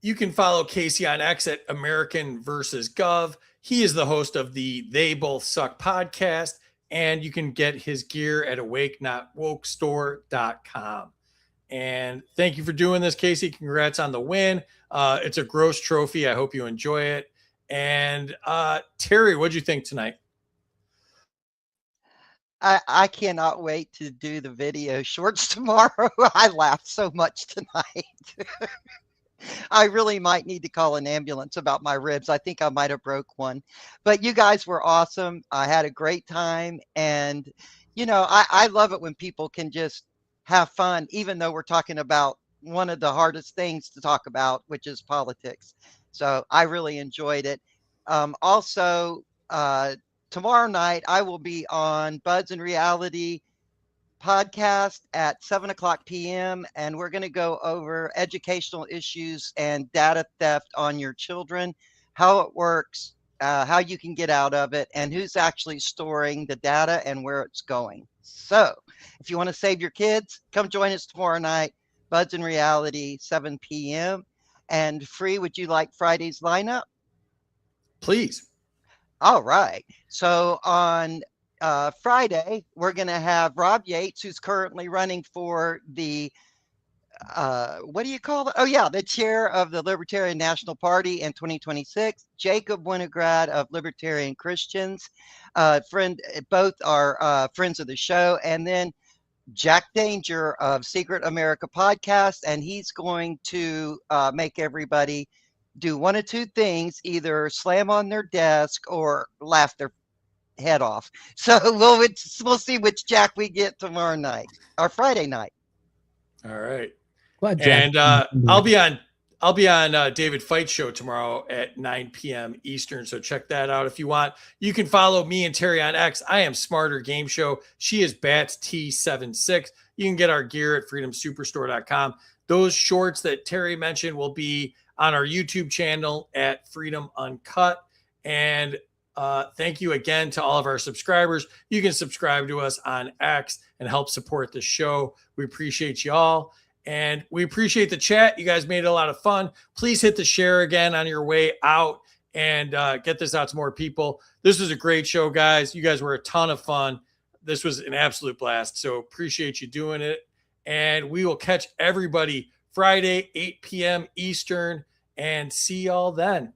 You can follow Kaecey on X at American versus Gov. He is the host of the They Both Suck podcast, and you can get his gear at awakenotwokestore.com. And thank you for doing this, Kaecey. Congrats on the win. It's a gross trophy. I hope you enjoy it. And Terry, what'd you think tonight? I cannot wait to do the video shorts tomorrow. I laughed so much tonight. I really might need to call an ambulance about my ribs. I think I might have broke one. But you guys were awesome. I had a great time. And, I love it when people can just have fun, even though we're talking about one of the hardest things to talk about, which is politics. So I really enjoyed it. Also, tomorrow night, I will be on Buds and Reality podcast at 7:00 p.m. and we're going to go over educational issues and data theft on your children, how it works, how you can get out of it, and who's actually storing the data and where it's going. So if you want to save your kids, come join us tomorrow night, Buds and Reality, 7 p.m. And Free, would you like Friday's lineup? Please. All right. So on Friday, we're going to have Rob Yates, who's currently running for the, what do you call it? Oh, yeah, the chair of the Libertarian National Party in 2026. Jacob Winograd of Libertarian Christians, both are friends of the show. And then Jack Danger of Secret America Podcast, and he's going to make everybody do one of two things: either slam on their desk or laugh their head off. So we'll see which Jack we get tomorrow night or Friday night. All right. Glad Jack. And I'll be on David Fight's show tomorrow at 9 p.m. Eastern. So check that out if you want. You can follow me and Terry on X. I am Smarter Game Show. She is Bats T76. You can get our gear at freedomsuperstore.com. Those shorts that Terry mentioned will be on our YouTube channel at Freedom Uncut. And thank you again to all of our subscribers. You can subscribe to us on X and help support the show. We appreciate you all. And we appreciate the chat. You guys made it a lot of fun. Please hit the share again on your way out and get this out to more people. This was a great show, guys. You guys were a ton of fun. This was an absolute blast. So appreciate you doing it. And we will catch everybody Friday, 8 p.m. Eastern, and see y'all then.